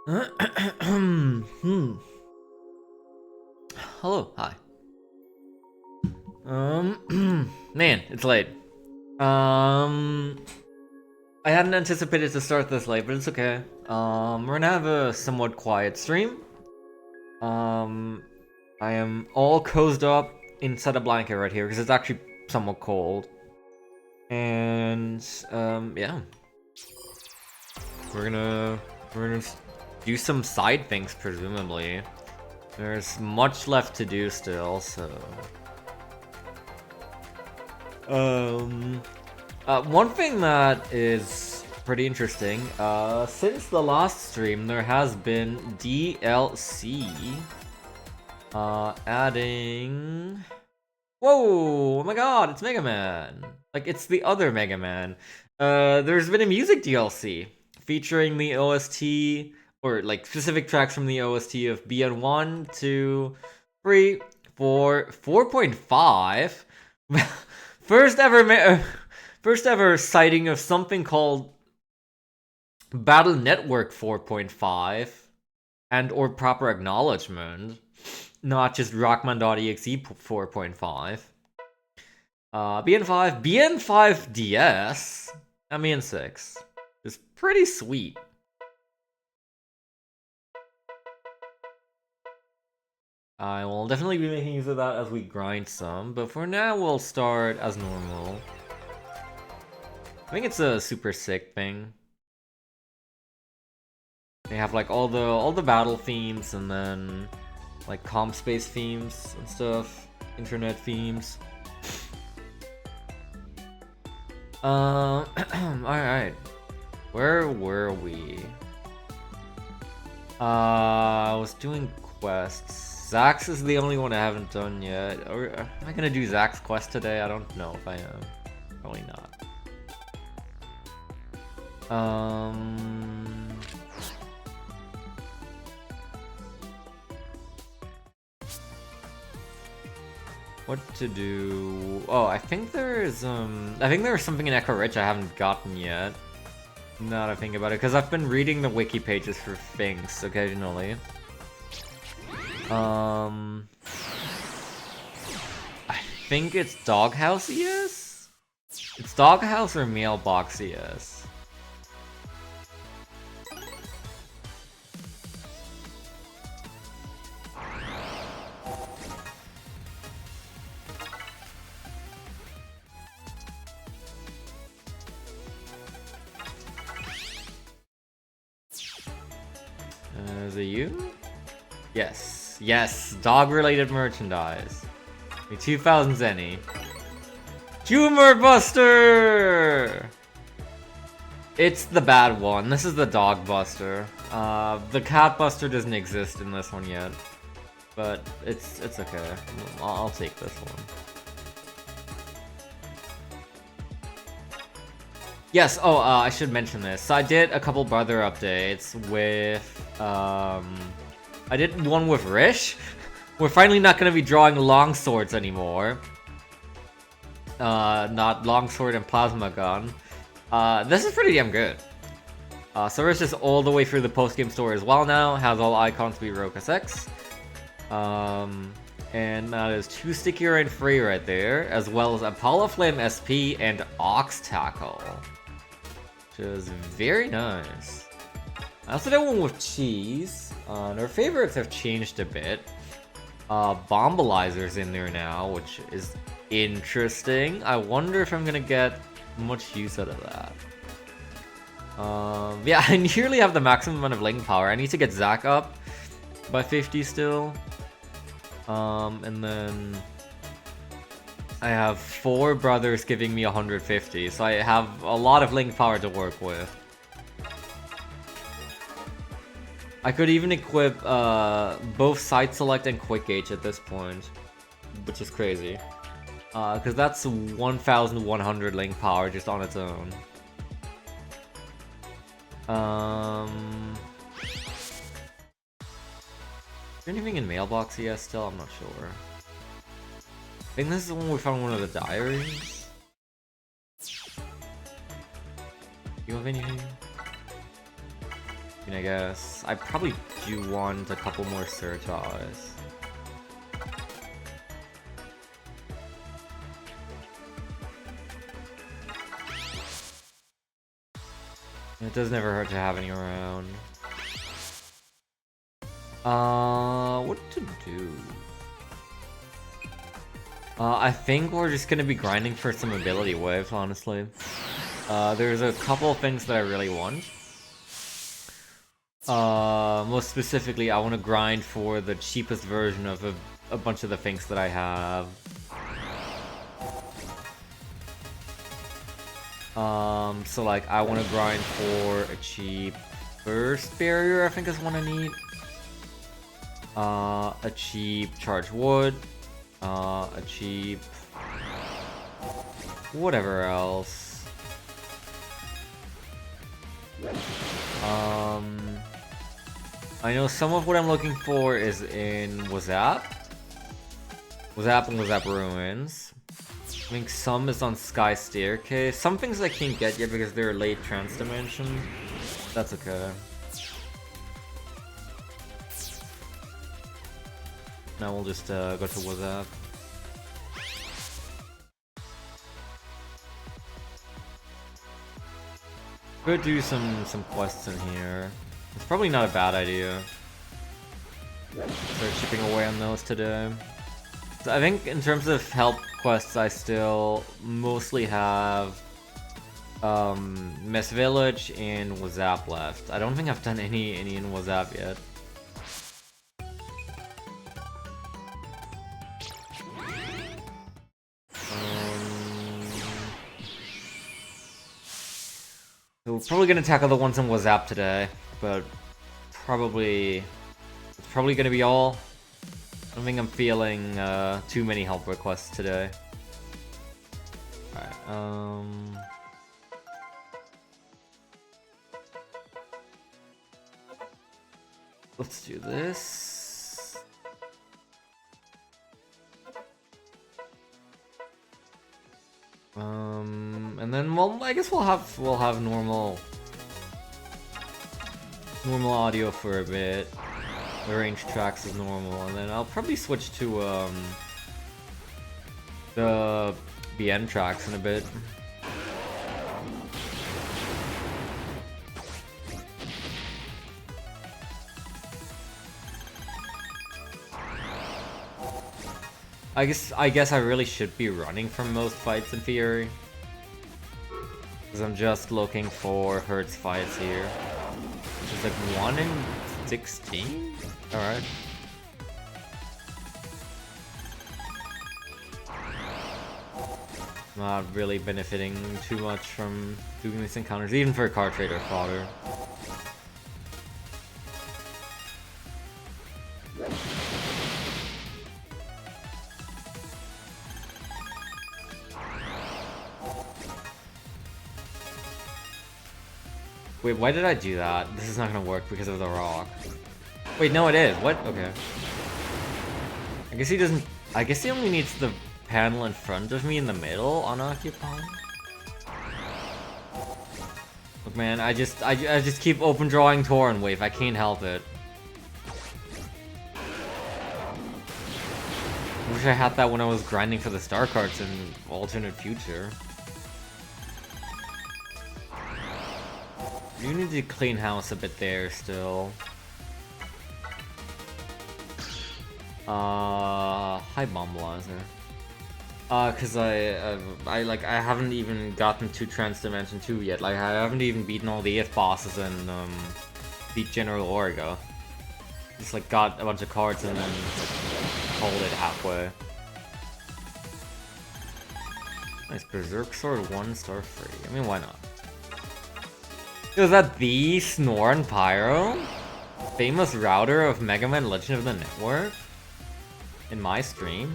Hello, hi. Man, it's late. I hadn't anticipated to start this late, but it's okay. We're gonna have a somewhat quiet stream. Um, I am all cozied up inside a blanket right here because it's actually somewhat cold. And yeah, we're gonna do some side things presumably. There's much left to do still, so. One thing that is pretty interesting, since the last stream, there has been DLC, adding... Whoa, oh my god, it's Mega Man! Like, it's the other Mega Man. There's been a music DLC featuring the OST, or like specific tracks from the OST of BN1, 2, 3, 4, 4.5. First ever sighting of something called Battle Network 4.5 and or proper acknowledgement, not just Rockman.exe 4.5. BN5, BN5DS, and BN6 is pretty sweet. I will definitely be making use of that as we grind some, but for now we'll start as normal. I think it's a super sick thing. They have like all the battle themes and then like comp space themes and stuff, internet themes. Alright. Where were we? I was doing quests. Zax is the only one I haven't done yet. Or am I gonna do Zax's quest today? I don't know if I am. Probably not. What to do? Oh, I think there's something in Echo Ridge I haven't gotten yet. Now that I think about it, because I've been reading the wiki pages for things occasionally. I think it's Doghouse ES? It's Doghouse or Mailbox ES. Is it you? Yes. Yes. Dog-related merchandise. 2,000 Zenny. Humor Buster! It's the bad one. This is the Dog Buster. The Cat Buster doesn't exist in this one yet. But it's okay. I'll take this one. Yes, I should mention this. So I did a couple brother updates with, I did one with Rish. We're finally not going to be drawing long swords anymore. Not longsword and plasma gun. This is pretty damn good. So Rish is all the way through the post-game story as well now. Has all icons to be Rokas X. And that is 2 Sticky and 3 right there, as well as Apollo Flame SP and Ox Tackle. Which is very nice. I also did one with Cheese. Their favorites have changed a bit. Bombalizer's in there now, which is interesting. I wonder if I'm gonna get much use out of that. Yeah, I nearly have the maximum amount of link power. I need to get Zack up by 50 still. And then I have 4 brothers giving me 150, so I have a lot of link power to work with. I could even equip both Side Select and Quick Gauge at this point, which is crazy. Because that's 1,100 link power just on its own. Is there anything in Mailbox ES still? I'm not sure. I think this is the one we found in one of the diaries. You have anything? I mean, I guess I probably do want a couple more Surtos. It does never hurt to have any around. What to do? I think we're just gonna be grinding for some ability waves, honestly. There's a couple of things that I really want. Most specifically, I want to grind for the cheapest version of a bunch of the things that I have. So like, I want to grind for a cheap burst barrier, I think is one I need. A cheap charged wood. A cheap... whatever else. I know some of what I'm looking for is in Wazap. Wazap and Wazap Ruins. I think some is on Sky Staircase. Some things I can't get yet because they're late trans dimension. That's okay. Now we'll just go to Wazap. Could do some quests in here. It's probably not a bad idea. Start chipping away on those today. So I think in terms of help quests, I still mostly have Mess Village and Wazap left. I don't think I've done any in Wazap yet. So we're probably gonna tackle the ones in Wazap today, but it's probably gonna be all. I don't think I'm feeling too many help requests today. Alright, let's do this. And then, well, I guess we'll have normal audio for a bit. The range tracks is normal, and then I'll probably switch to the BN tracks in a bit. I guess I really should be running from most fights in theory. Because I'm just looking for Hertz fights here. Which is like 1 in 16? Alright. Not really benefiting too much from doing these encounters, even for card trader fodder. Wait, why did I do that? This is not gonna work because of the rock. Wait, no it is. What? Okay. I guess he doesn't... I guess he only needs the panel in front of me in the middle, unoccupied? Look man, I just keep open drawing Torrent Wave, I can't help it. Wish I had that when I was grinding for the star cards in Alternate Future. You need to clean house a bit there still. Hi Bomb Blazer. Cause I haven't even gotten to Trans Dimension 2 yet. Like I haven't even beaten all the ETH bosses and beat General Origa. Just like got a bunch of cards and then called it halfway. Nice Berserk Sword 1 star free. I mean, why not? Was that the Snoran Pyro? Famous router of Mega Man Legend of the Network? In my stream?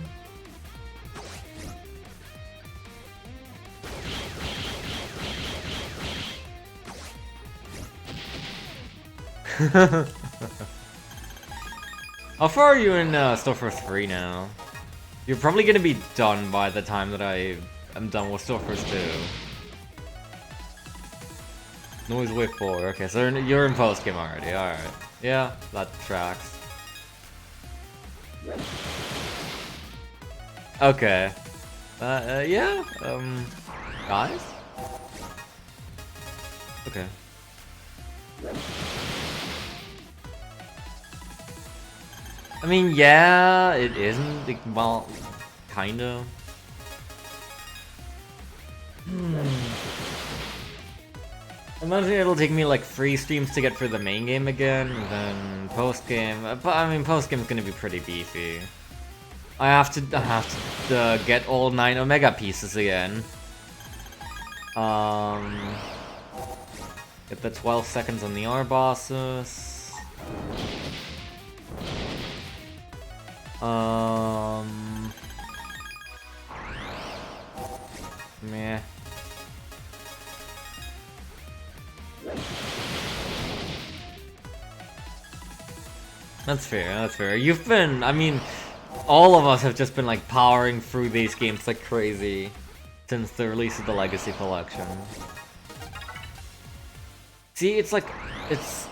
How far are you in Stillforce 3 now? You're probably gonna be done by the time that I am done with Stillforce 2. Noise wave 4. Okay, so you're in post game already. Alright. Yeah, that tracks. Okay. Yeah. Guys? Okay. I mean, yeah, it isn't. Like, well, kinda. Imagine it'll take me like 3 streams to get through the main game again, and then post game. But I mean, post game's gonna be pretty beefy. I have to get all 9 Omega pieces again. Get the 12 seconds on the R bosses. Meh. That's fair, that's fair. You've been, I mean, all of us have just been like powering through these games like crazy since the release of the Legacy Collection. See, it's like, it's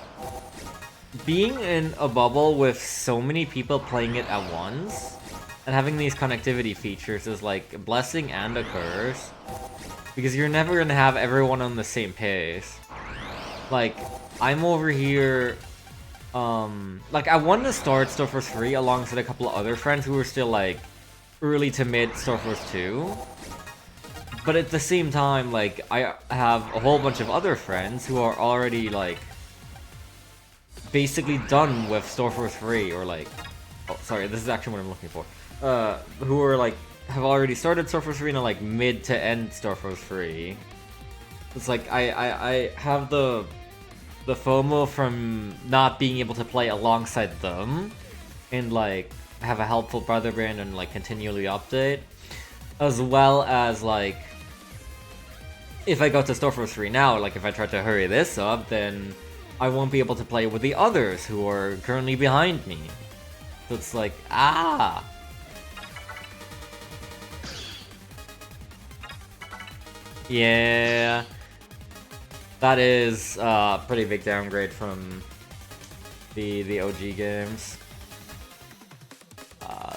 being in a bubble with so many people playing it at once and having these connectivity features is like a blessing and a curse, because you're never gonna have everyone on the same pace. Like, I'm over here, like I wanted to start Star Force 3 alongside a couple of other friends who were still like early to mid Star Force 2. But at the same time, like, I have a whole bunch of other friends who are already like basically done with Star Force 3, or like, oh sorry, this is actually what I'm looking for. Who are like, have already started Star Force 3 and are like mid to end Star Force 3. It's like I have the FOMO from not being able to play alongside them and like have a helpful brother band and like continually update, as well as like if I go to Star Force 3 now, like if I try to hurry this up, then I won't be able to play with the others who are currently behind me. So it's like, ah. Yeah. That is a pretty big downgrade from the OG games.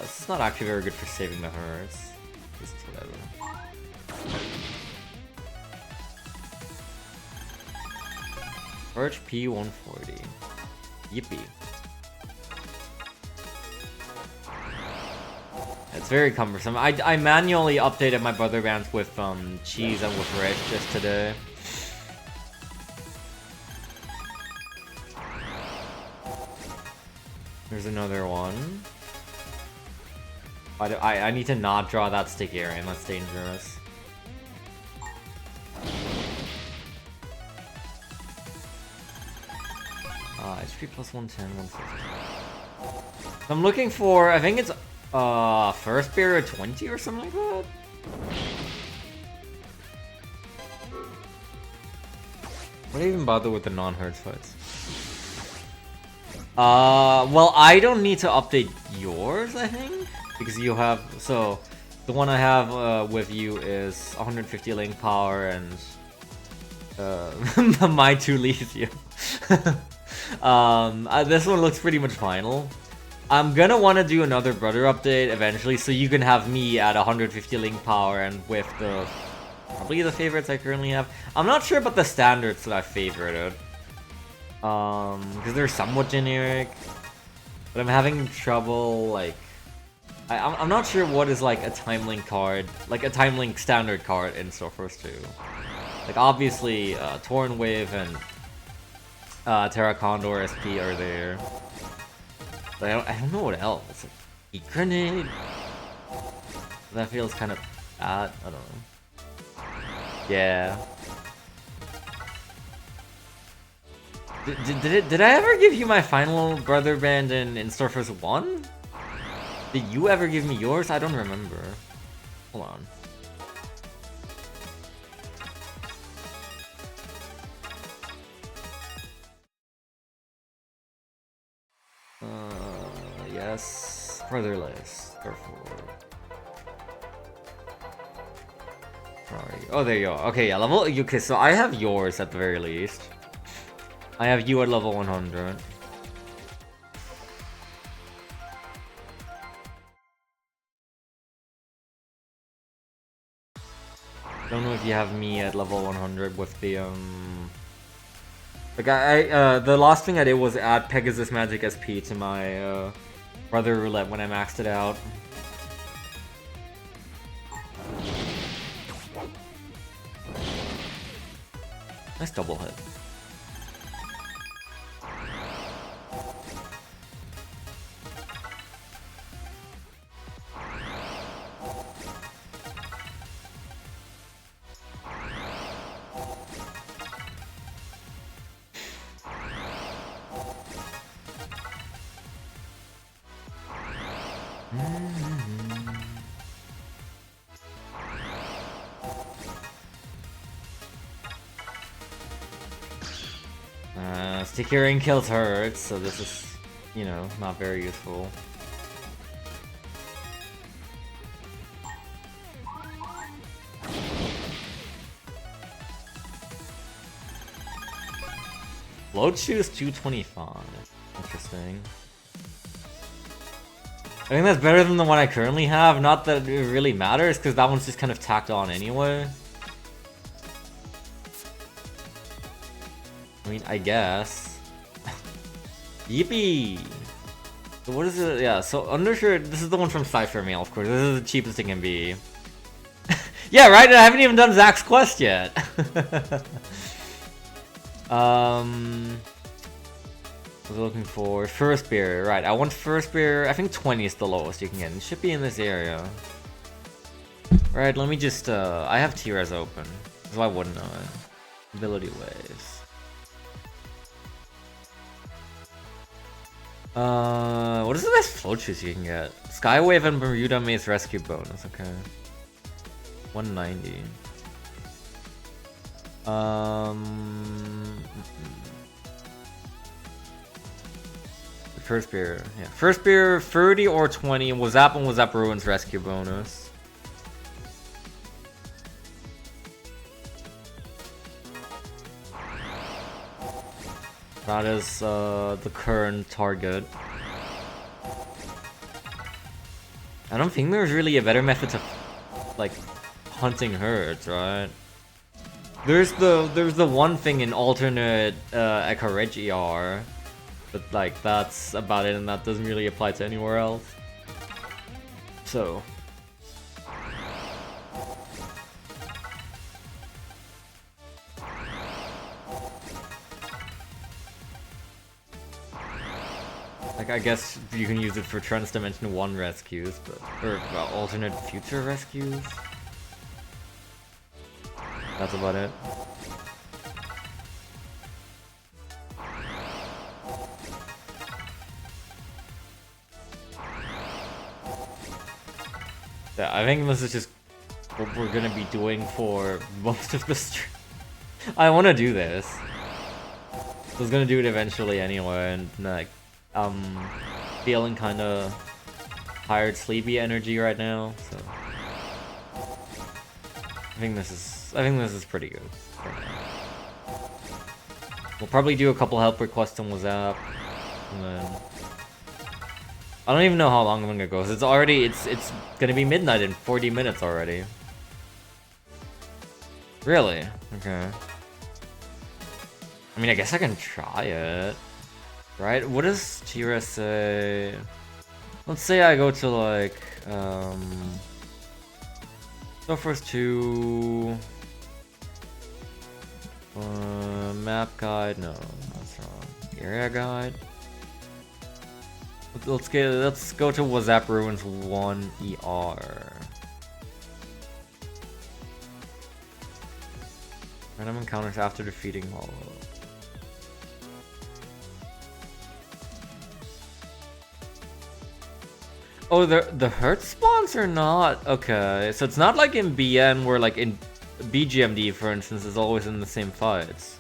It's not actually very good for saving the herds. Just whatever. Birch P140. Yippee. It's very cumbersome. I manually updated my brother bands with cheese and with Rich just today. There's another one. I need to not draw that sticky area, that's dangerous. HP plus 110, 150. I'm looking for, I think it's first barrier 20 or something like that. Why even bother with the non-herds fights? Well, I don't need to update yours, I think, because you have, so the one I have with you is 150 link power and my 2 lithium. This one looks pretty much final. I'm gonna want to do another brother update eventually, so you can have me at 150 link power and with the probably the favorites I currently have. I'm not sure about the standards that I favorited, because they're somewhat generic, but I'm having trouble, like, I'm not sure what is like a time link card, like a time link standard card in Star Force 2. Like obviously Torn Wave and Terra Condor SP are there, but I don't know what else. Like, Heat Grenade? That feels kind of bad, I don't know. Yeah. Did I ever give you my final brother band in Star Force 1? Did you ever give me yours? I don't remember. Hold on. Yes. Brother list. Sorry. Oh, there you are. Okay, yeah, level. Okay, so I have yours at the very least. I have you at level 100. Don't know if you have me at level 100 with the like the last thing I did was add Pegasus Magic SP to my Brother Roulette when I maxed it out. Nice double hit. Securing kills hurts, so this is, you know, not very useful. Float shoes 225. Interesting. I think that's better than the one I currently have. Not that it really matters, because that one's just kind of tacked on anyway. I mean, I guess. Yippee! So what is it? Yeah, so undershirt, this is the one from Cypher Mail, of course. This is the cheapest it can be. Yeah, right? I haven't even done Zach's quest yet. I was looking for first beer. Right, I want first beer. I think 20 is the lowest you can get. It should be in this area. Right, let me just, I have T-Res open. So I wouldn't know it. Ability waves. What is the best float shoes you can get? Skywave and Bermuda Maze Rescue bonus, okay. 190. First beer, yeah. First beer, 30 or 20. Wazap and Wazap Ruins Rescue bonus. That is the current target. I don't think there's really a better method to like hunting herds, right? There's the one thing in alternate Ekarej ER, but like that's about it, and that doesn't really apply to anywhere else. So like, I guess you can use it for Trans-Dimension 1 rescues, but or alternate future rescues. That's about it. Yeah, I think this is just what we're gonna be doing for most of the stream. I want to do this. I was gonna do it eventually anyway, and like, feeling kind of tired, sleepy energy right now, so I think this is pretty good. We'll probably do a couple help requests on WhatsApp, and then I don't even know how long I'm gonna go. It's already it's gonna be midnight in 40 minutes already. Really? Okay. I mean, I guess I can try it. Right? What does Tira say? Let's say I go to like so first to map guide. No, that's wrong. Area guide. Let's go to Wazap Ruins 1 ER. Random encounters after defeating Hollow. Oh, the hurt spawns are not okay. So it's not like in BN where like in BGMD, for instance, is always in the same fights.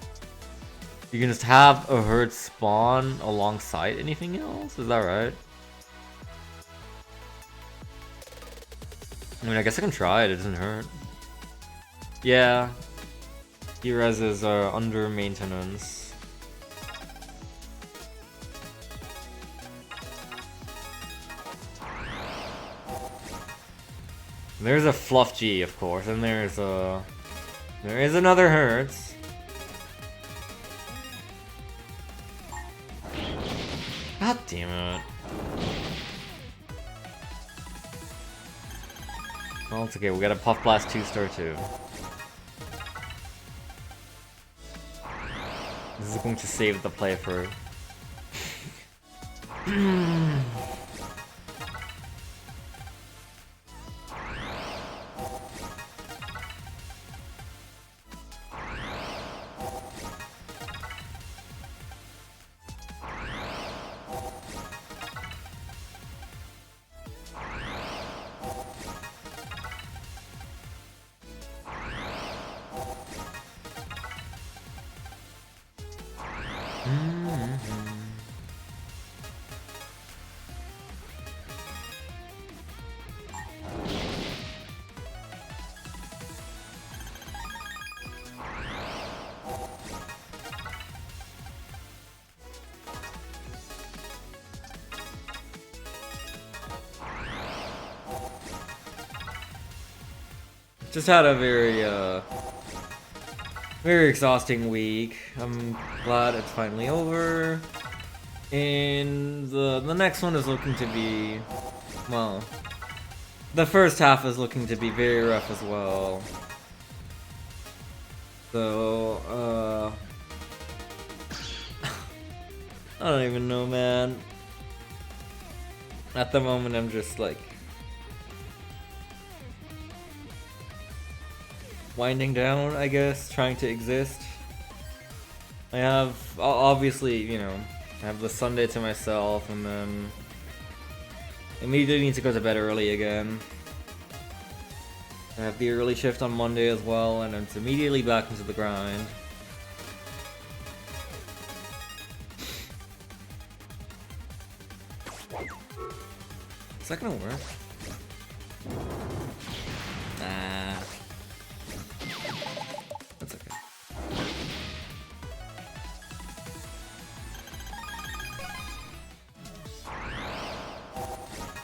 You can just have a hurt spawn alongside anything else. Is that right? I mean, I guess I can try it. It doesn't hurt. Yeah. T-Reses are under maintenance. There's a Fluff G, of course, and there is another Hertz. God damn it. Well, it's okay, we got a Puff Blast 2-star too. This is going to save the play for... Just had a very exhausting week. I'm glad it's finally over. And the next one is looking to be, well, the first half is looking to be very rough as well. So, I don't even know, man. At the moment, I'm just like winding down, I guess, trying to exist. I have, obviously, you know, I have the Sunday to myself, and then immediately need to go to bed early again. I have the early shift on Monday as well, and it's immediately back into the grind. Is that gonna work? Nah. That's okay.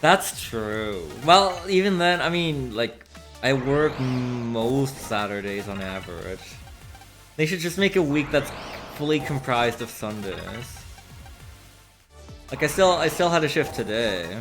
That's true. Well, even then, I mean, like, I work most Saturdays on average. They should just make a week that's fully comprised of Sundays. Like, I still had a shift today.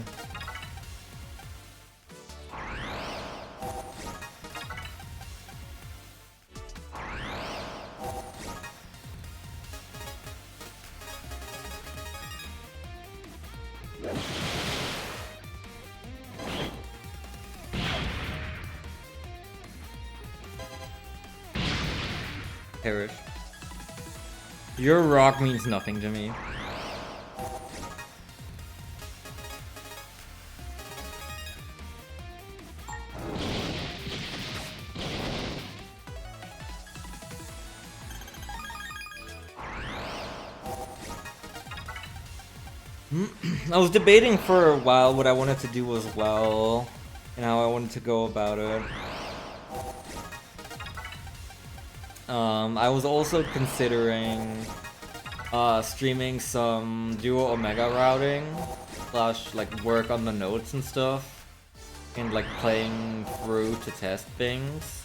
Perish. Your rock means nothing to me. I was debating for a while what I wanted to do as well, and how I wanted to go about it. I was also considering streaming some Duo Omega routing / like work on the notes and stuff, and like playing through to test things.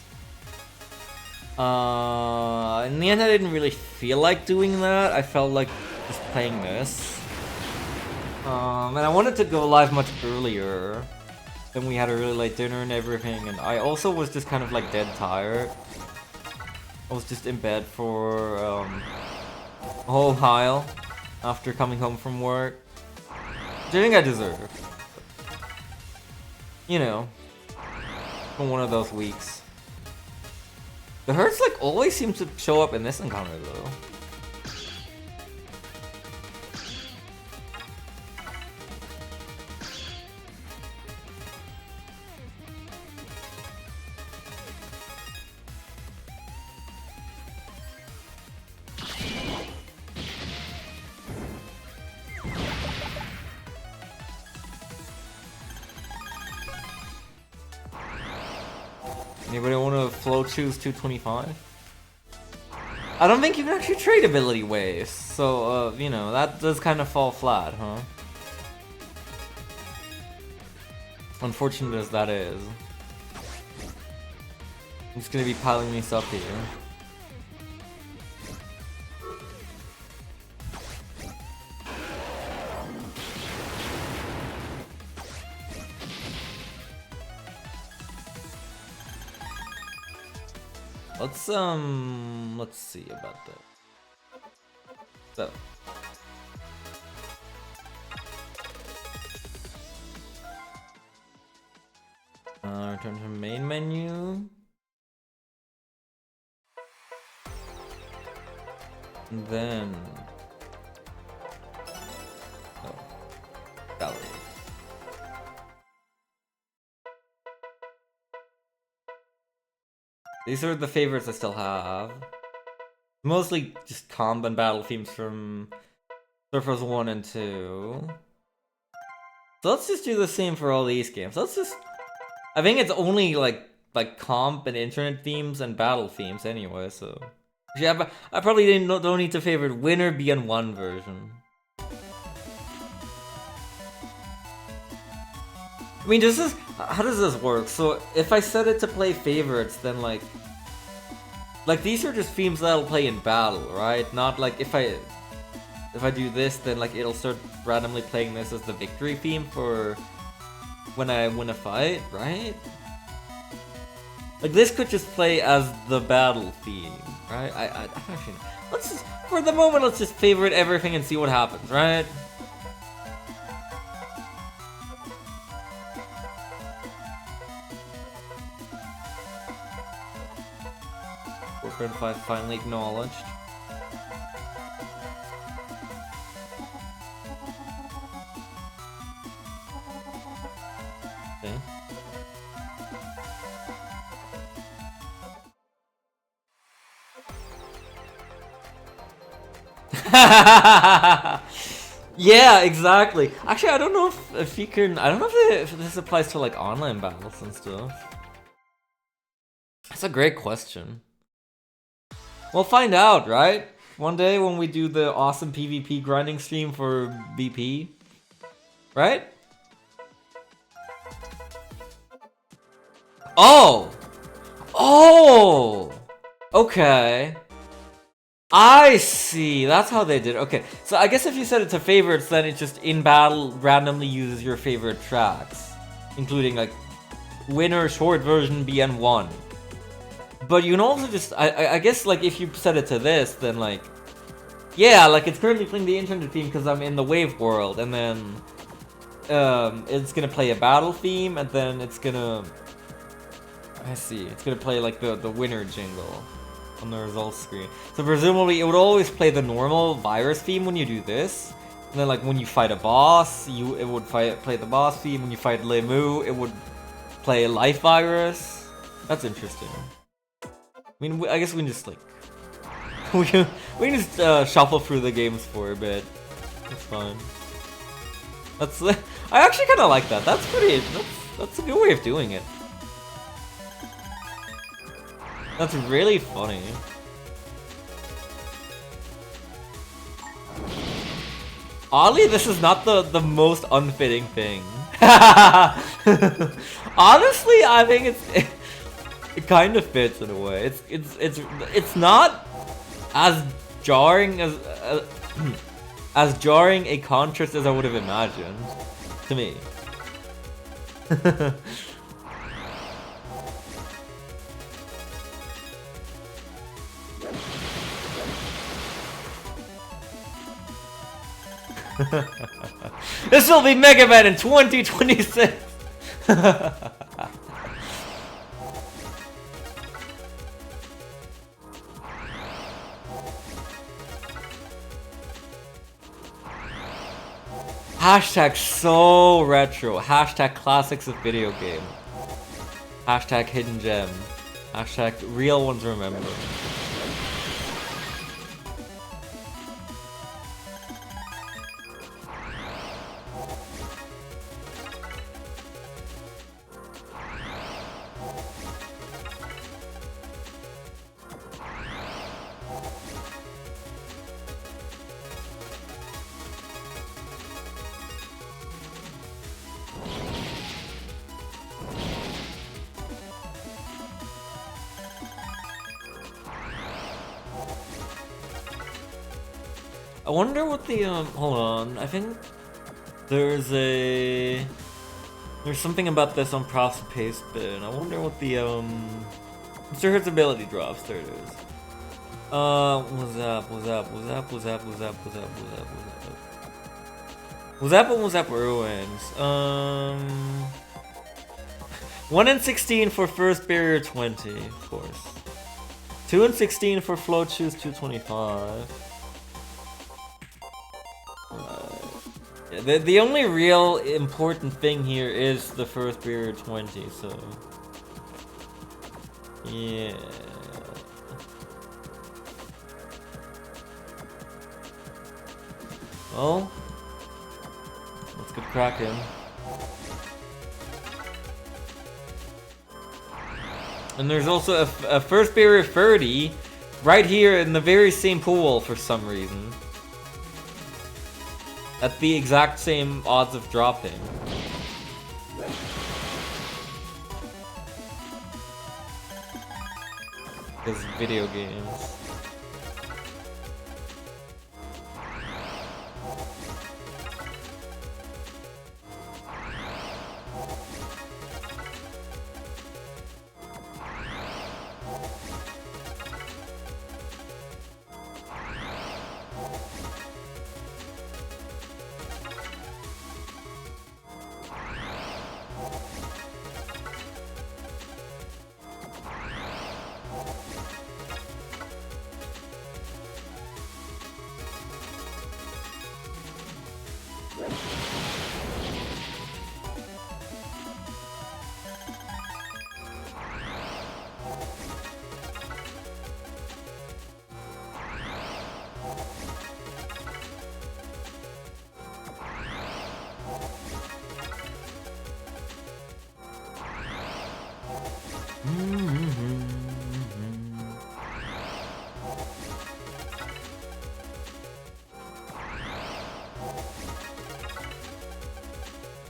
In the end, I didn't really feel like doing that. I felt like just playing this. And I wanted to go live much earlier. Then we had a really late dinner and everything, and I also was just kind of like dead tired. I was just in bed for a whole while after coming home from work. Which I think I deserve. You know, for one of those weeks. The Hertz like always seems to show up in this encounter though. Anybody want to flow choose 225? I don't think you can actually trade ability waves, so you know, that does kind of fall flat, huh? Unfortunate as that is. I'm just gonna be piling these up here. Let's see about that. So. Return to main menu. And then... oh. Gallery. These are the favorites I still have. Mostly just comb and battle themes from Surfers 1 and 2. So let's just do the same for all these games. Let's just... I think it's only like comp and internet themes and battle themes anyway, so... yeah, but I probably don't need to favorite Winner BN1 version. I mean, how does this work? So if I set it to play favorites, then like these are just themes that I'll play in battle, right? Not like if I do this, then like it'll start randomly playing this as the victory theme for when I win a fight, right? Like this could just play as the battle theme, right? I actually know. Let's just, for the moment, let's just favorite everything and see what happens, right? Friend 5 finally acknowledged. Okay. Yeah, exactly. Actually, I don't know if you can. I don't know if this applies to like online battles and stuff. That's a great question. We'll find out, right? One day when we do the awesome PvP grinding stream for BP. Right? Oh! Oh! Okay. I see. That's how they did it. Okay. So I guess if you set it to favorites, then it just in battle randomly uses your favorite tracks. Including like Winner short version BN1. But you can also just, I guess, like, if you set it to this, then, like, yeah, like, it's currently playing the internet theme because I'm in the wave world, and then, it's gonna play a battle theme, and then it's gonna, I see, it's gonna play, like, the winner jingle on the results screen. So presumably, it would always play the normal virus theme when you do this, and then, like, when you fight a boss, it would play the boss theme. When you fight Lemu, it would play Life Virus. That's interesting. I mean, I guess we can just, like... we can just shuffle through the games for a bit. That's fine. That's... I actually kind of like that. That's pretty... That's a good way of doing it. That's really funny. Oddly, this is not the most unfitting thing. Honestly, I think it's... It kind of fits in a way. It's not as jarring as as jarring a contrast as I would have imagined, to me. This will be Mega Man in 2026. Hashtag so retro. Hashtag classics of video game. Hashtag hidden gem. Hashtag real ones remember. I wonder what the, hold on, I think there's something about this on Prof's pace bin. I wonder what the, Mr. Hurt's ability drops, there it is. What's up, ruins? 1 in 16 for first barrier 20, of course. 2 in 16 for float shoes 225. Yeah, the only real important thing here is the first barrier 20, so yeah. Well, let's get cracking. And there's also a first barrier 30 right here in the very same pool for some reason. At the exact same odds of dropping. Because video games.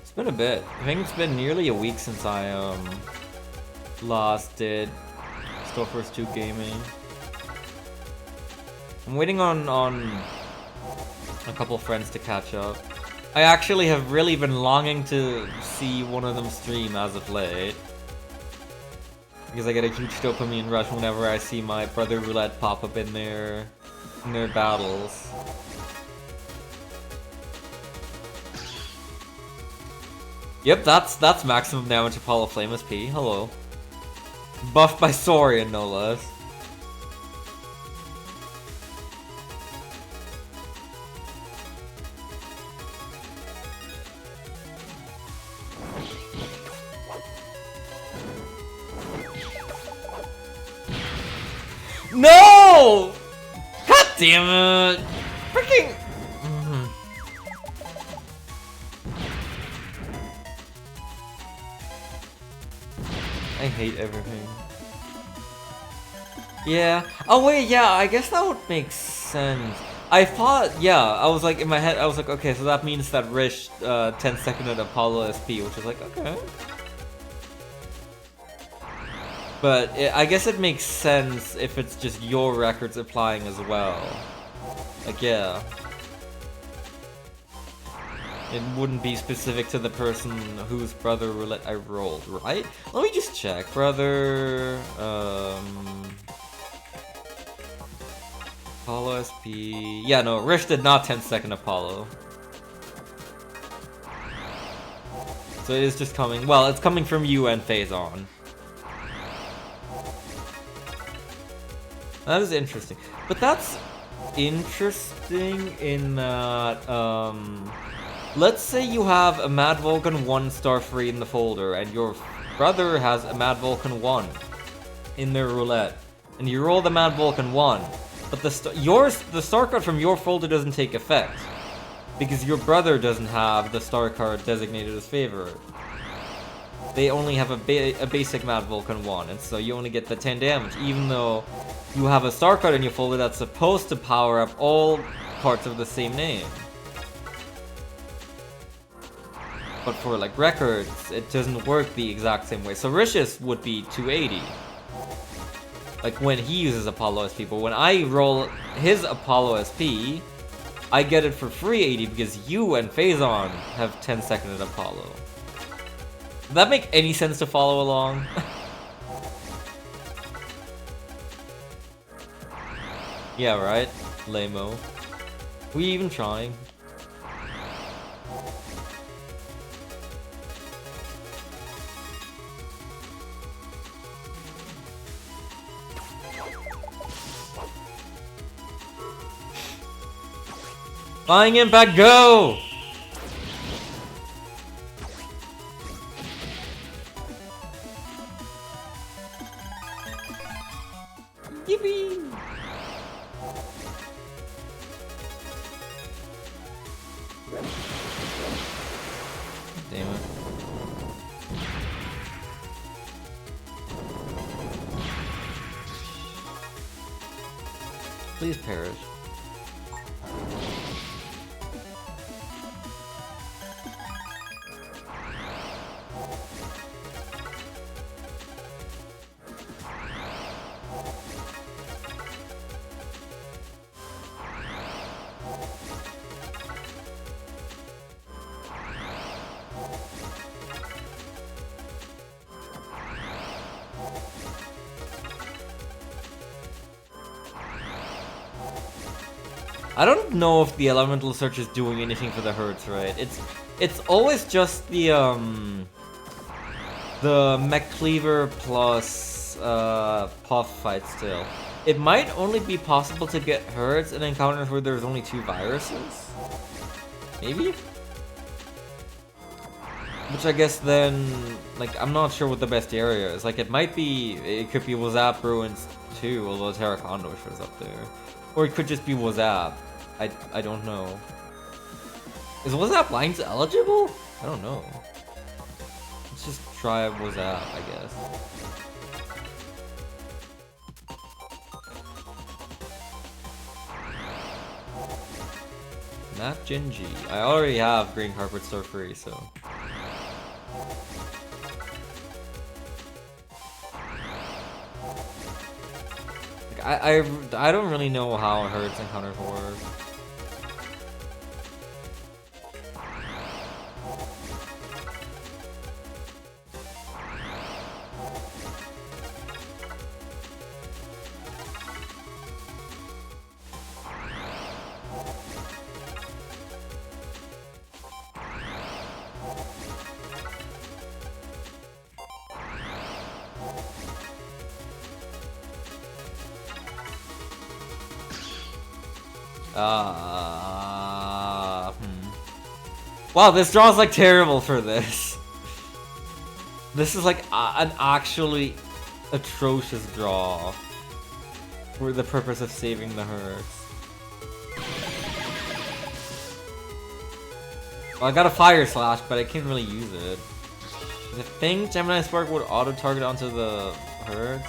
It's been a bit. I think it's been nearly a week since I last did Stoffer's 2 gaming. I'm waiting on a couple friends to catch up. I actually have really been longing to see one of them stream as of late. Because I get a huge dopamine rush whenever I see my brother roulette pop up in their battles. Yep, that's maximum damage Apollo Flame SP. Hello. Buffed by Saurian, no less. No! God damn it! Freaking! I hate everything. Yeah. Oh wait, yeah, I guess that would make sense. I thought, yeah, I was like, in my head, I was like, okay, so that means that Rish 10-seconded Apollo SP, which is like, okay. But I guess it makes sense if it's just your records applying as well. Like, yeah. It wouldn't be specific to the person whose brother roulette I rolled, right? Let me just check. Brother, Apollo SP. Yeah, no, Rish did not 10-second Apollo. So it is just coming. Well, it's coming from you and Phazon. That is interesting. But that's interesting in that, let's say you have a Mad Vulcan 1 star free in the folder, and your brother has a Mad Vulcan 1 in their roulette, and you roll the Mad Vulcan 1, but the star card from your folder doesn't take effect, because your brother doesn't have the star card designated as favorite. They only have a basic Mad Vulcan 1, and so you only get the 10 damage, even though you have a star card in your folder that's supposed to power up all parts of the same name. But for like records, it doesn't work the exact same way. So Rish's would be 280. Like when he uses Apollo SP, but when I roll his Apollo SP, I get it for free 80 because you and Phazon have 10 second at Apollo. Does that make any sense to follow along? Yeah, right? Lame-o. We even trying? Flying impact, go! Yippee! Damn it. Please perish. I don't know if the elemental search is doing anything for the hurts, right? It's always just the mech cleaver plus puff fight still. It might only be possible to get hurts in encounters where there's only 2 viruses. Maybe? Which I guess then, like, I'm not sure what the best area is. Like, it could be Wazap Ruins too, although Terracondo shows up there. Or it could just be Wazap. I don't know. Is Wazap Lines eligible? I don't know. Let's just try Wazap, I guess. Not Genji. I already have Green Carpet Store free, so. Like, I don't really know how it hurts and counters work. Wow, this draw's like terrible for this. This is like an actually atrocious draw for the purpose of saving the hurts. Well, I got a Fire Slash, but I can't really use it. I think Gemini Spark would auto-target onto the hurts.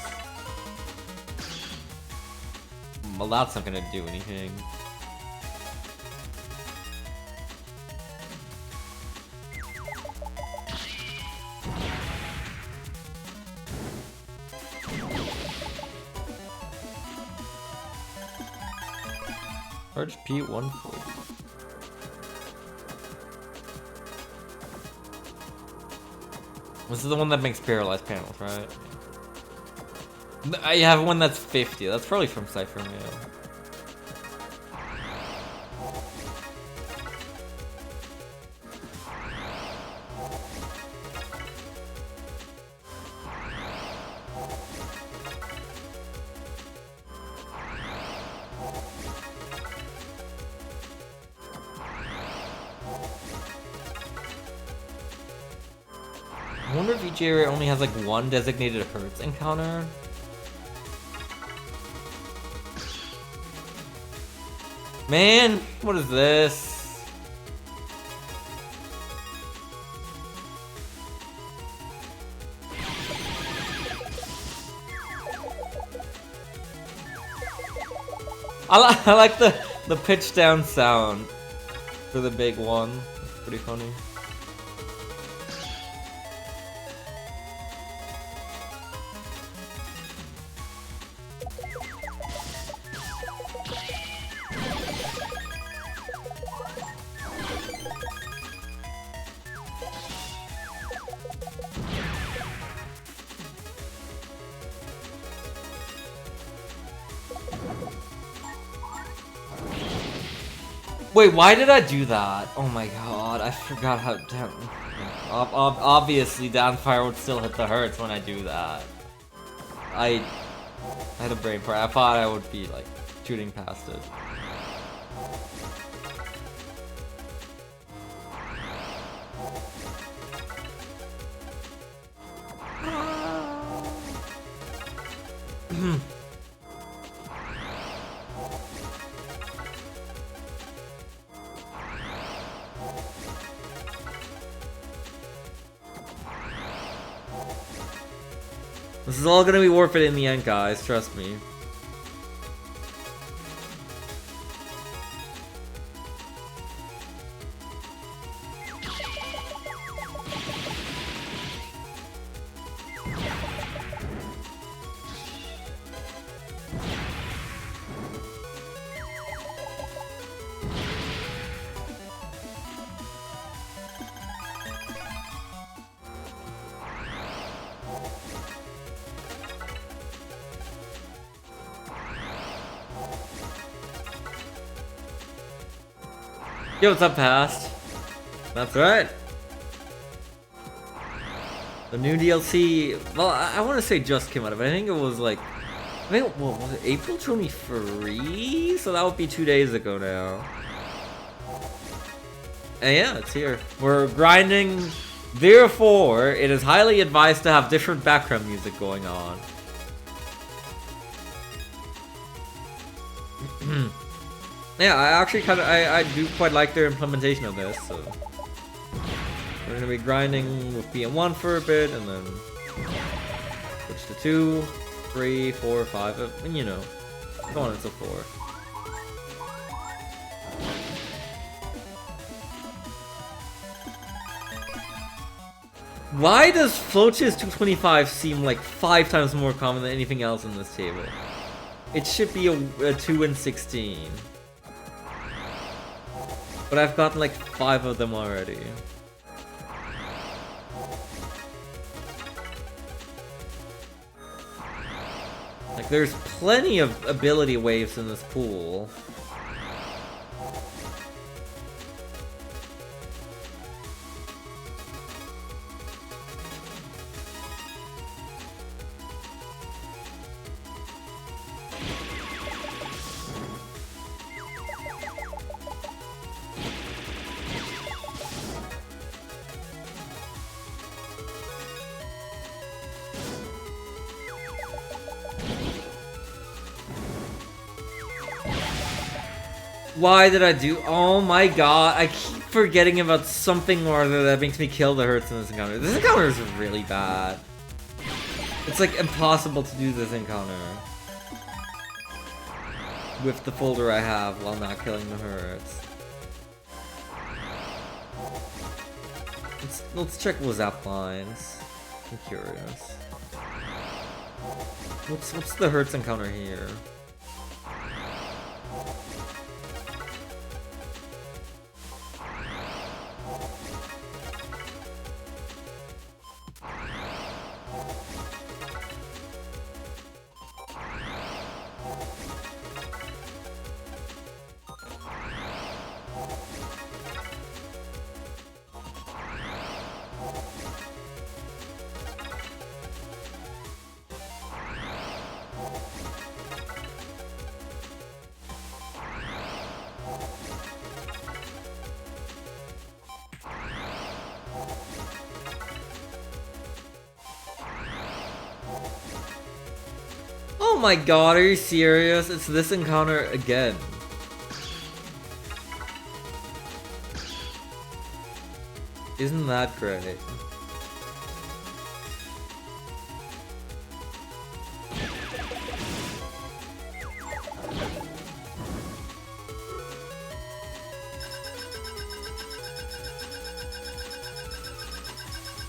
Well, that's not gonna do anything. Charge P 140. This is the one that makes paralyzed panels, right? I have one that's 50. That's probably from Cypher Mail. I wonder if each area only has like one designated hurts encounter. Man, what is this? I like the pitch down sound for the big one. It's pretty funny. Wait, why did I do that? Oh my god, I forgot how damn. Obviously, downfire would still hit the hurts when I do that. I had a brain fart. I thought I would be like shooting past it. This is all gonna be worth it in the end, guys. Trust me. Yo, what's up, Past? That's right. The new DLC, well, I want to say just came out, but I think it was like, what was it, April 23? So that would be 2 days ago now. And yeah, it's here. We're grinding. Therefore, it is highly advised to have different background music going on. Yeah, I actually I do quite like their implementation of this, so we're gonna be grinding with PM1 for a bit, and then switch to 2, 3, 4, 5, and you know, so on and so forth. Why does Floaches 225 seem like 5 times more common than anything else in this table? It should be a 2 and 16. But I've gotten like 5 of them already. Like there's plenty of ability waves in this pool. Why did I do? Oh my god, I keep forgetting about something or other that makes me kill the hurts in this encounter. This encounter is really bad. It's like impossible to do this encounter with the folder I have while not killing the hurts. Let's check the zap lines. I'm curious. What's the hurts encounter here? Oh my god, are you serious? It's this encounter again. Isn't that great?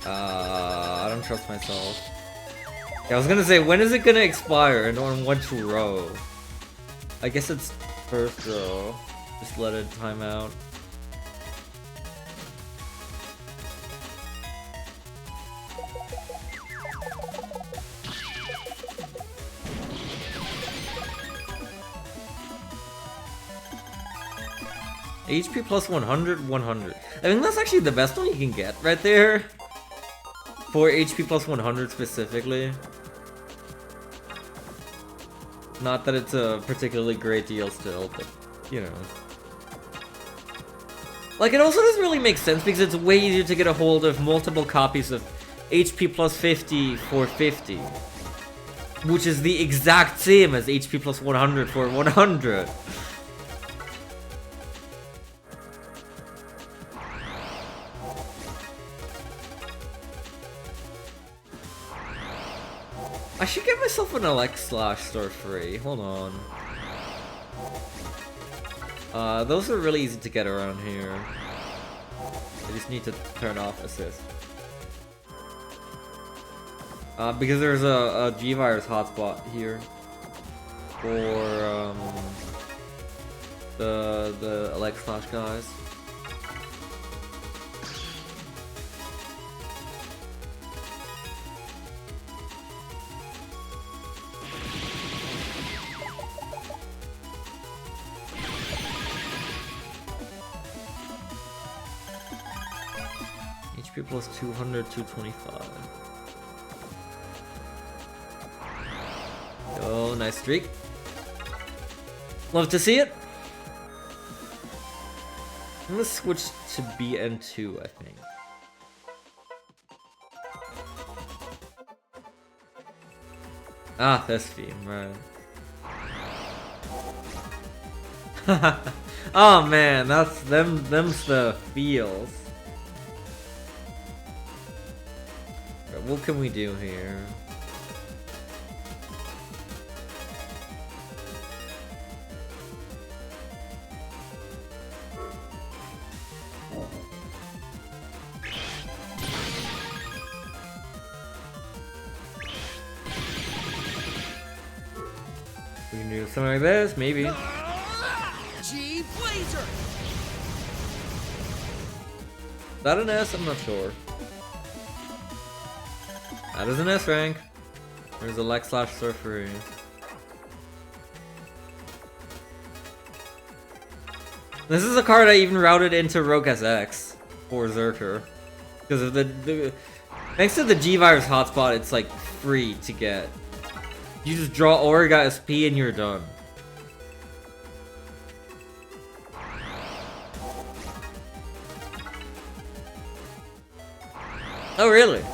I don't trust myself. Yeah, I was gonna say, when is it gonna expire and on which row? I guess it's first row. Just let it time out. HP plus 100, 100. I think that's actually the best one you can get right there. For HP plus 100 specifically. Not that it's a particularly great deal still, but, you know. Like, it also doesn't really make sense because it's way easier to get a hold of multiple copies of HP plus 50 for 50. Which is the exact same as HP plus 100 for 100. I should get myself an Alex slash store free. Hold on. Those are really easy to get around here. I just need to turn off assist. Because there's a G-Virus hotspot here. For, the Alex slash guys. HP plus 200, 225. Oh, nice streak. Love to see it. I'm gonna switch to BN2, I think. Ah, this theme, right. Oh man, that's them's the feels. What can we do here? We can do something like this, maybe. G-Blazer! Is that an S? I'm not sure. That is an S rank. There's a Lex slash Surfery. This is a card I even routed into Rogue SX for Zerker. Because of the thanks to the G-Virus hotspot, it's like free to get. You just draw Auriga SP and you're done. Oh really?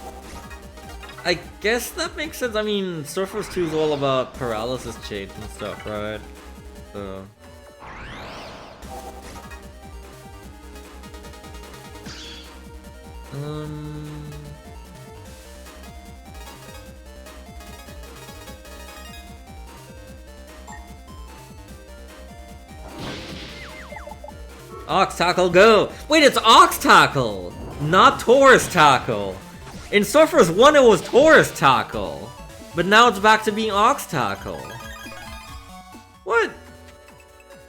I guess that makes sense. I mean, Starforce 2 is all about paralysis chains and stuff, right? So... Ox Tackle, go! Wait, it's Ox Tackle! Not Taurus Tackle! In Starforce 1 it was Taurus Tackle! But now it's back to being Ox Tackle! What?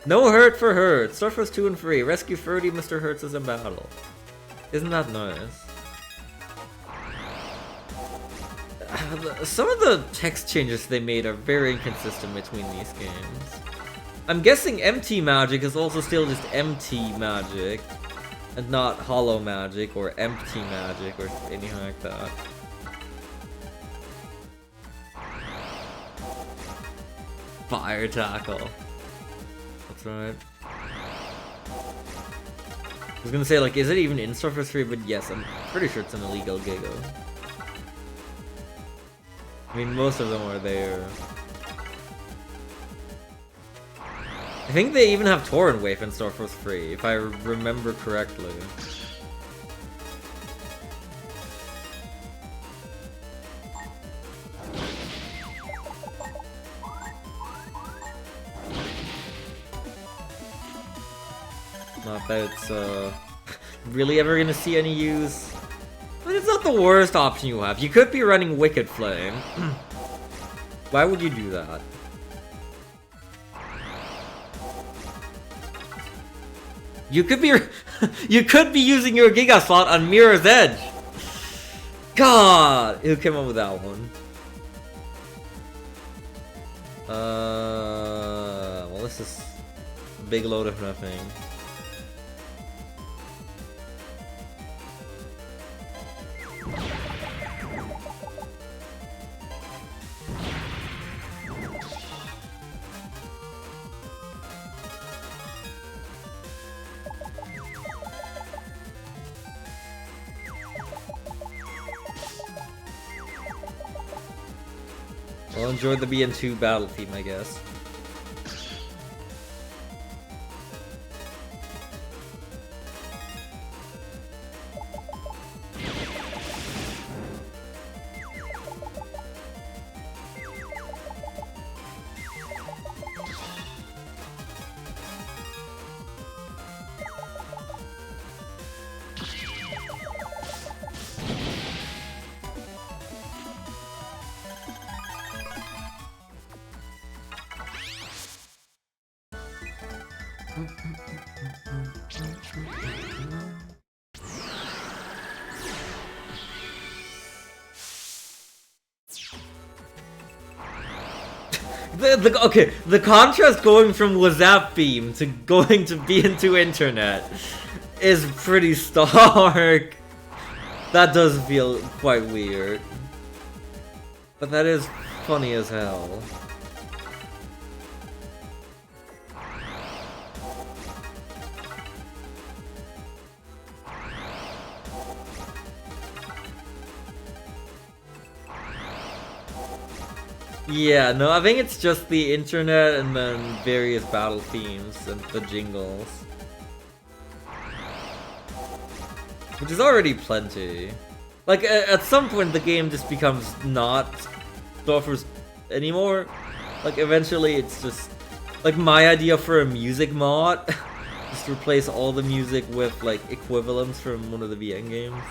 No hurt for Hurt. Starforce 2 and 3. Rescue 30 Mr. Hertz is in battle. Isn't that nice? Some of the text changes they made are very inconsistent between these games. I'm guessing empty magic is also still just empty magic, and not hollow magic or empty magic or anything like that. Fire Tackle. That's right. I was gonna say, like, is it even in Starforce 3? But yes, I'm pretty sure it's an illegal Gigo. I mean, most of them are there. I think they even have Torrent Wave in Starforce 3, if I remember correctly. Not that it's really ever gonna see any use. But it's not the worst option you have. You could be running Wicked Flame. Why would you do that? You could be you could be using your Giga slot on Mirror's Edge. God, who came up with that one? Well, this is a big load of nothing. I'll enjoy the BN2 battle theme, I guess. Okay, the contrast going from WhatsApp theme to going to BN2 internet is pretty stark. That does feel quite weird. But that is funny as hell. Yeah, no, I think it's just the internet and then various battle themes and the jingles. Which is already plenty. Like, at some point the game just becomes not buffers anymore. Like, eventually it's just... Like, my idea for a music mod, just replace all the music with, like, equivalents from one of the VN games.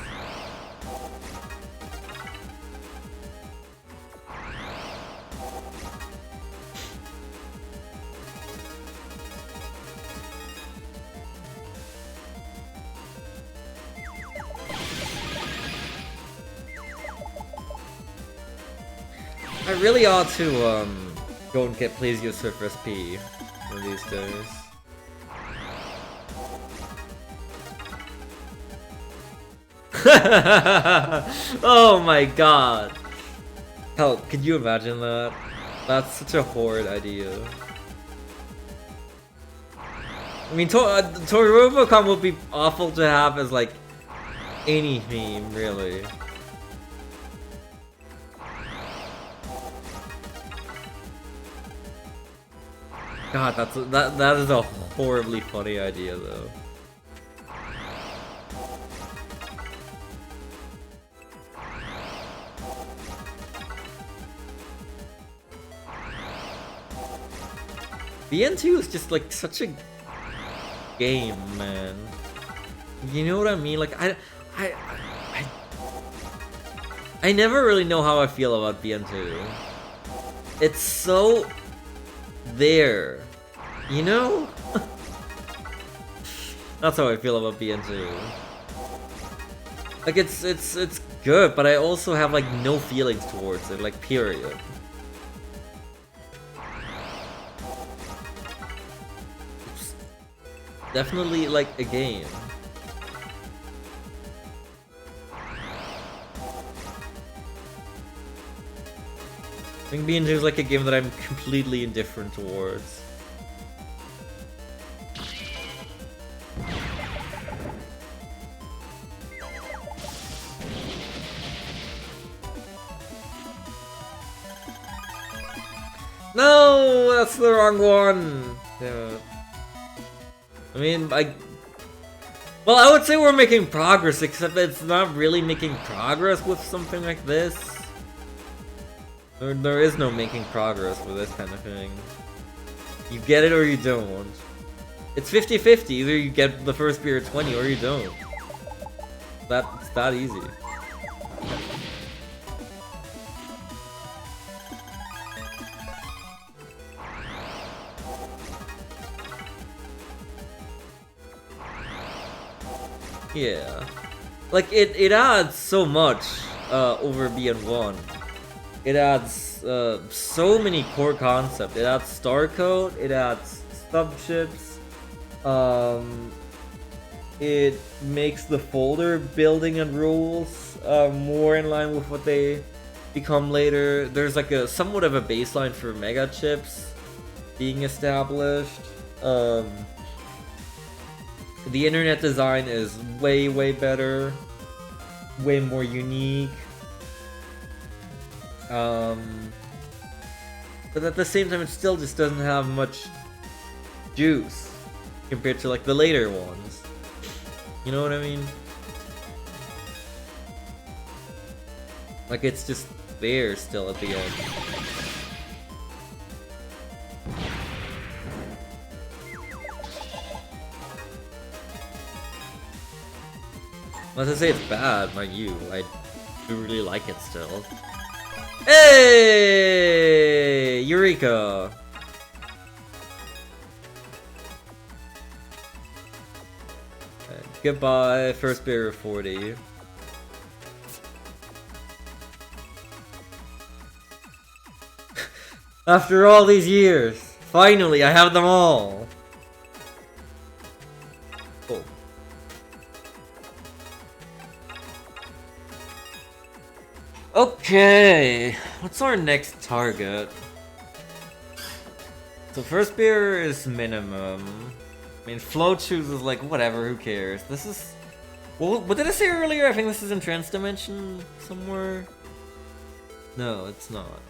I really ought to, go and get Plazio Surfer SP one of these days. Oh my god! Hell, could you imagine that? That's such a horrid idea. I mean, Torobocon would be awful to have as, like, any theme, really. God, that is a horribly funny idea, though. BN2 is just like such a game, man. You know what I mean? Like I never really know how I feel about BN2. It's so there, you know? That's how I feel about BN2. Like it's good, but I also have like no feelings towards it, like period. It's definitely like a game. I think BN2 is like a game that I'm completely indifferent towards. No, that's the wrong one. Yeah. I mean, well, I would say we're making progress, except it's not really making progress with something like this. There is no making progress with this kind of thing. You get it or you don't. It's 50-50. Either you get the first beer at 20 or you don't. It's that easy. Yeah. Like, it adds so much over BN1. It adds so many core concepts. It adds star code, it adds subships, it makes the folder building and rules more in line with what they become later. There's like a somewhat of a baseline for mega chips being established. The internet design is way better, way more unique. But at the same time, it still just doesn't have much juice compared to like the later ones. You know what I mean? Like it's just there still at the end. Not to say it's bad, mind you, I do really like it still. Hey! Eureka! Goodbye, first barrier 40. After all these years, finally I have them all! Oh. Okay, what's our next target? So first beer is minimum. I mean, flow choose is like, whatever, who cares? This is... Well, what did I say earlier? I think this is in Trance Dimension somewhere? No, it's not.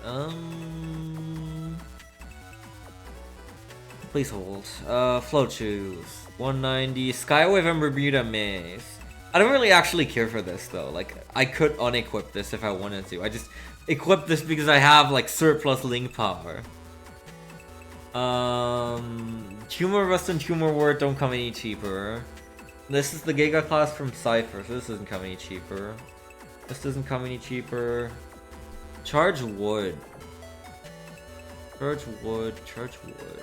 Please hold. Flow choose. 190. Skywave and Bermuda Maze. I don't really actually care for this though. Like, I could unequip this if I wanted to. I just equip this because I have like surplus link power. Humor Rust and Humor Word don't come any cheaper. This is the Giga class from Cypher, so this doesn't come any cheaper. This doesn't come any cheaper. Charge Wood. Charge Wood, Charge Wood.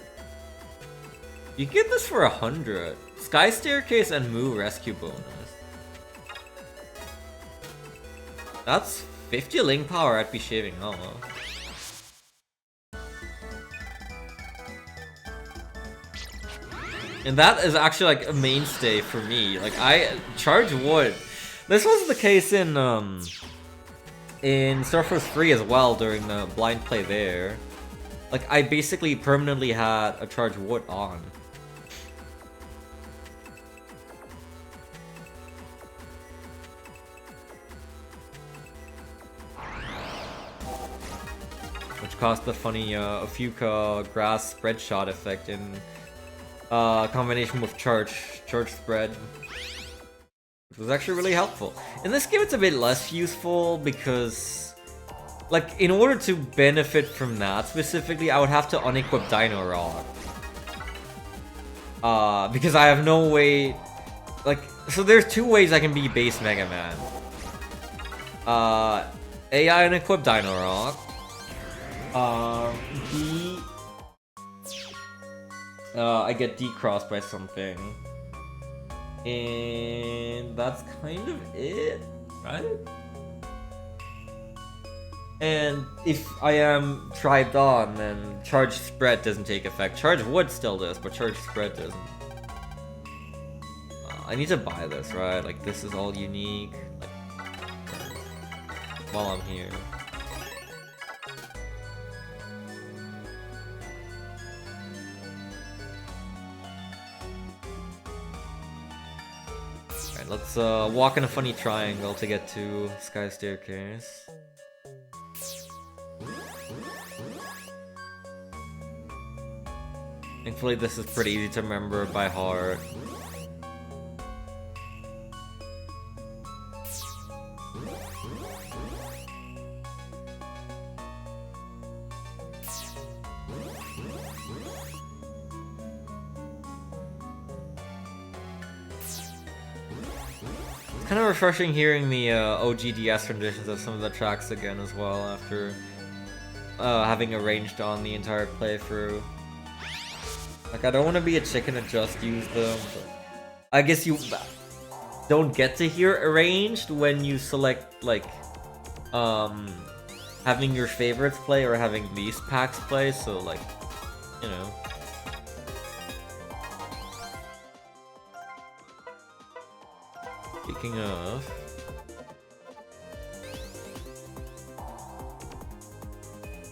You get this for 100. Sky Staircase and Moo Rescue bonus. That's 50 link power I'd be shaving off. And that is actually like a mainstay for me. Like Charge Wood. This was the case in Star Force 3 as well during the blind play there. Like I basically permanently had a Charge Wood on. Which caused the funny Fuka grass spread shot effect in combination with charge spread, which was actually really helpful. In this game it's a bit less useful because, like, in order to benefit from that specifically, I would have to unequip Dino Rock. Because I have no way, like, so there's two ways I can be base Mega Man. AI unequip Dino Rock. I get decrossed by something. And that's kind of it, right? And if I am tribed on, then Charge Spread doesn't take effect. Charge Wood still does, but Charge Spread doesn't. I need to buy this, right? Like, this is all unique. Like, while I'm here. Let's walk in a funny triangle to get to Sky Staircase. Thankfully this is pretty easy to remember by heart. Kind of refreshing hearing the OGDS renditions of some of the tracks again as well after having arranged on the entire playthrough. Like, I don't want to be a chicken and just use them, but I guess you don't get to hear arranged when you select, like, having your favorites play or having these packs play, so, like, you know. Speaking of...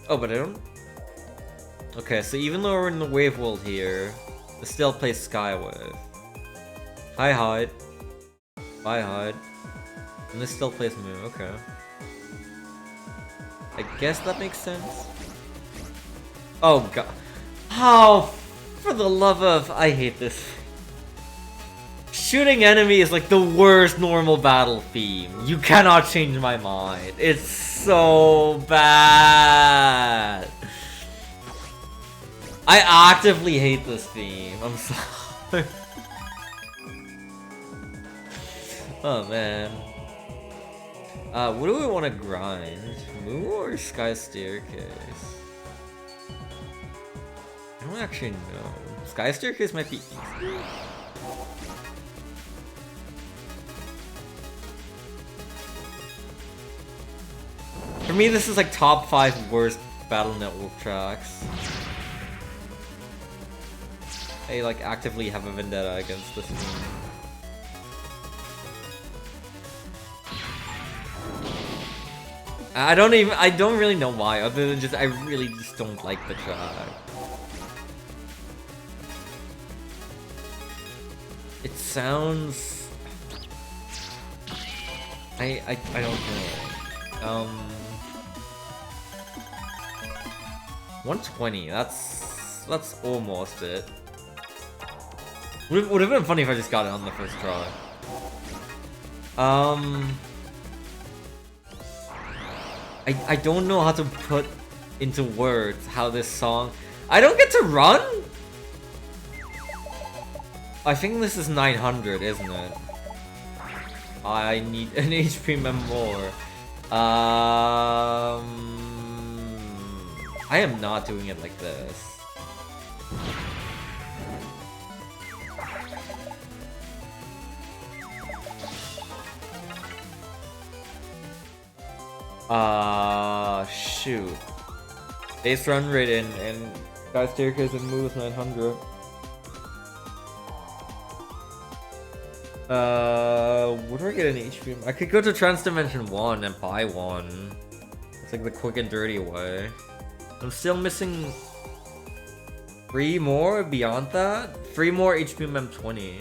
Oh, but I don't... Okay, so even though we're in the wave world here, it still plays Skywave. Hi, Hide. Bye, Hide. And this still plays Moo, okay. I guess that makes sense. Oh god. How? For the love of... I hate this. Shooting enemy is like the worst normal battle theme. You cannot change my mind. It's so bad. I actively hate this theme. I'm sorry. Oh man. What do we want to grind? Moo or Sky Staircase? I don't actually know. Sky Staircase might be easier. For me, this is like top 5 worst Battle Network tracks. I like actively have a vendetta against this game. I don't really know why, other than just I really just don't like the track. It sounds... I don't know. 120, that's almost it. Would have been funny if I just got it on the first try. I don't know how to put into words how this song... I don't get to run? I think this is 900, isn't it? I need an HP mem more. I am not doing it like this. Shoot. Base run rate and Sky Staircase and move 900. Where do I get an HP? I could go to Trans Dimension 1 and buy one. It's like the quick and dirty way. I'm still missing 3 more beyond that? 3 more HPMM 20.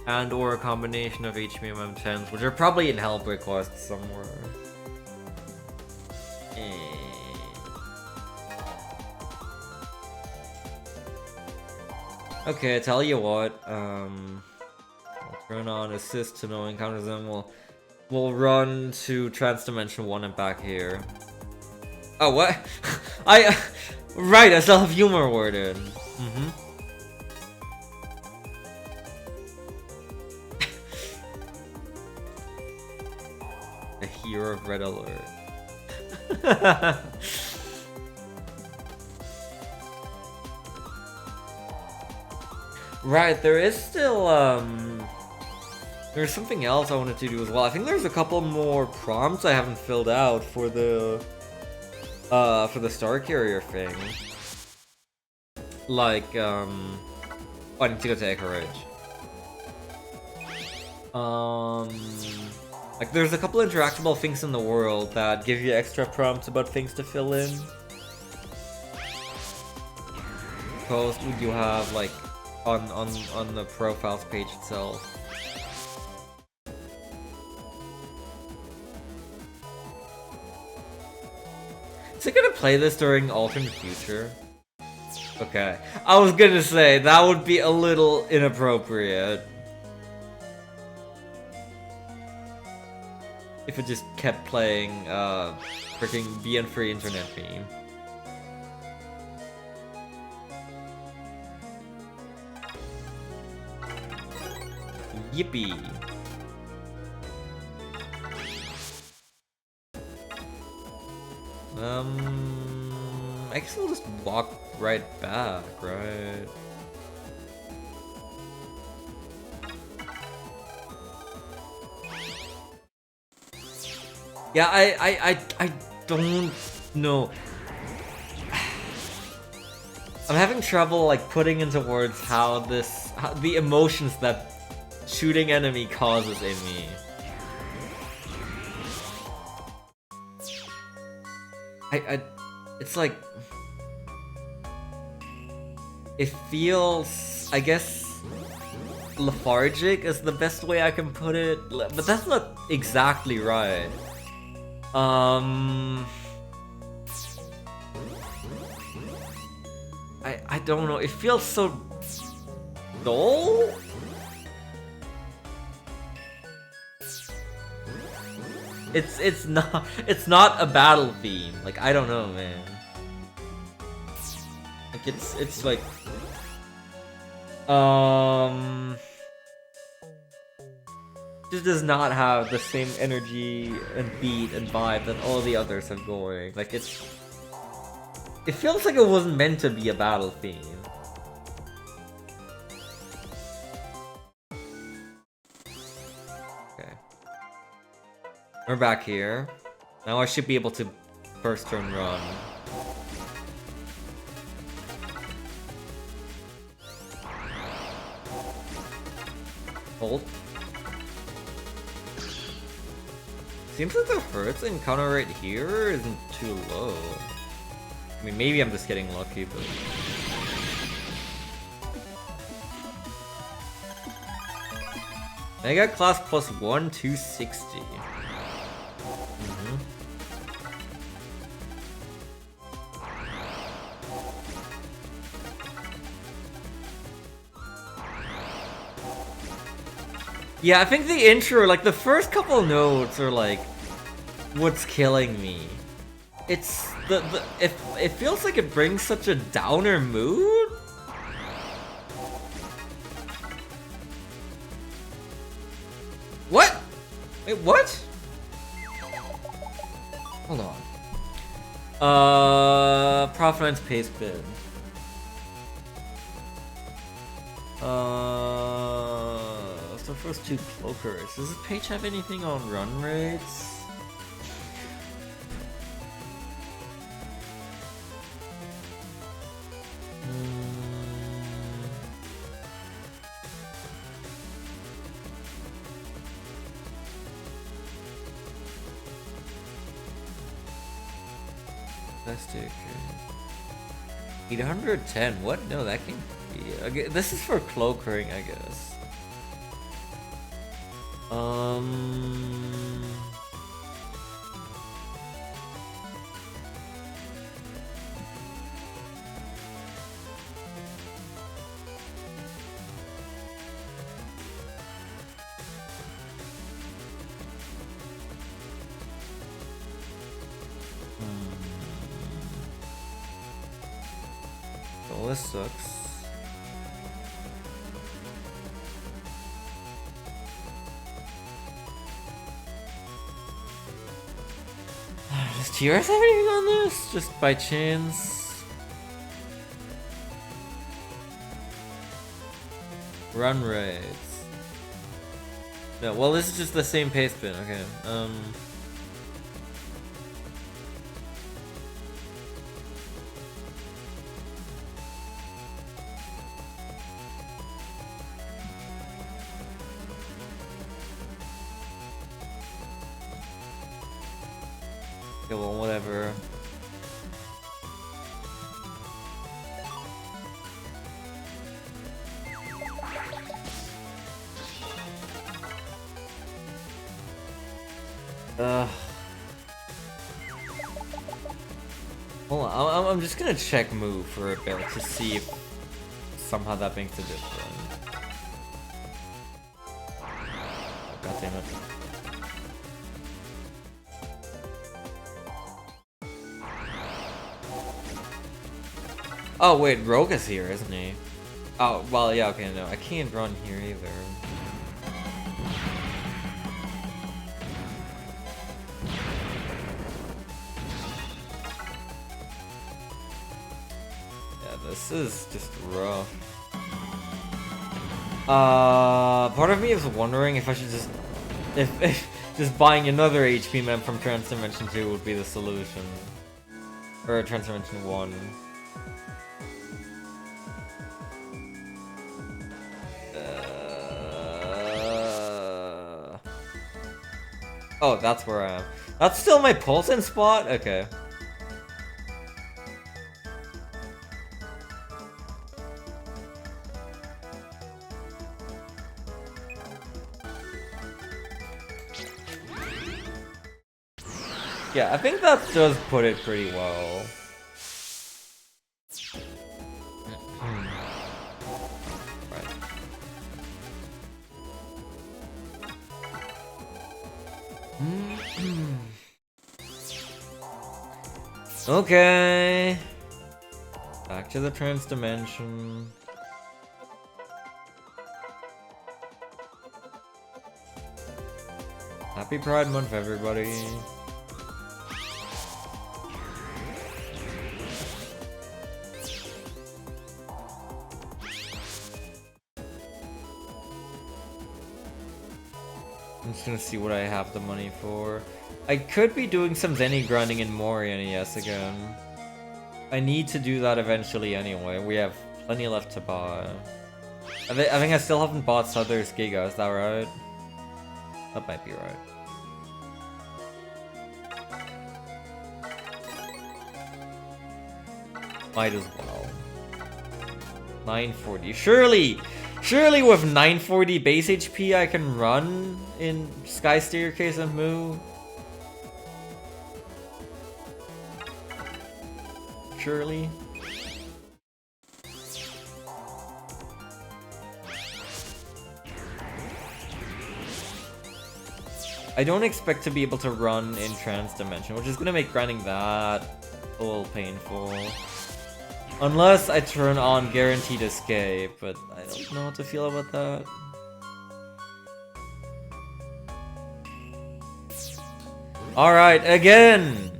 And or a combination of HPMM 10s, which are probably in help requests somewhere. Okay, I tell you what, I'll turn on assist to no encounters, and we'll run to Trans Dimension 1 and back here. Oh, what? Right, I still have humor awarded. A hero of Red Alert. Right, there is still, there's something else I wanted to do as well. I think there's a couple more prompts I haven't filled out for the Star Carrier thing. Like, I need to go to Anchorage. Like, there's a couple interactable things in the world that give you extra prompts about things to fill in. Suppose you have, like, on the profiles page itself. Is it gonna play this during alternate future? Okay. I was gonna say, that would be a little inappropriate. If it just kept playing, freaking BN Free Internet theme. Yippee. I guess we'll just walk right back, right? Yeah, I don't know. I'm having trouble like putting into words how the emotions that shooting enemy causes in me. It's like it feels, I guess, lethargic is the best way I can put it, but that's not exactly right. don't know. It feels so dull. It's not a battle theme. Like, I don't know, man. Like it's like just does not have the same energy and beat and vibe that all the others have going. Like it feels like it wasn't meant to be a battle theme. Okay. We're back here. Now I should be able to first turn run. Hold. Seems like the Hertz encounter right here isn't too low. I mean, maybe I'm just getting lucky, but... Mega Class plus 1, 260. Yeah, I think the intro, like the first couple notes are like what's killing me. It's it feels like it brings such a downer mood. What? Wait, what? Hold on. Profine's pace bin. The first two cloakers. Does this page have anything on run rates? Plastic. 810. What? No, that can be. Okay, this is for cloakering, I guess. Well, this sucks. Does TRS have anything on this? Just by chance? Run rates. No, well, this is just the same pace bin. Okay. Okay, well, whatever. Hold on, I'm just gonna check move for a bit to see if somehow that makes a difference. Oh, God damn it. Oh wait, Rogue is here, isn't he? Oh, well, yeah, okay, no, I can't run here either. This is just rough. Part of me is wondering if I should just... If just buying another HP mem from Transdimension 2 would be the solution. Or Transdimension 1. Oh, that's where I am. That's still my Pulse-in spot? Okay. Yeah, I think that does put it pretty well. Okay. Back to the trans dimension. Happy Pride Month, everybody. I'm just gonna see what I have the money for. I could be doing some Zenny grinding in Mori NES again. I need to do that eventually anyway. We have plenty left to buy. I think I still haven't bought Souther's Giga, is that right? That might be right. Might as well. 940. Surely with 940 base HP I can run in Sky Staircase and Moo. Surely. I don't expect to be able to run in Trans Dimension, which is gonna make grinding that a little painful. Unless I turn on Guaranteed Escape, but I don't know how to feel about that. Alright, again!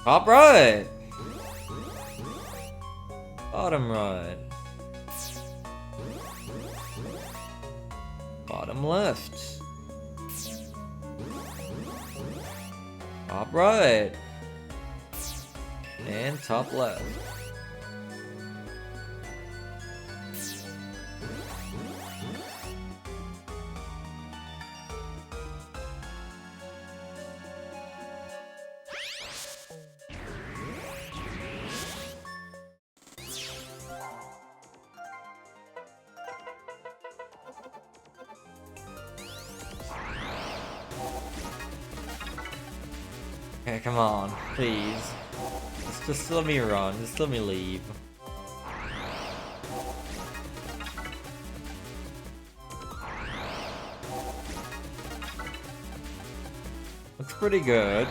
Top right! Bottom right. Bottom left. Top right. And top left. Okay, come on, please. Just let me run, just let me leave. Looks pretty good.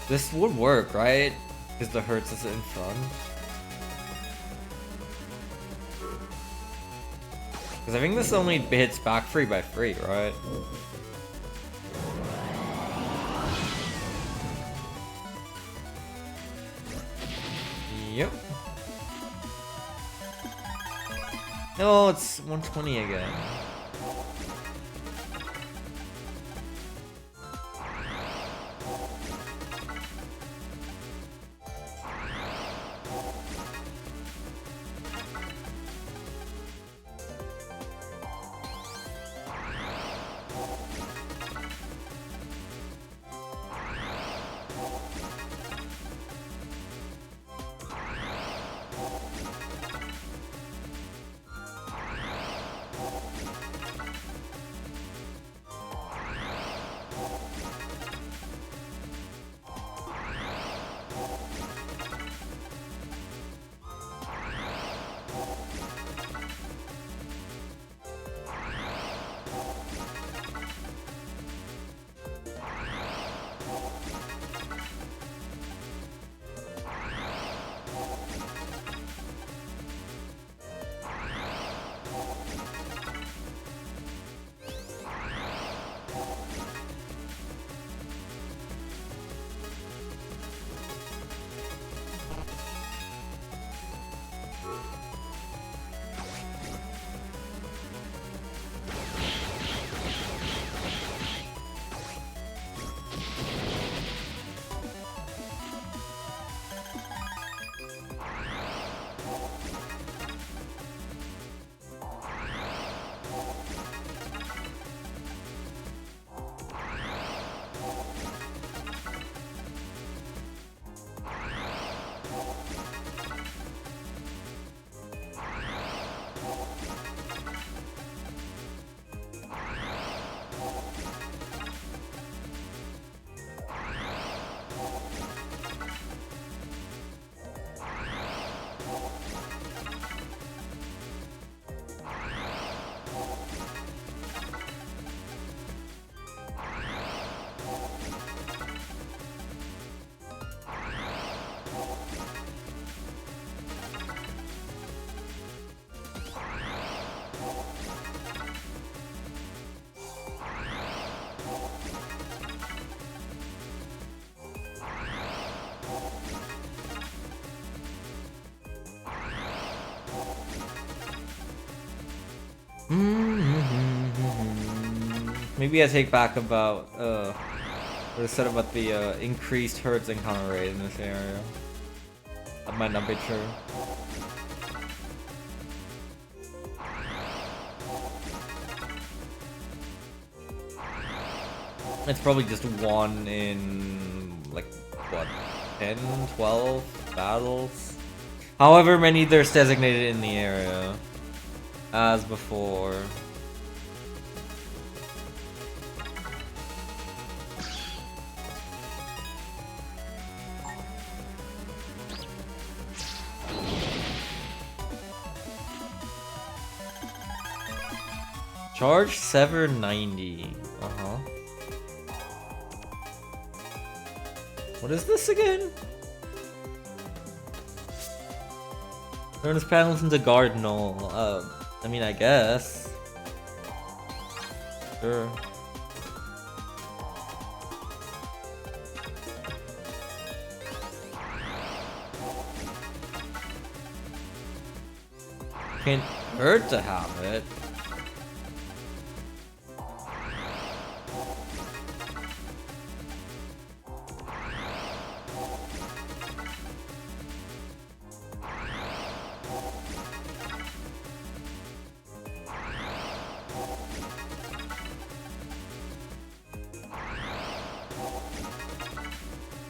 This would work, right? Because the Hertz is in front. Because I think this only hits back free by free, right? Yep. No, it's 120 again. Maybe I take back about what I said about the increased hertz encounter rate in this area. That might not be true. It's probably just one in like what, 10, 12 battles? However many there's designated in the area. As before. Charge 790. Uh-huh. What is this again? Turn his panels into Cardinal. I mean, I guess. Sure. Can't hurt to have it.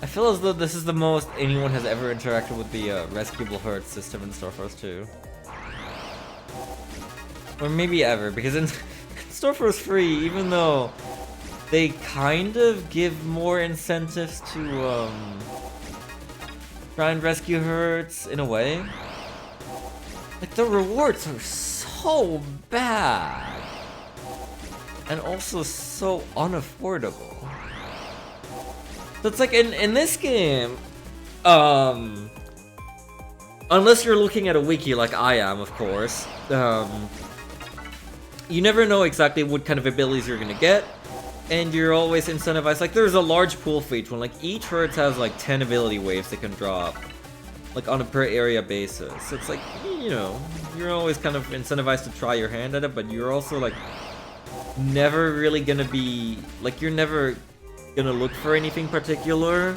I feel as though this is the most anyone has ever interacted with the rescuable hertz system in Star Force 2. Or maybe ever, because in Star Force 3, even though they kind of give more incentives to try and rescue hertz in a way, like the rewards are so bad and also so unaffordable. So it's like in this game, unless you're looking at a wiki like I am, of course, you never know exactly what kind of abilities you're gonna get, and you're always incentivized. Like there's a large pool for each one. Like each hertz has like 10 ability waves they can drop, like on a per area basis. So it's like, you know, you're always kind of incentivized to try your hand at it, but you're also like never really gonna be like, you're never gonna look for anything particular.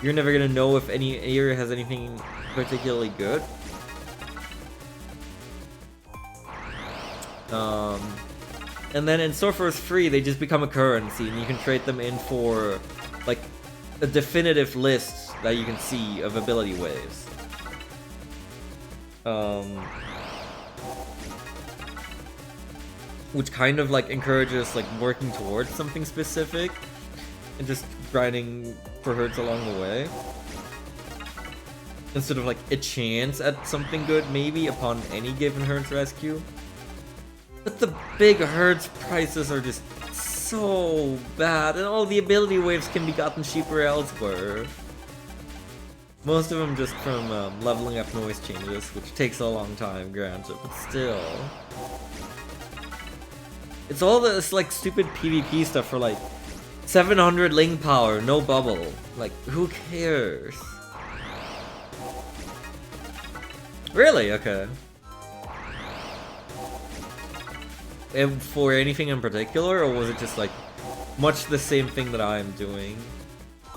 You're never gonna know if any area has anything particularly good. And then in Star Force 3, they just become a currency, and you can trade them in for like a definitive list that you can see of ability waves. Which kind of like encourages like working towards something specific and just grinding for hertz along the way, instead of like a chance at something good maybe upon any given hertz rescue. But the big hertz prices are just so bad, and all the ability waves can be gotten cheaper elsewhere. Most of them just from leveling up noise changes, which takes a long time, granted, but still. It's all this like stupid PvP stuff for like 700 ling power, no bubble. Like, who cares? Really? Okay. For anything in particular, or was it just like much the same thing that I'm doing?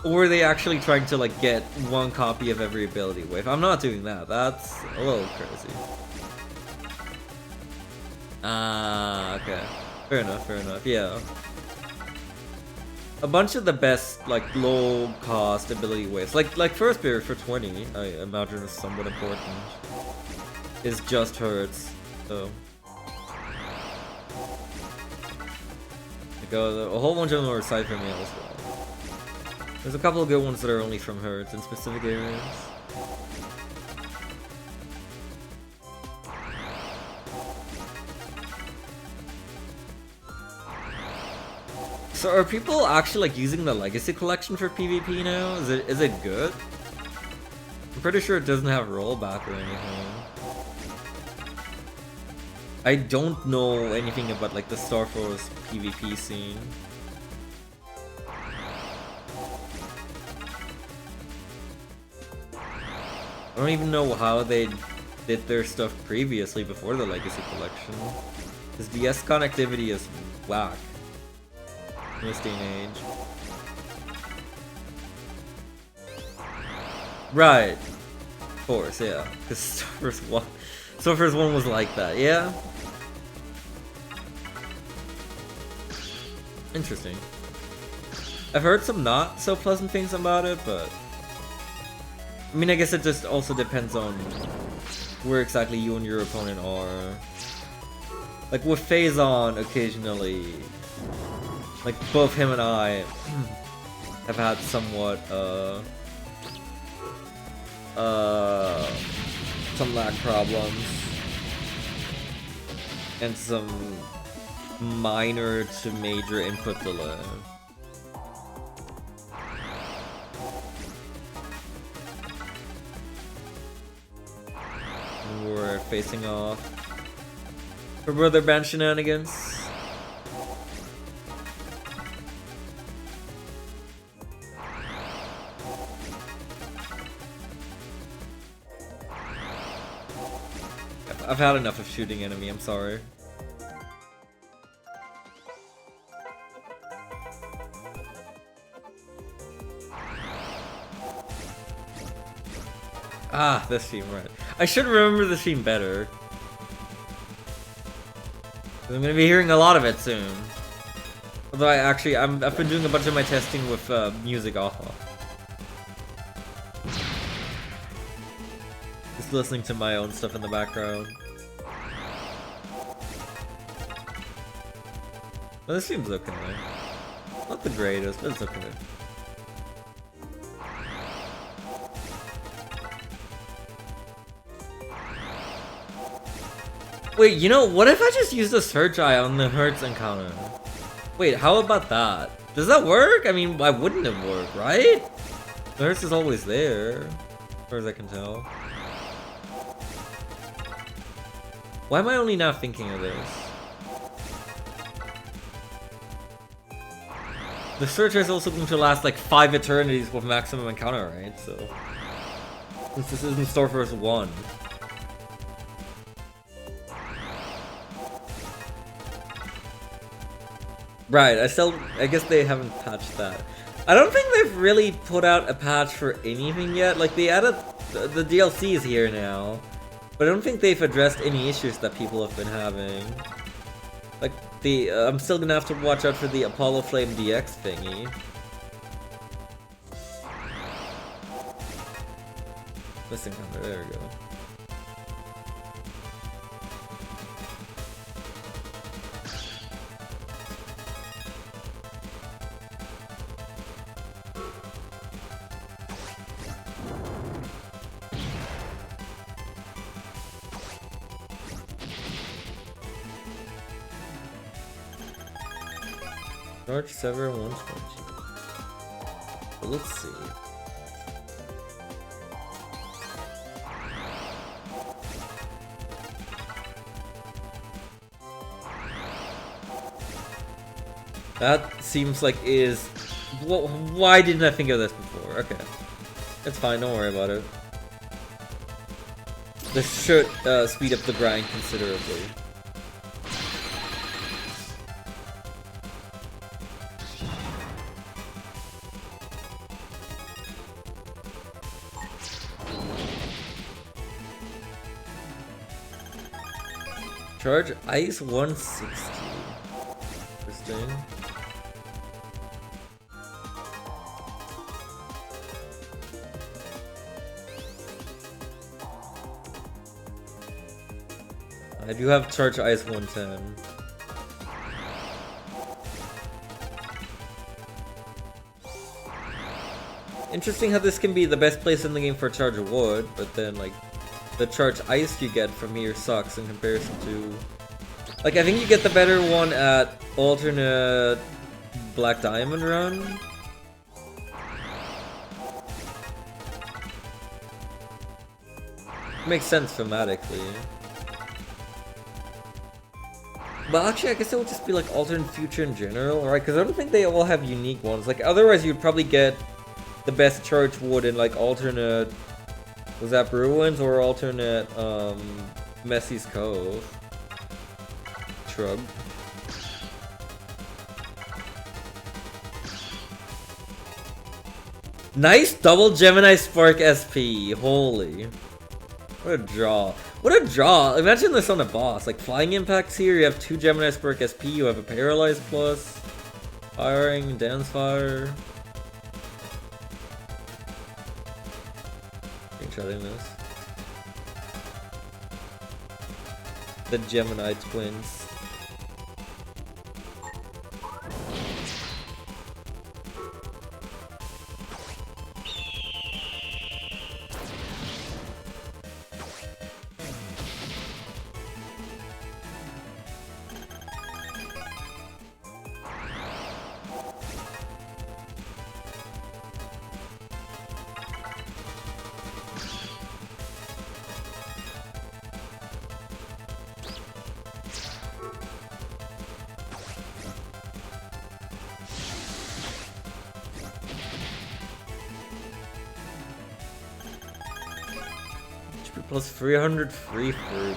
Or were they actually trying to like get one copy of every ability wave? I'm not doing that. That's a little crazy. Ah, okay. Fair enough, yeah. A bunch of the best, like, low-cost ability waves, like First Spirit for 20, I imagine is somewhat important, is just hertz, so. Like, a whole bunch of them are Cypher Mail as well. There's a couple of good ones that are only from hertz in specific areas. So are people actually like using the Legacy Collection for PvP now? Is it good? I'm pretty sure it doesn't have rollback or anything. I don't know anything about like the Star Force PvP scene. I don't even know how they did their stuff previously before the Legacy Collection. This DS connectivity is whack in this day and age. Right. Of course, yeah. Because Starverse 1 was like that, yeah? Interesting. I've heard some not so pleasant things about it, but I mean, I guess it just also depends on where exactly you and your opponent are. Like with Phazon, occasionally, like both him and I have had somewhat some lag problems and some minor to major input delay. We're facing off for Brother Band shenanigans. I've had enough of shooting enemy, I'm sorry. Ah, this theme, right. I should remember the theme better. I'm gonna be hearing a lot of it soon. Although I've been doing a bunch of my testing with music off. Just listening to my own stuff in the background. Well, this seems okay. Not the greatest, but it's okay. Wait, you know, what if I just used a search eye on the Hertz encounter? Wait, how about that? Does that work? I mean, why wouldn't it work, right? The Hertz is always there, as far as I can tell. Why am I only now thinking of this? The search is also going to last like 5 eternities with maximum encounter, right? So, since this isn't Starverse 1. Right, I guess they haven't patched that. I don't think they've really put out a patch for anything yet. Like, they added the DLC is here now, but I don't think they've addressed any issues that people have been having. Like, I'm still gonna have to watch out for the Apollo Flame DX thingy. Missing counter, there we go. Charge Sever 120. But let's see. That seems like is. Why didn't I think of this before? Okay, it's fine. Don't worry about it. This should speed up the grind considerably. Charge Ice 160. Interesting. I do have Charge Ice 110. Interesting how this can be the best place in the game for Charge Wood, but then like the Charge Ice you get from here sucks in comparison to... Like, I think you get the better one at alternate Black Diamond run. Makes sense thematically. But actually, I guess it would just be like alternate future in general, right? Because I don't think they all have unique ones. Like, otherwise you'd probably get the best Charge Wood in like alternate... Was that Ruins or alternate Messi's Cove? Shrug. Nice double Gemini Spark SP. Holy. What a draw. What a draw. Imagine this on a boss. Like flying impacts here, you have 2 Gemini Spark SP, you have a Paralyze plus. Firing, dance fire. Screenshotting this. The Gemini twins. Plus 300 free fruit.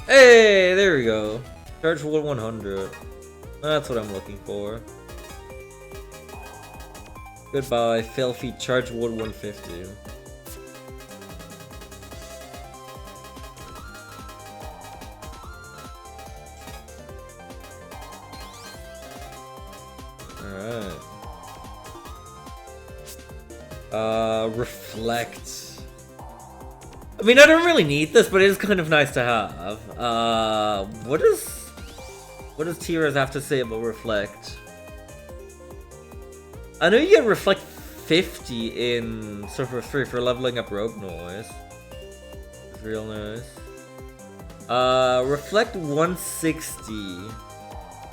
Hey, there we go. Charge 100. That's what I'm looking for. Goodbye, filthy charge wood 150. Alright. Reflect. I mean, I don't really need this, but it is kind of nice to have. What does T-Rez have to say about Reflect? I know you get Reflect 50 in Surfer 3 for leveling up Rogue Noise. It's real nice. Reflect 160.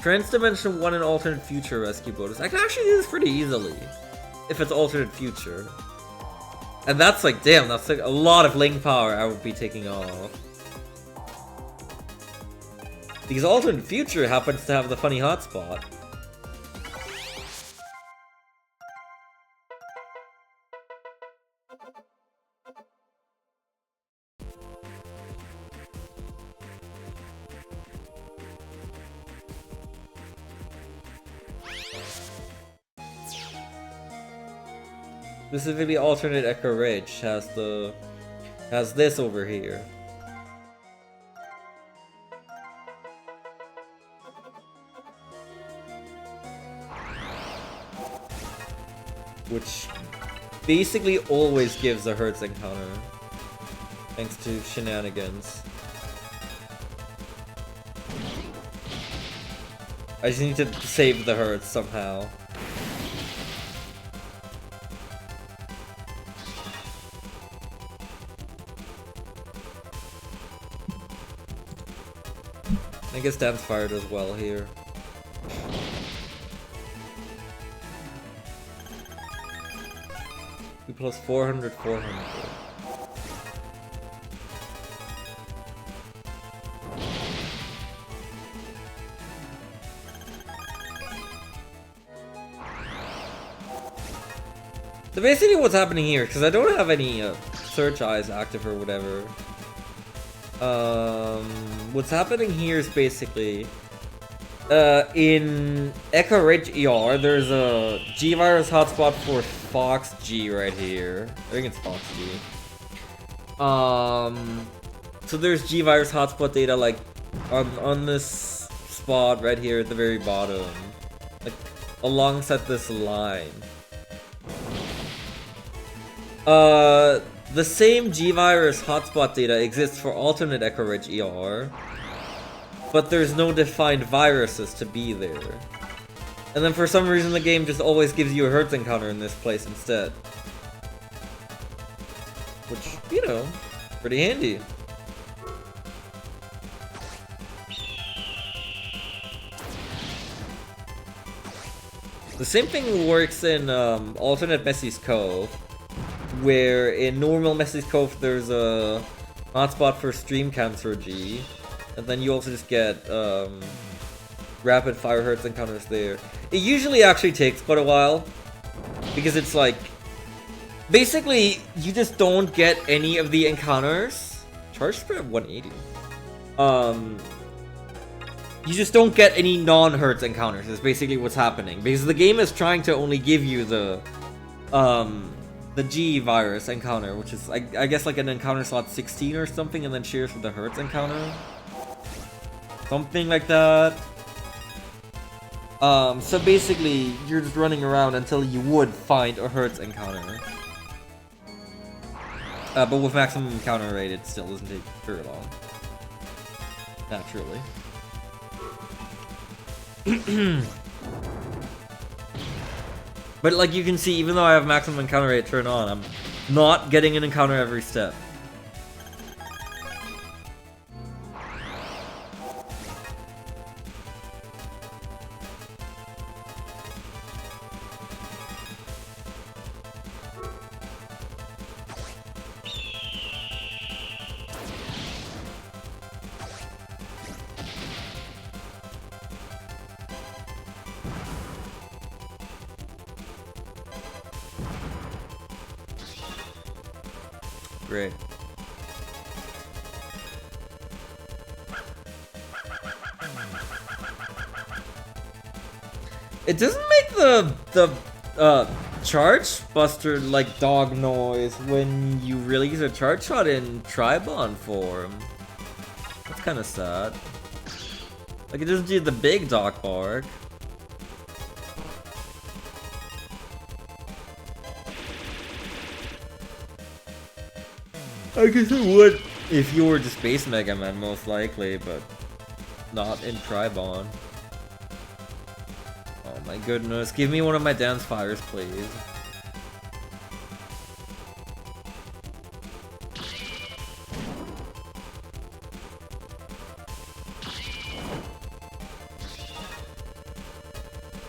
Trans-Dimension 1 and Alternate Future Rescue bonus. I can actually do this pretty easily. If it's Alternate Future. And that's like, damn, that's like a lot of Link power I would be taking off. Because Alternate Future happens to have the funny hotspot. Specifically, alternate Echo Ridge has this over here. Which basically always gives a Hertz encounter. Thanks to shenanigans. I just need to save the Hertz somehow. I guess Dance Fire does well here. We plus 400, 400. So basically what's happening here, because I don't have any search eyes active or whatever. What's happening here is basically in Echo Ridge ER, there's a G-Virus hotspot for Fox G right here. I think it's Fox G. So there's G-Virus hotspot data like on this spot right here at the very bottom, like alongside this line. The same G-Virus hotspot data exists for alternate Echo Ridge ER, but there's no defined viruses to be there. And then for some reason the game just always gives you a Hertz encounter in this place instead. Which, you know, pretty handy. The same thing works in alternate Messi's Cove, where in normal Messi's Cove there's a Hotspot for Stream Cancer G. And then you also just get rapid fire hurts encounters there. It usually actually takes quite a while. Because it's like... Basically, you just don't get any of the encounters. Charge spread at 180. You just don't get any non-hurts encounters, is basically what's happening. Because the game is trying to only give you the G virus encounter, which is, I guess, like an encounter slot 16 or something, and then shares with the hurts encounter. Something like that. So basically, you're just running around until you would find a hurts encounter. But with maximum encounter rate, it still doesn't take very long. Naturally. But like you can see, even though I have maximum encounter rate turned on, I'm not getting an encounter every step. Great. It doesn't make the charge buster like dog noise when you release a charge shot in Tribon form. That's kind of sad. Like it doesn't do the big dog bark. I guess it would if you were just Space Mega Man, most likely, but not in Tribon. Oh my goodness, give me one of my dance fires, please.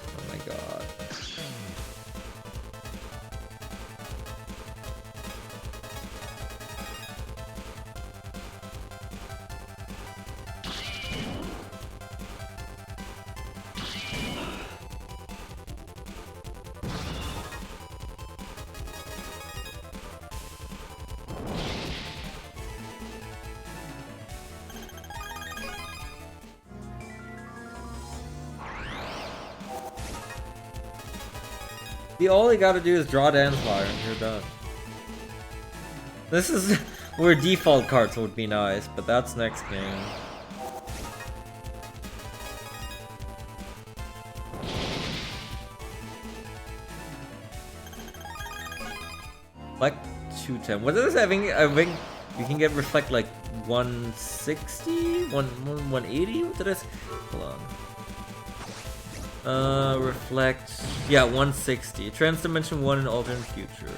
Oh my god. All you gotta do is draw dance fire and you're done. This is where default cards would be nice, but that's next game. Like 210. What is this having? I think you can get reflect like 160? 180? What did I say? Hold on. Reflect. Yeah, 160. Trans-dimension 1 in alternate future.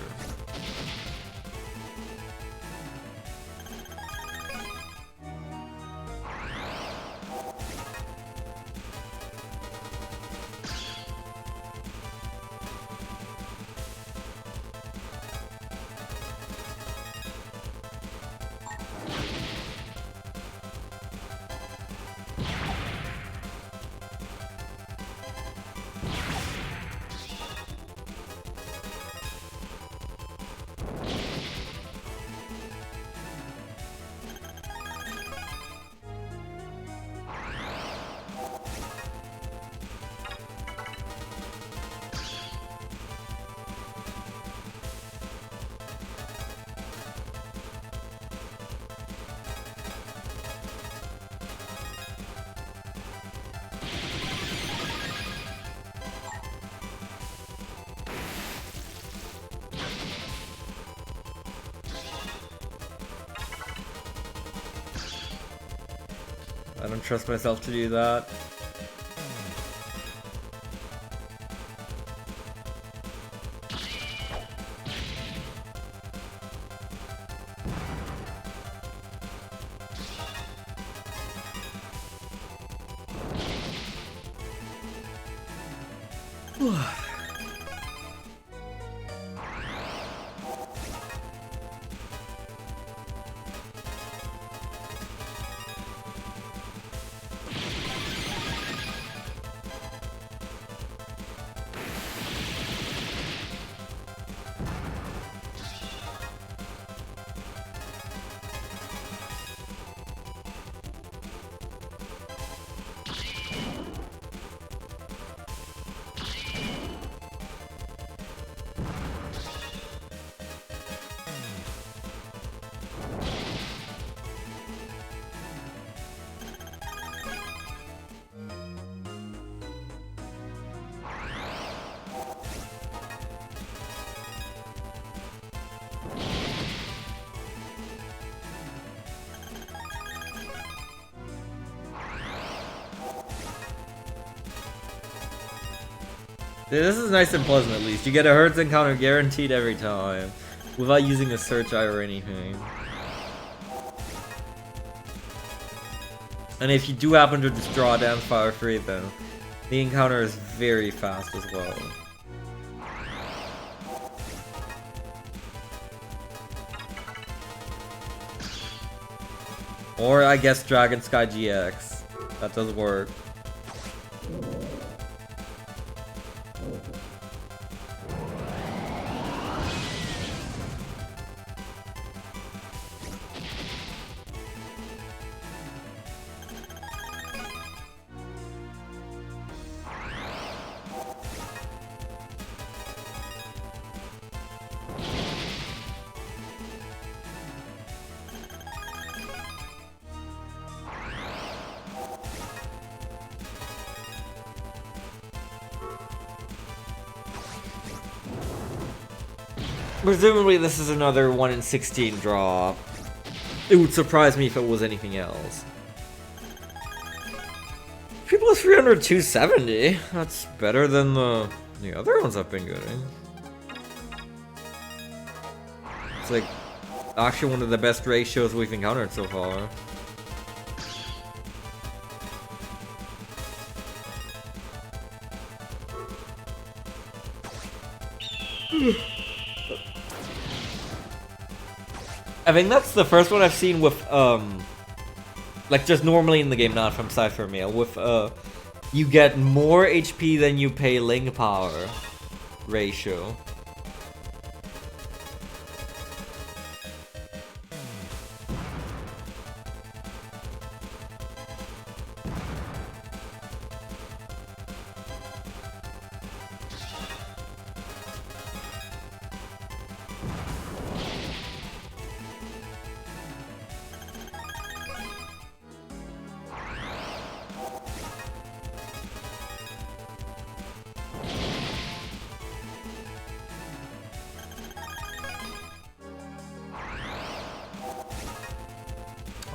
I don't trust myself to do that. This is nice and pleasant at least. You get a Hertz encounter guaranteed every time, without using a search eye or anything. And if you do happen to just draw a Dance Fire free, then the encounter is very fast as well. Or I guess Dragon Sky GX. That does work. Presumably this is another 1 in 16 draw. It would surprise me if it was anything else. People with 300 270. That's better than the other ones I've been getting. It's like actually one of the best ratios we've encountered so far. I think that's the first one I've seen with, like just normally in the game, not from Cypher Mail, with, you get more HP than you pay Ling Power ratio.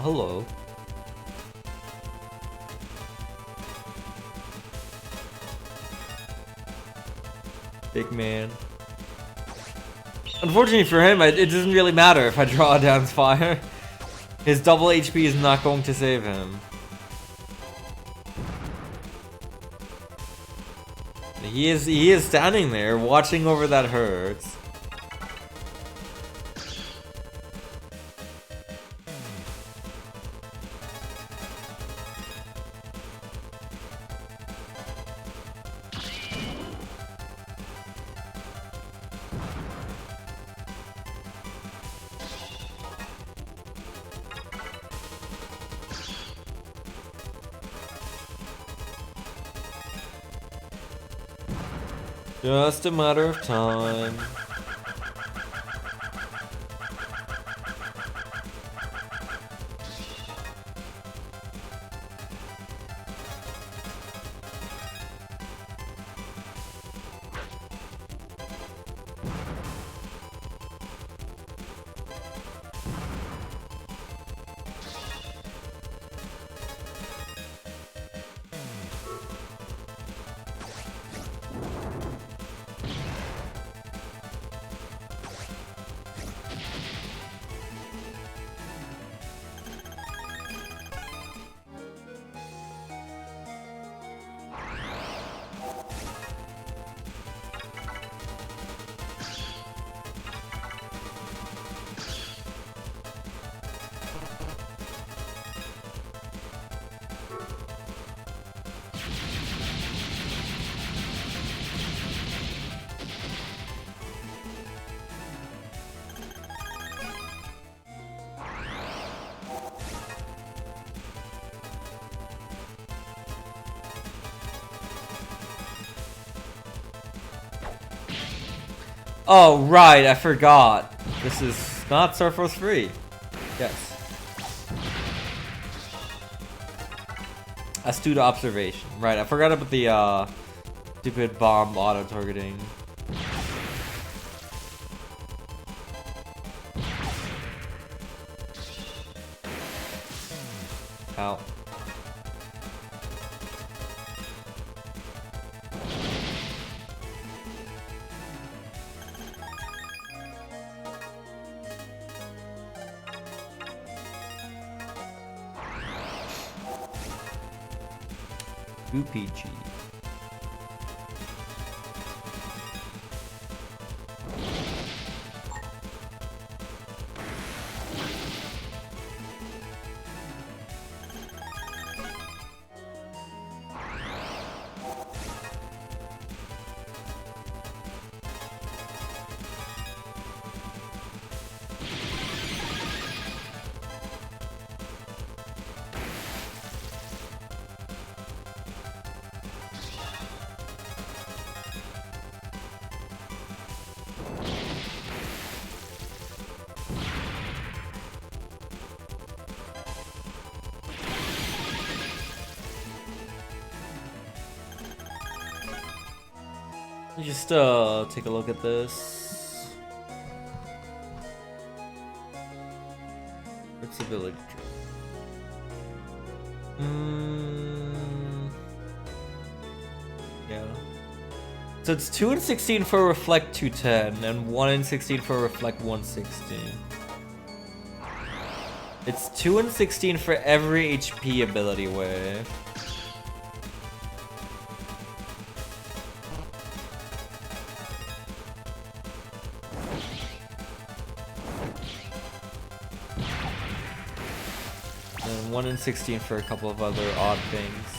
Hello. Big man. Unfortunately for him, it doesn't really matter if I draw a Dance Fire. His double HP is not going to save him. He is standing there watching over that Hertz. Just a matter of time. Oh, right, I forgot. This is not Surfers free. Yes. Astute observation. Right, I forgot about the stupid bomb auto-targeting. Ow. UPG. Just take a look at this. Its ability. Yeah. So it's 2 and 16 for Reflect 210 and 1 and 16 for Reflect 160. It's 2 and 16 for every HP ability wave. And 1 in 16 for a couple of other odd things.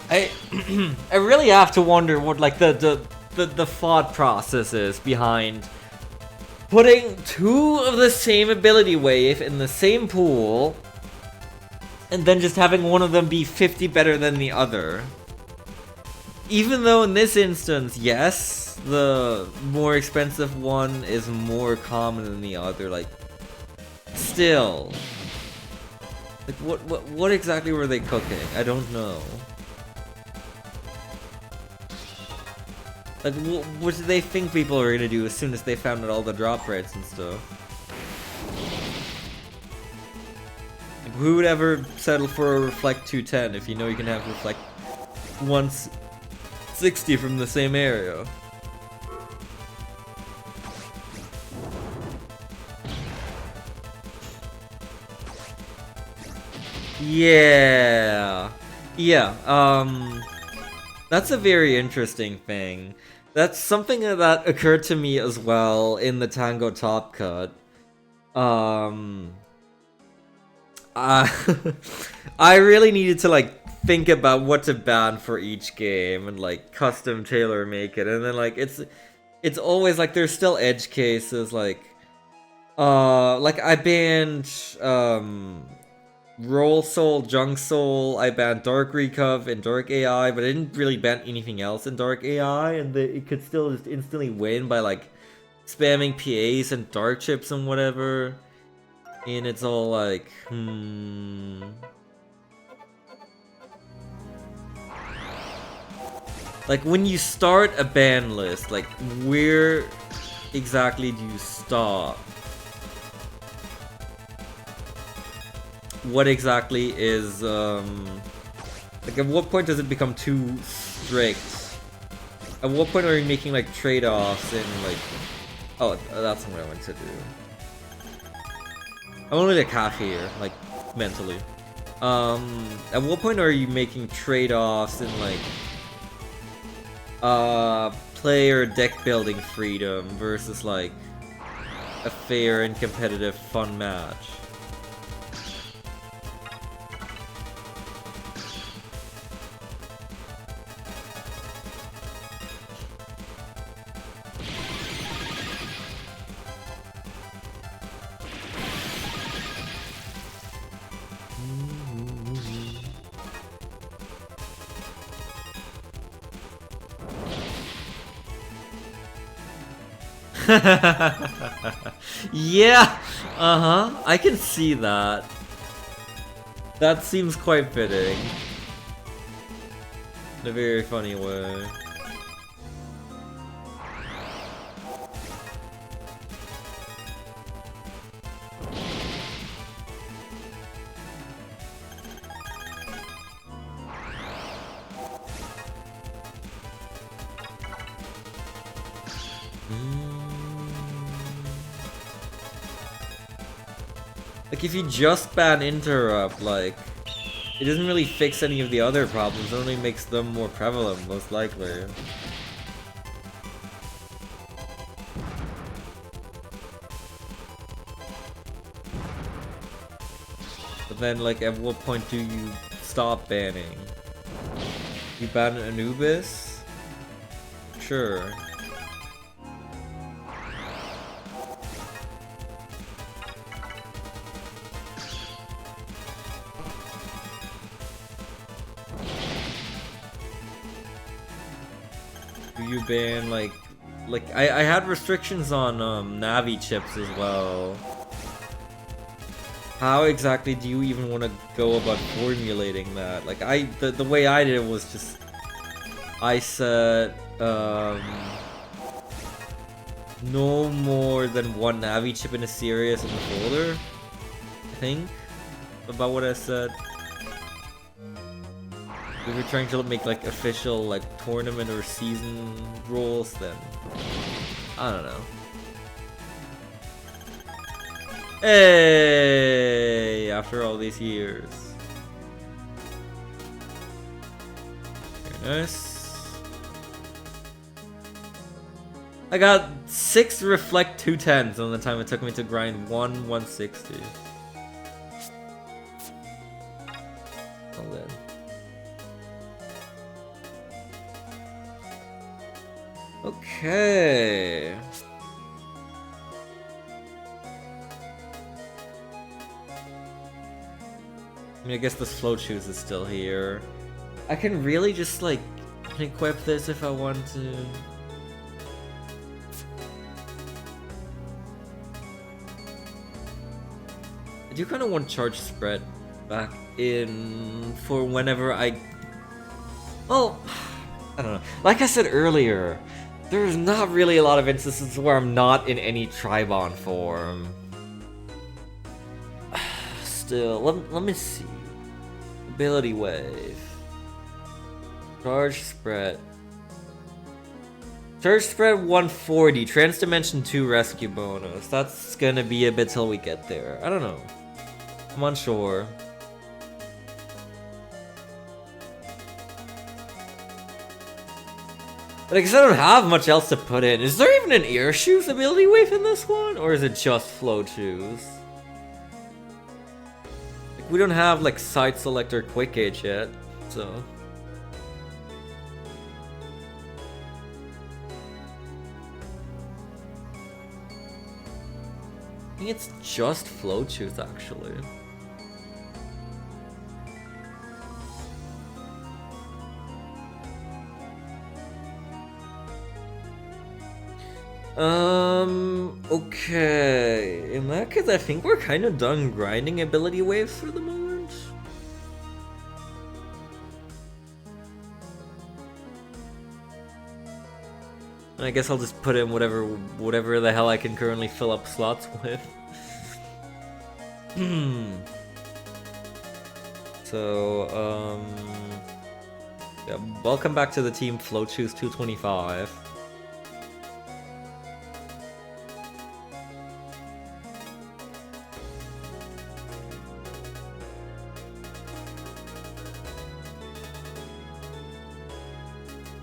I I really have to wonder what like the thought process is behind putting two of the same ability wave in the same pool and then just having one of them be 50 better than the other. Even though in this instance, yes, the more expensive one is more common than the other, like, still. Like, what exactly were they cooking? I don't know. Like, what do they think people are gonna do as soon as they found out all the drop rates and stuff? Like, who would ever settle for a Reflect 210 if you know you can have Reflect 160 from the same area? Yeah. That's a very interesting thing. That's something that occurred to me as well in the Tango Top Cut. I really needed to like think about what to ban for each game and like custom tailor make it, and then like it's always like there's still edge cases like I banned Roll Soul, Junk Soul, I banned Dark Recov and Dark AI, but I didn't really ban anything else in Dark AI, and it could still just instantly win by like spamming PAs and Dark Chips and whatever. And it's all like, Like when you start a ban list, like where exactly do you stop? What exactly is, like at what point does it become too strict? At what point are you making like trade-offs and like, oh, that's what I want to do. I'm only a cat here, like, mentally. At what point are you making trade-offs and like, player deck building freedom versus like a fair and competitive fun match? Yeah, I can see that. That seems quite fitting. In a very funny way. Like, if you just ban interrupt, like, it doesn't really fix any of the other problems, it only makes them more prevalent, most likely. But then, like, at what point do you stop banning? You ban Anubis? Sure. You ban like I had restrictions on Navi chips as well. How exactly do you even want to go about formulating that? Like the way I did it was just I set no more than one Navi chip in a series in the folder. I think about what I said. If you're trying to make like official like tournament or season rules, then I don't know. Hey, after all these years. Very nice. I got 6 Reflect 210s on the time it took me to grind 160. All good. Okay. I mean, I guess this float shoes is still here. I can really just like equip this if I want to. I do kind of want charge spread back in for whenever I. Well, I don't know. Like I said earlier, there's not really a lot of instances where I'm not in any Tribon form. Still, let me see. Ability wave. Charge spread. Charge spread 140. Trans Dimension 2 rescue bonus. That's gonna be a bit till we get there. I don't know. I'm unsure. Like, 'cause I don't have much else to put in. Is there even an Air Shoes ability wave in this one? Or is it just Float Shoes? Like, we don't have, like, Side Selector Quick Gauge yet, so... I think it's just Float Shoes, actually. Okay. In that case, I think we're kind of done grinding ability waves for the moment. I guess I'll just put in whatever the hell I can currently fill up slots with. So, yeah, welcome back to the team Float Shoes 225.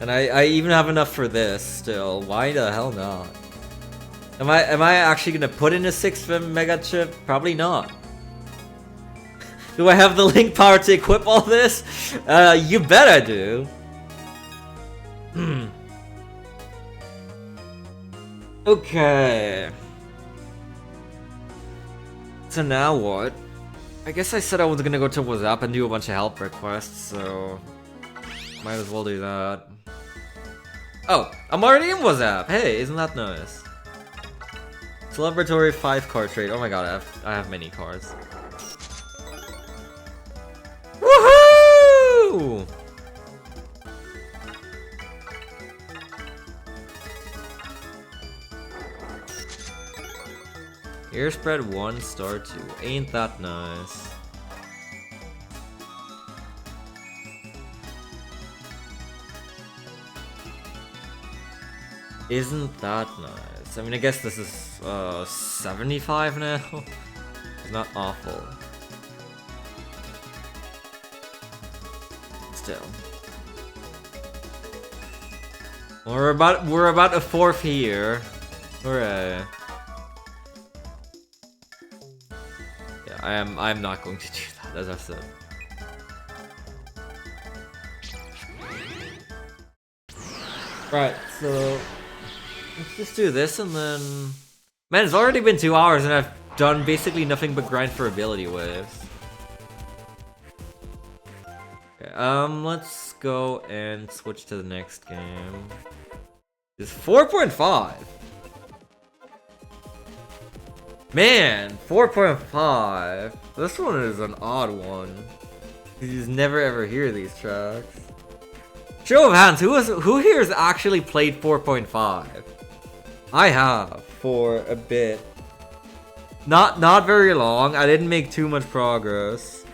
And I even have enough for this still. Why the hell not? Am I actually gonna put in a 6 mega chip? Probably not. Do I have the link power to equip all this? You bet I do. Okay. So now what? I guess I said I was gonna go to WhatsApp and do a bunch of help requests, so might as well do that. Oh, I'm already in WhatsApp. Hey, isn't that nice? Celebratory 5 card trade. Oh my god, I have many cards. Woohoo! Air spread 1, star 2. Ain't that nice? Isn't that nice? I mean, I guess this is 75 now. It's not awful. Still. We're about a fourth here. Hooray. Yeah, I'm not going to do that, as I said. Right, so let's just do this and then... Man, it's already been 2 hours and I've done basically nothing but grind for ability waves. Okay, let's go and switch to the next game. It's 4.5. Man, 4.5. This one is an odd one. You just never ever hear these tracks. Show of hands, who here has actually played 4.5? I have for a bit. Not very long. I didn't make too much progress,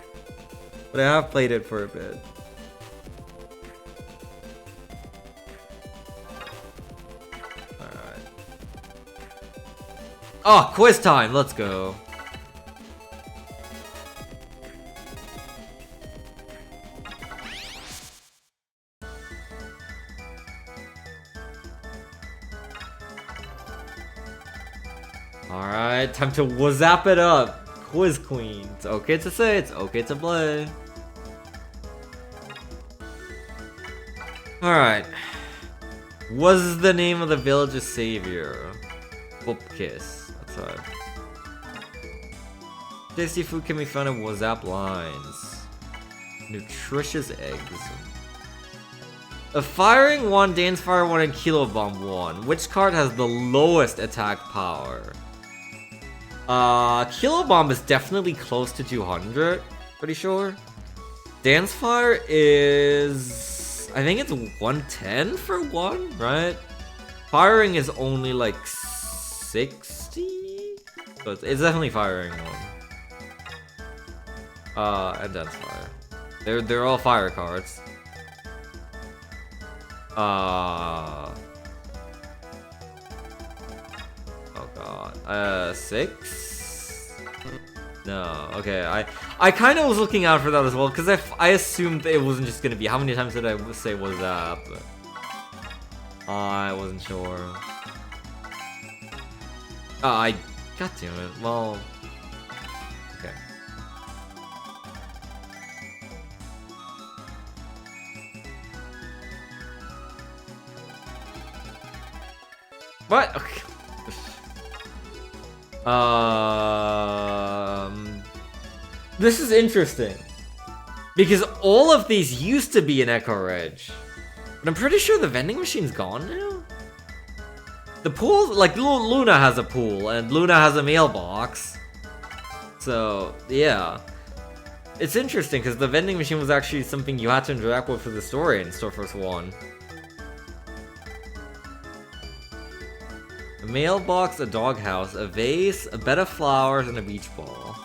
but I have played it for a bit. Alright. Oh, quiz time, let's go. Alright, time to WhatsApp it up. Quiz Queen. It's okay to say, it's okay to play. Alright. Was the name of the village's savior? Bupkis. That's right. Tasty food can be found in WhatsApp lines. Nutritious eggs. A firing 1, dance fire 1, and kilo bomb 1. Which card has the lowest attack power? Kilo bomb is definitely close to 200. Pretty sure. Dance fire is, I think it's 110 for 1, right? Firing is only like 60. So it's definitely firing 1. And dance fire. They're all fire cards. Oh god. 6? No. Okay. I kind of was looking out for that as well because I assumed it wasn't just gonna be. How many times did I say was that? But I wasn't sure. God damn it. Well. Okay. What? Okay. This is interesting because all of these used to be in Echo Ridge, but I'm pretty sure the vending machine's gone now. The pool, like Luna has a pool and Luna has a mailbox, so yeah, it's interesting because the vending machine was actually something you had to interact with for the story in Starforce 1. A mailbox, a doghouse, a vase, a bed of flowers, and a beach ball.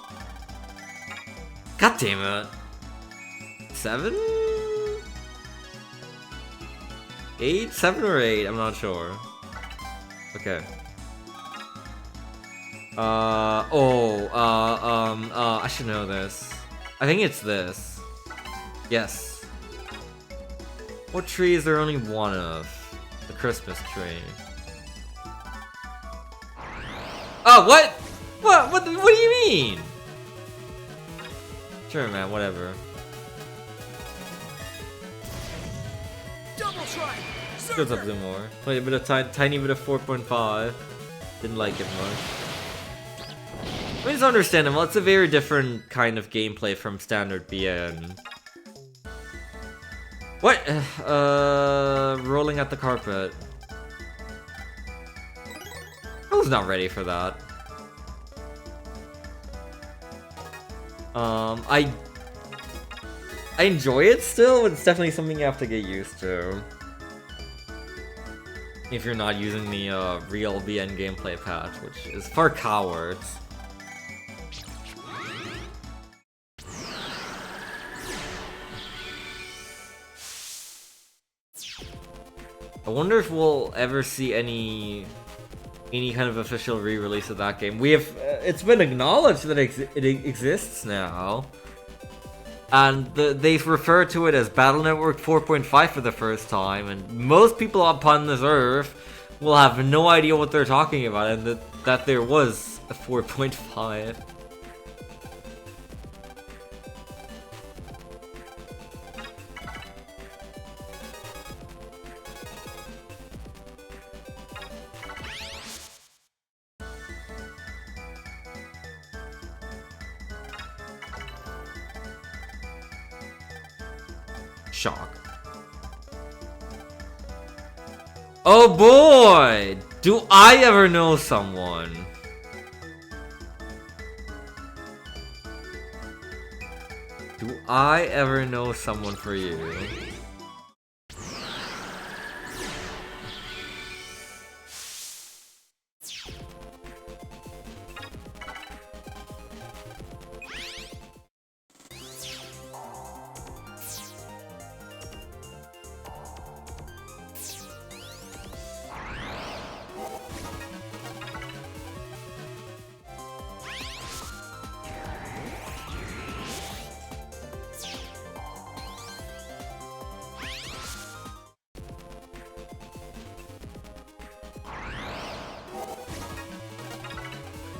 God damn it. 7? 8? 7 or 8? I'm not sure. Okay. I should know this. I think it's this. Yes. What tree is there only one of? The Christmas tree. Oh, what? What do you mean? Sure, man, whatever. Double try. Goes up some more. Played a bit of tiny bit of 4.5. Didn't like it much. I mean, it's understandable. It's a very different kind of gameplay from standard BN. What? Rolling at the carpet. I was not ready for that. I enjoy it still, but it's definitely something you have to get used to. If you're not using the real VN gameplay patch, which is for cowards. I wonder if we'll ever see any kind of official re-release of that game. We have it's been acknowledged that it exists now, and they've referred to it as Battle Network 4.5 for the first time, and most people upon this earth will have no idea what they're talking about, and that there was a 4.5. Shock. Oh boy! Do I ever know someone? Do I ever know someone for you?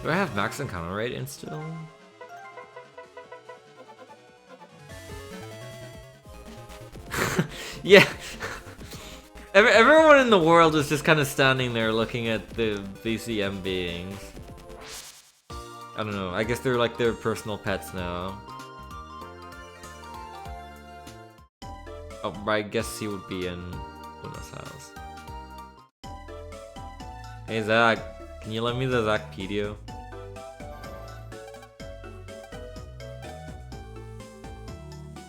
Do I have max encounter rate in still? Yeah. Everyone in the world is just kind of standing there looking at the VCM beings. I don't know, I guess they're like their personal pets now. Oh, I guess he would be in Luna's house. Hey Zach, can you lend me the Zachpedia?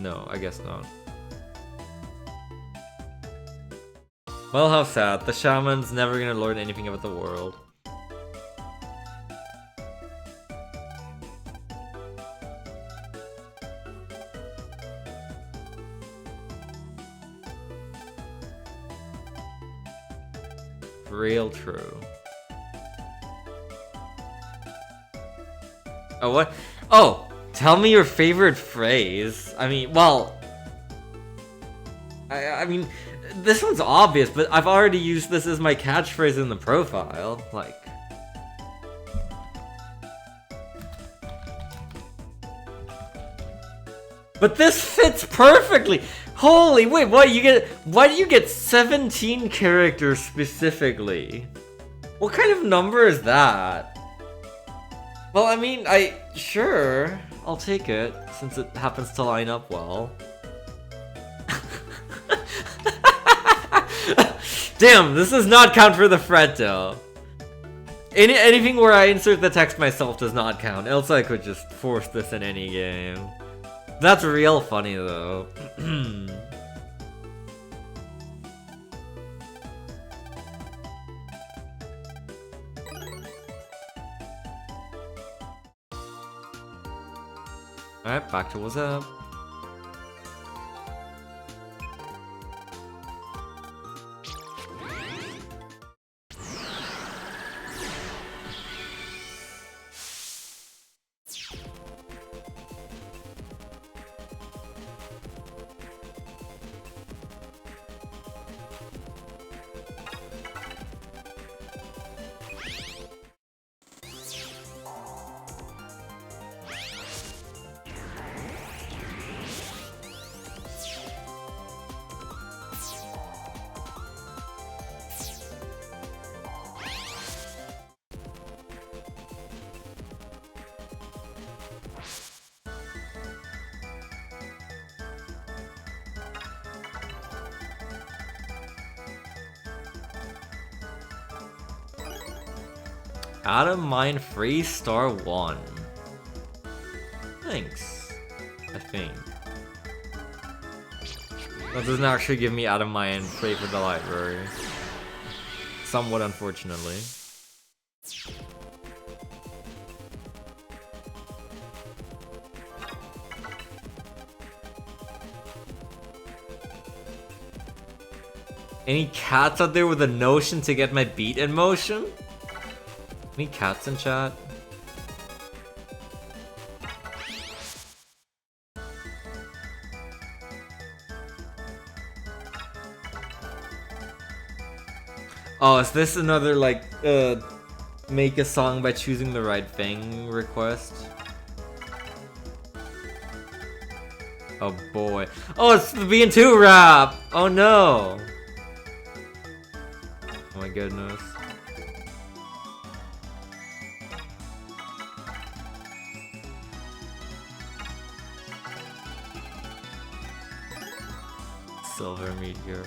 No, I guess not. Well, how sad. The shaman's never gonna learn anything about the world. Real true. Oh, what? Oh, tell me your favorite phrase. I mean, well... I mean, this one's obvious, but I've already used this as my catchphrase in the profile. Like... But this fits perfectly! Holy, wait, what, why do you get 17 characters specifically? What kind of number is that? Well, I mean, sure, I'll take it, since it happens to line up well. Damn, this does not count for the fretto. Anything where I insert the text myself does not count, else I could just force this in any game. That's real funny though. Alright, back to what's up. Adam Mine Free Star 1. Thanks. I think. That doesn't actually give me Adam Mine Free for the library. Somewhat unfortunately. Any cats out there with a notion to get my beat in motion? Any cats in chat? Oh, is this another like make a song by choosing the right thing request? Oh boy. Oh, it's the B&2 rap! Oh no! Oh my goodness. Silver Meteor.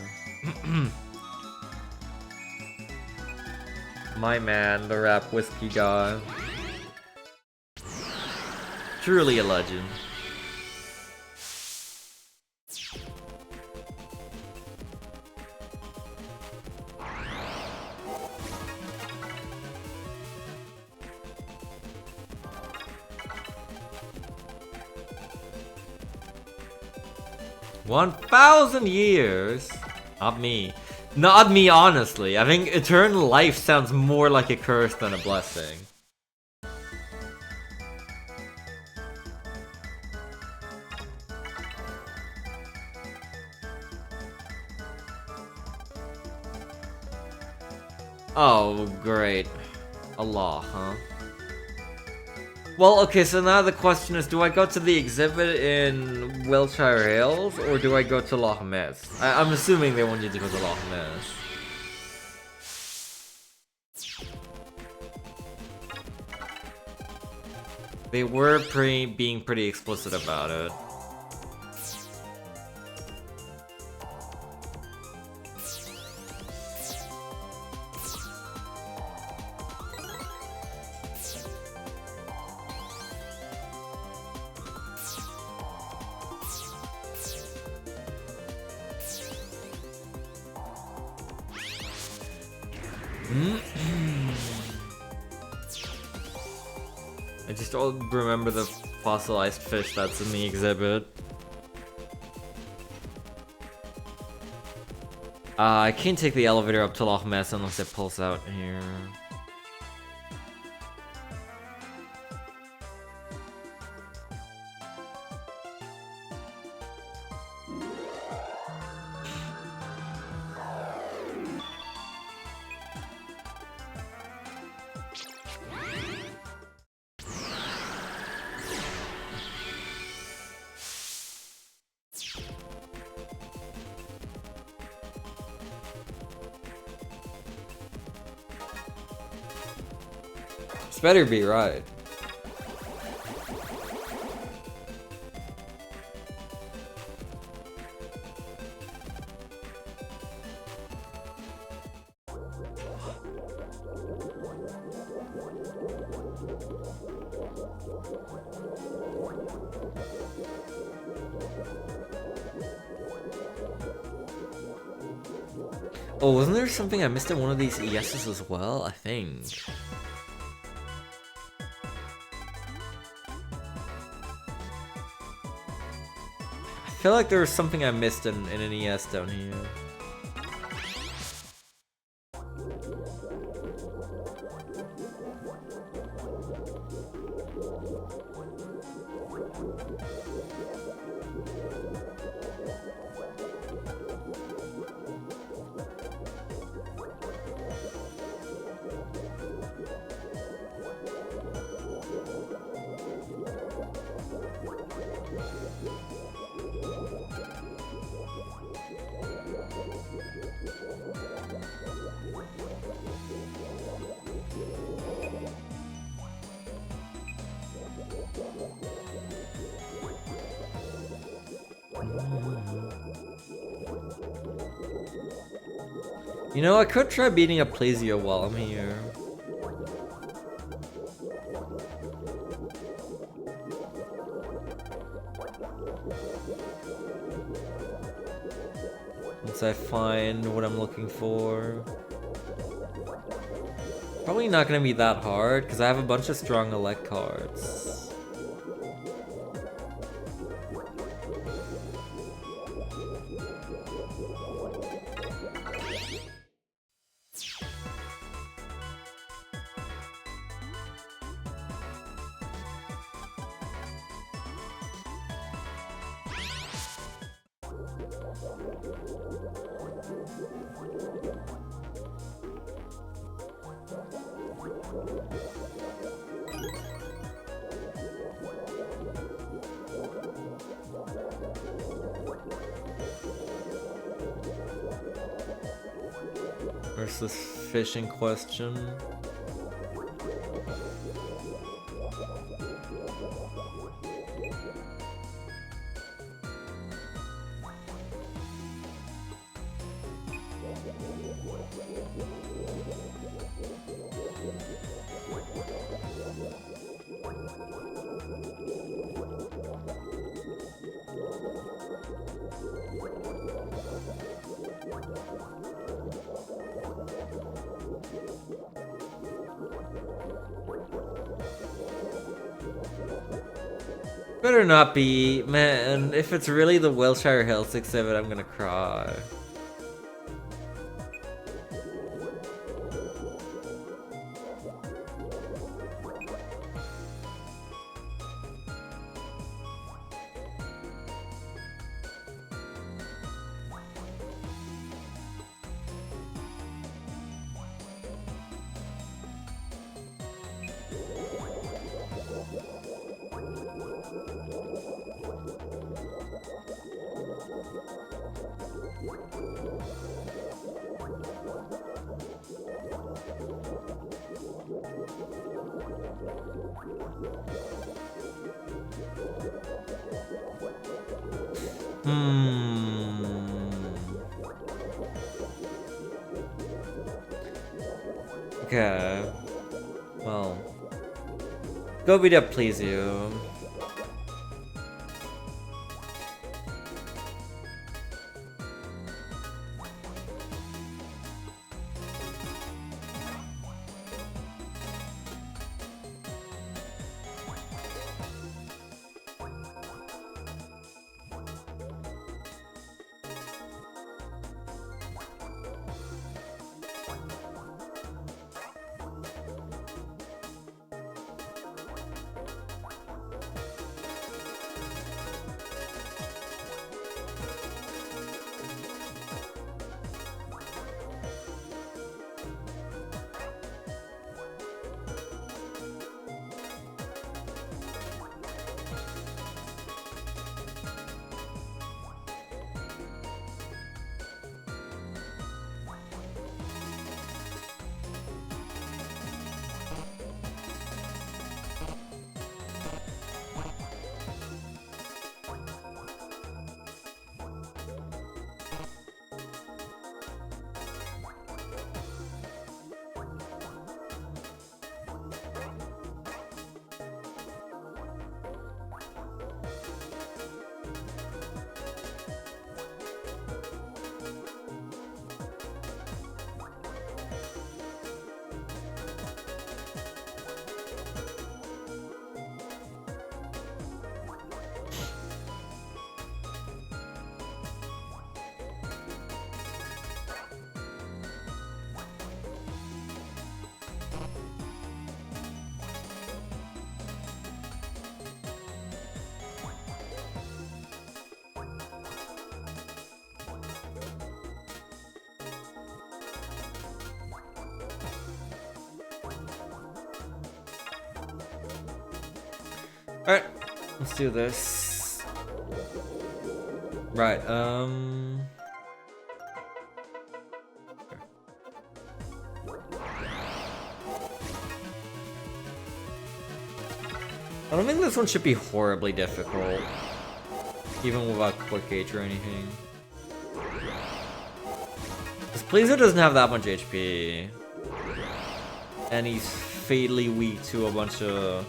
My man, the rap whiskey guy. Truly a legend. $1,000 years? Not me. Not me, honestly. I think eternal life sounds more like a curse than a blessing. Oh, great. Allah, huh? Well, okay, so now the question is, do I go to the exhibit in Wiltshire Hills, or do I go to Loch Ness? I'm assuming they want you to go to Loch Ness. They were being pretty explicit about it. I just don't remember the fossilized fish that's in the exhibit. I can't take the elevator up to Loch Ness unless it pulls out here. This better be right. Oh, wasn't there something I missed in one of these ESs as well? I think. I feel like there was something I missed in an ES down here. You know, I could try beating up Plazio while I'm here. Once I find what I'm looking for. Probably not gonna be that hard, because I have a bunch of strong elect cards. Where's this fish in question? Better not be, man. If it's really the Wiltshire Hills exhibit, I'm gonna cry. Okay. Well. Go beat up, please you. Alright, let's do this. Right, I don't think this one should be horribly difficult, even without quick H or anything. Because Pleaser doesn't have that much HP, and he's fatally weak to a bunch of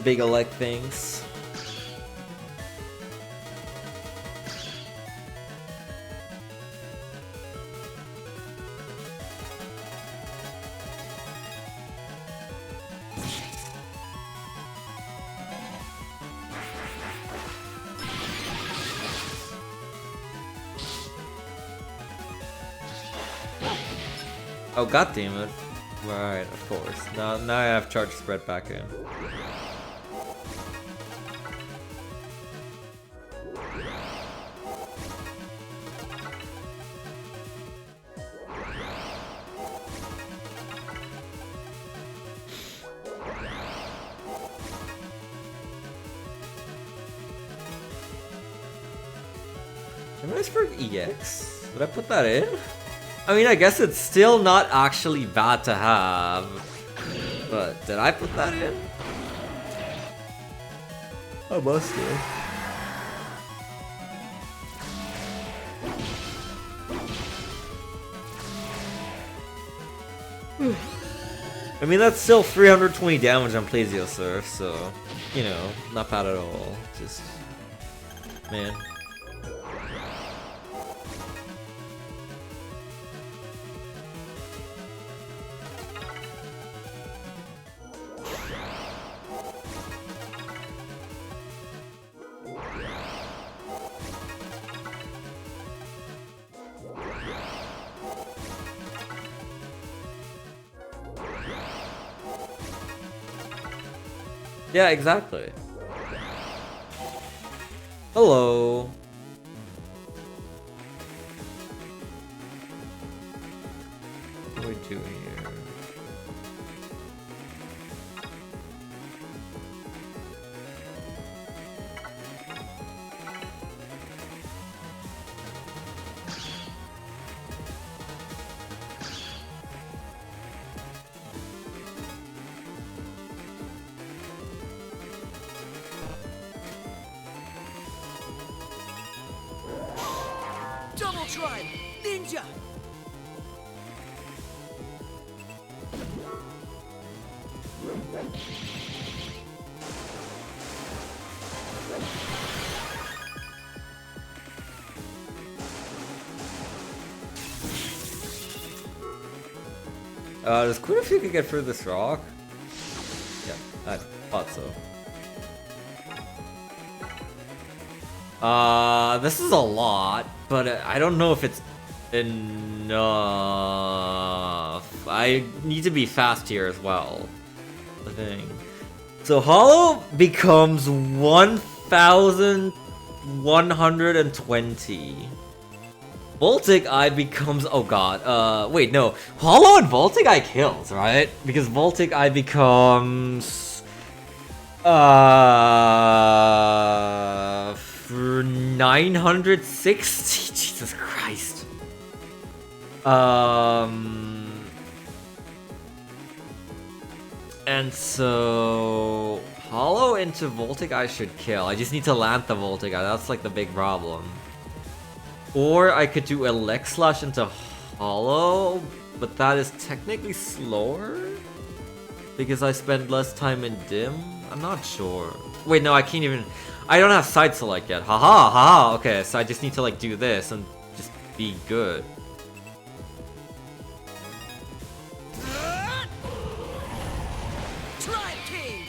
big elect things. Oh, god damn it. Right, of course. Now I have charge spread back in. Am I for EX? Did I put that in? I mean, I guess it's still not actually bad to have. But did I put that in? I must have. I mean, that's still 320 damage on Plesiosaur, so, you know, not bad at all. Just, man. Yeah, exactly. Hello. What do we do here? Double Tribe! Ninja! There's quite a few could get through this rock. Yeah, I thought so. This is a lot, but I don't know if it's enough. I need to be fast here as well. The thing. So Hollow becomes 1,120. Voltic Eye becomes, oh god, wait, no. Hollow and Voltic Eye kills, right? Because Voltic Eye becomes... for 960? Jesus Christ. And so... Hollow into Voltic Eye should kill. I just need to land the Voltic Eye, that's like the big problem. Or I could do Elect Slash into Hollow, but that is technically slower? Because I spend less time in Dim? I'm not sure. Wait, no, I can't even... I don't have Side Select yet. Haha, haha, okay, so I just need to like do this and just be good. Tribe King!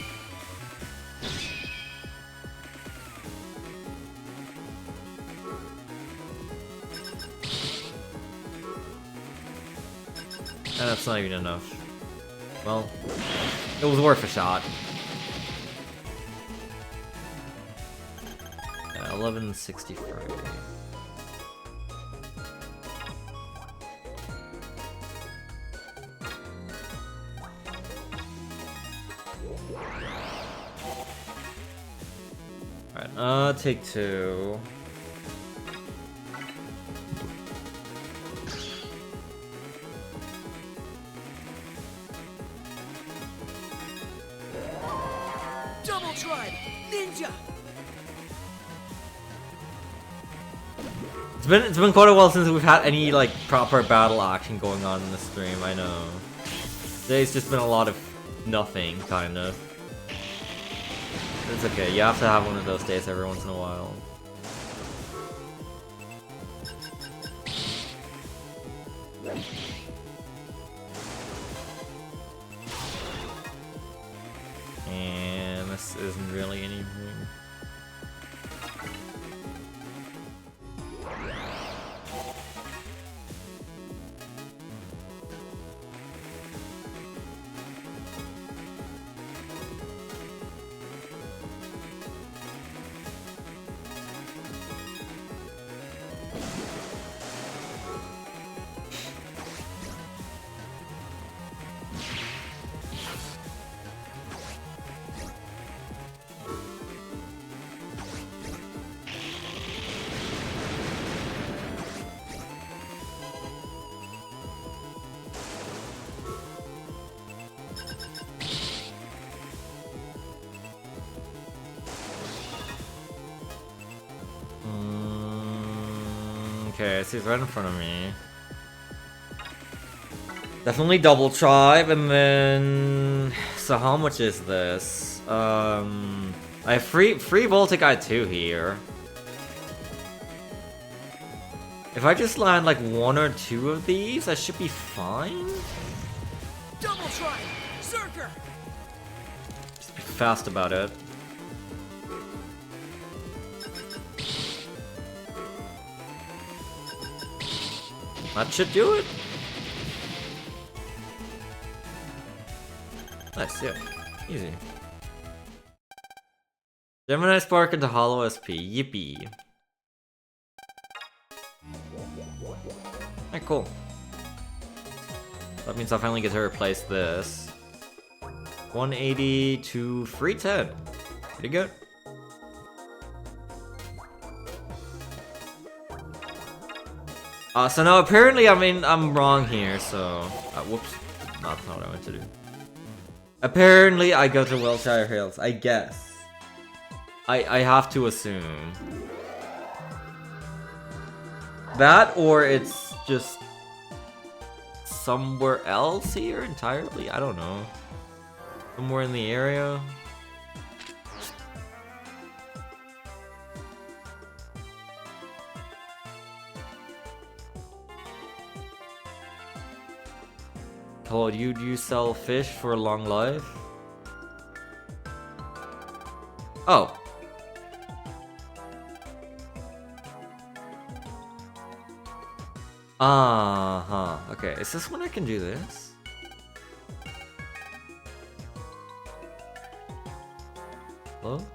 And that's not even enough. Well, it was worth a shot. 1163. Alright, take two. Double Tribe! Ninja! It's been quite a while since we've had any like proper battle action going on in the stream, I know. Today's just been a lot of nothing, kind of. It's okay, you have to have one of those days every once in a while. And this isn't really anything. Okay, so he's right in front of me. Definitely double tribe, and then... So how much is this? I have free Voltic Eye 2 here. If I just land like one or two of these, I should be fine? Double Tribe! Zerker! Just be fast about it. That should do it. Nice, yeah. Easy. Gemini Spark into Hollow SP. Yippee. Alright, cool. That means I finally get to replace this. 180 to 310. Pretty good. So now apparently, I'm wrong here, so... whoops. That's not what I meant to do. Apparently, I go to Wiltshire Hills, I guess. I have to assume. That, or it's just somewhere else here entirely? I don't know. Somewhere in the area? Hello, do you sell fish for a long life? Oh. Uh-huh. Okay, is this when I can do this? Hello?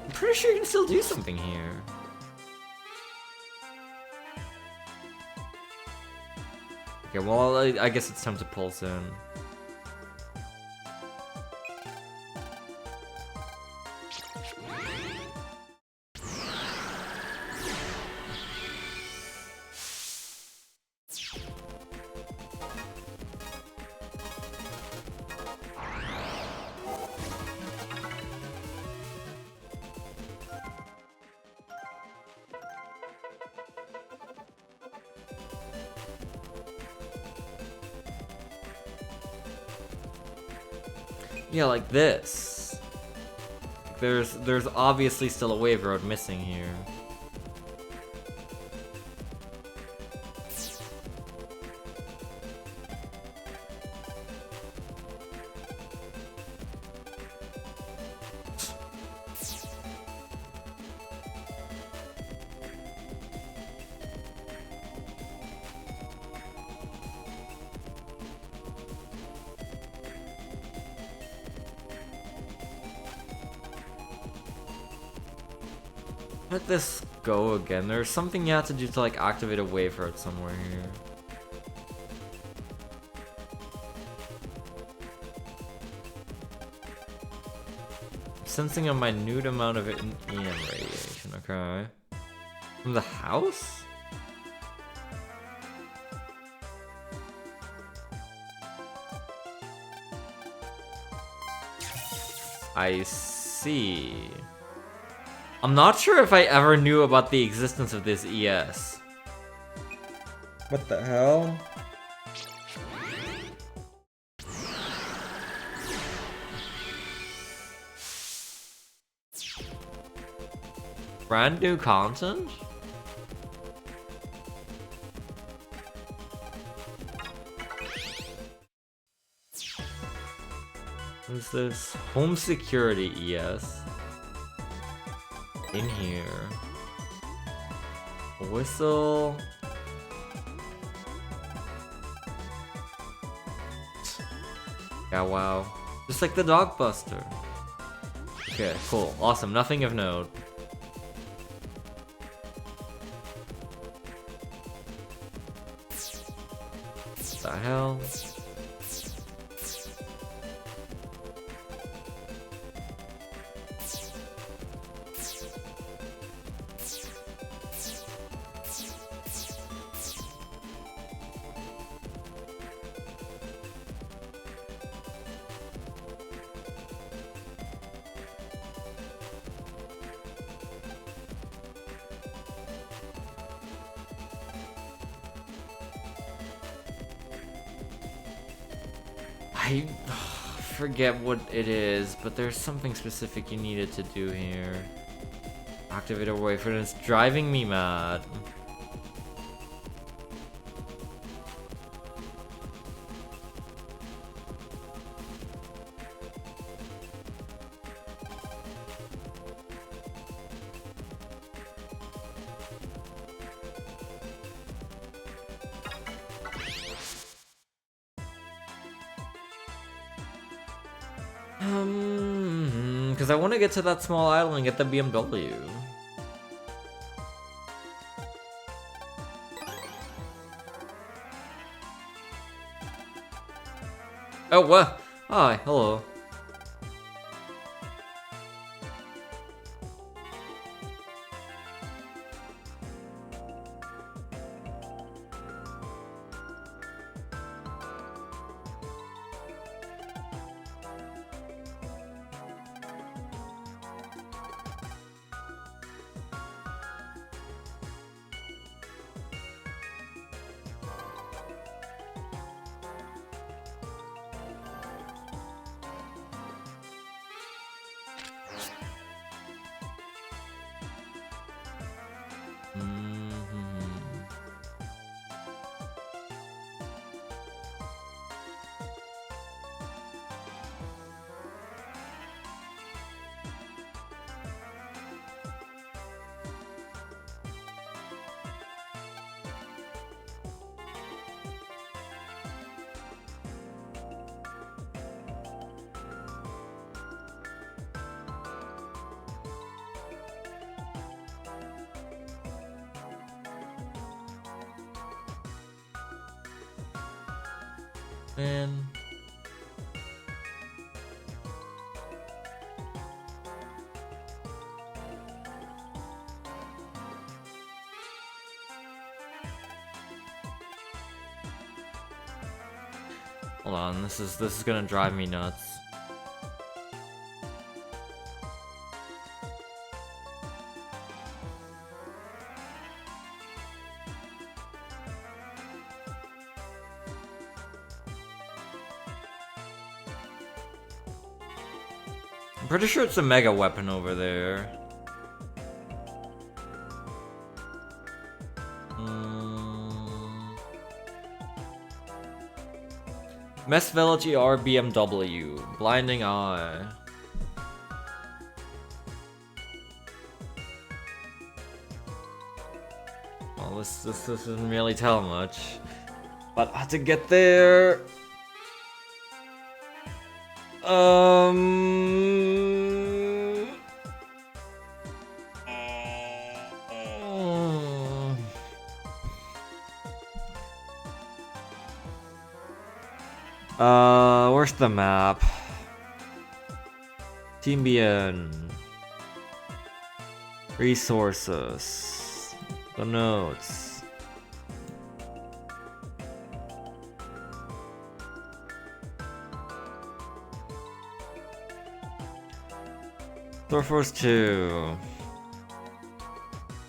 I'm pretty sure you can still do something here. Okay, well, I guess it's time to pulse in. Yeah, like this. There's obviously still a wave road missing here. Let this go again. There's something you have to do to like activate a wave road somewhere here. Sensing a minute amount of EM radiation, okay. From the house? I see. I'm not sure if I ever knew about the existence of this ES. What the hell? Brand new content? What is this? Home security ES. In here. A whistle. Yeah, wow. Just like the dog buster. Okay, cool. Awesome. Nothing of note. What the hell? I forget what it is, but there's something specific you needed to do here. Activate a wave, and it's driving me mad. Because I want to get to that small island and get the BMW. Oh, what? Hi, hello. Man. Hold on, this is gonna drive me nuts. I'm pretty sure it's a mega weapon over there. Mess Village ER BMW. Blinding Eye. Well, this doesn't really tell much. But I had to get there. Where's the map? Team BN. Resources. The notes. Store Force 2.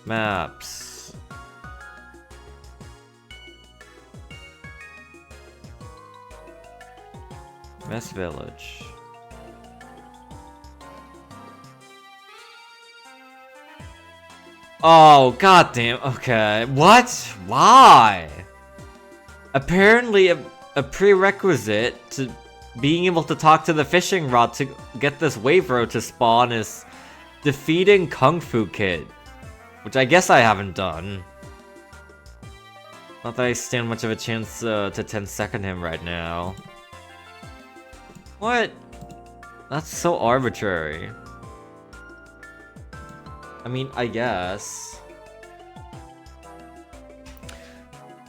Maps. Mess Village. Oh, goddamn. Okay. What? Why? Apparently, a prerequisite to being able to talk to the fishing rod to get this wave road to spawn is defeating Kung Fu Kid. Which I guess I haven't done. Not that I stand much of a chance to 10-second him right now. What? That's so arbitrary. I mean, I guess.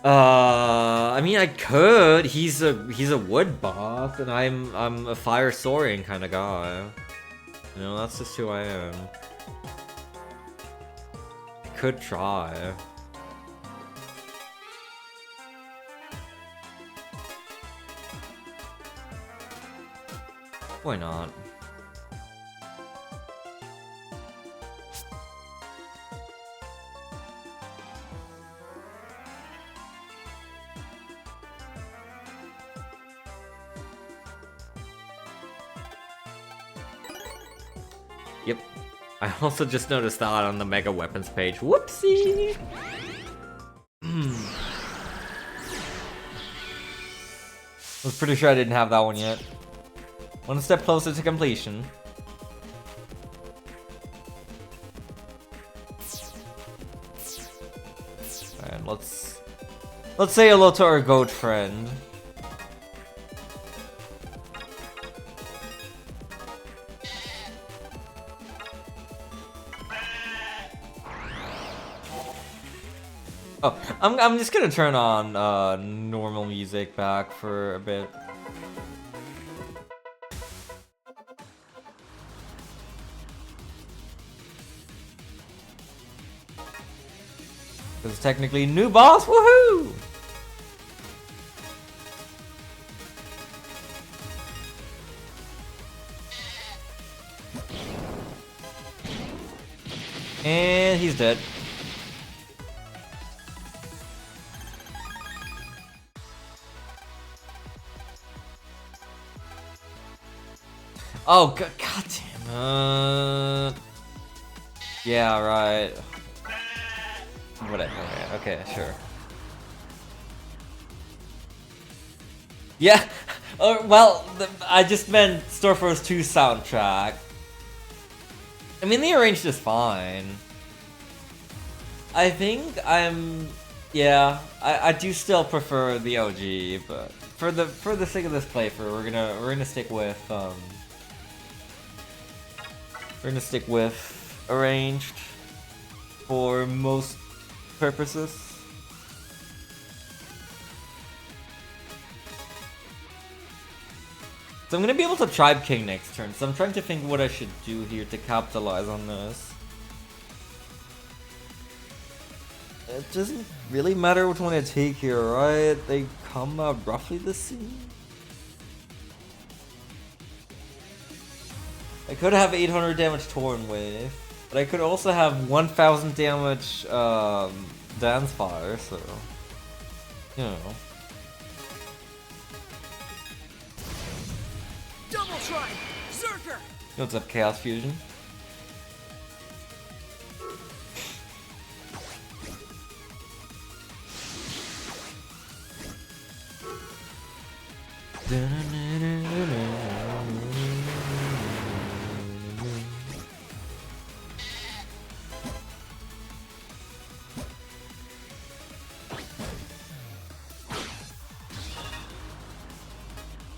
I mean, I could. He's a wood boss, and I'm a fire Saurian kind of guy. You know, that's just who I am. I could try. Why not? Yep. I also just noticed that on the Mega Weapons page. Whoopsie! I was pretty sure I didn't have that one yet. One step closer to completion. And let's say hello to our goat friend. Oh, I'm just gonna turn on normal music back for a bit. Because technically new boss, woohoo! And he's dead. Oh, god damn. Yeah, right. Whatever. Okay, sure. Yeah. Well, I just meant Store Force 2 soundtrack. I mean, they arranged this fine. I think yeah, I do still prefer the OG, but for the sake of this playthrough, we're gonna stick with arranged for most purposes. So I'm gonna be able to Tribe King next turn, so I'm trying to think what I should do here to capitalize on this. It doesn't really matter which one I take here, right? They come out roughly the same. I could have 800 damage Torn Wave, but I could also have 1000 damage Dance Fire, so you know. Double try! Zerker! What's up, Chaos Fusion?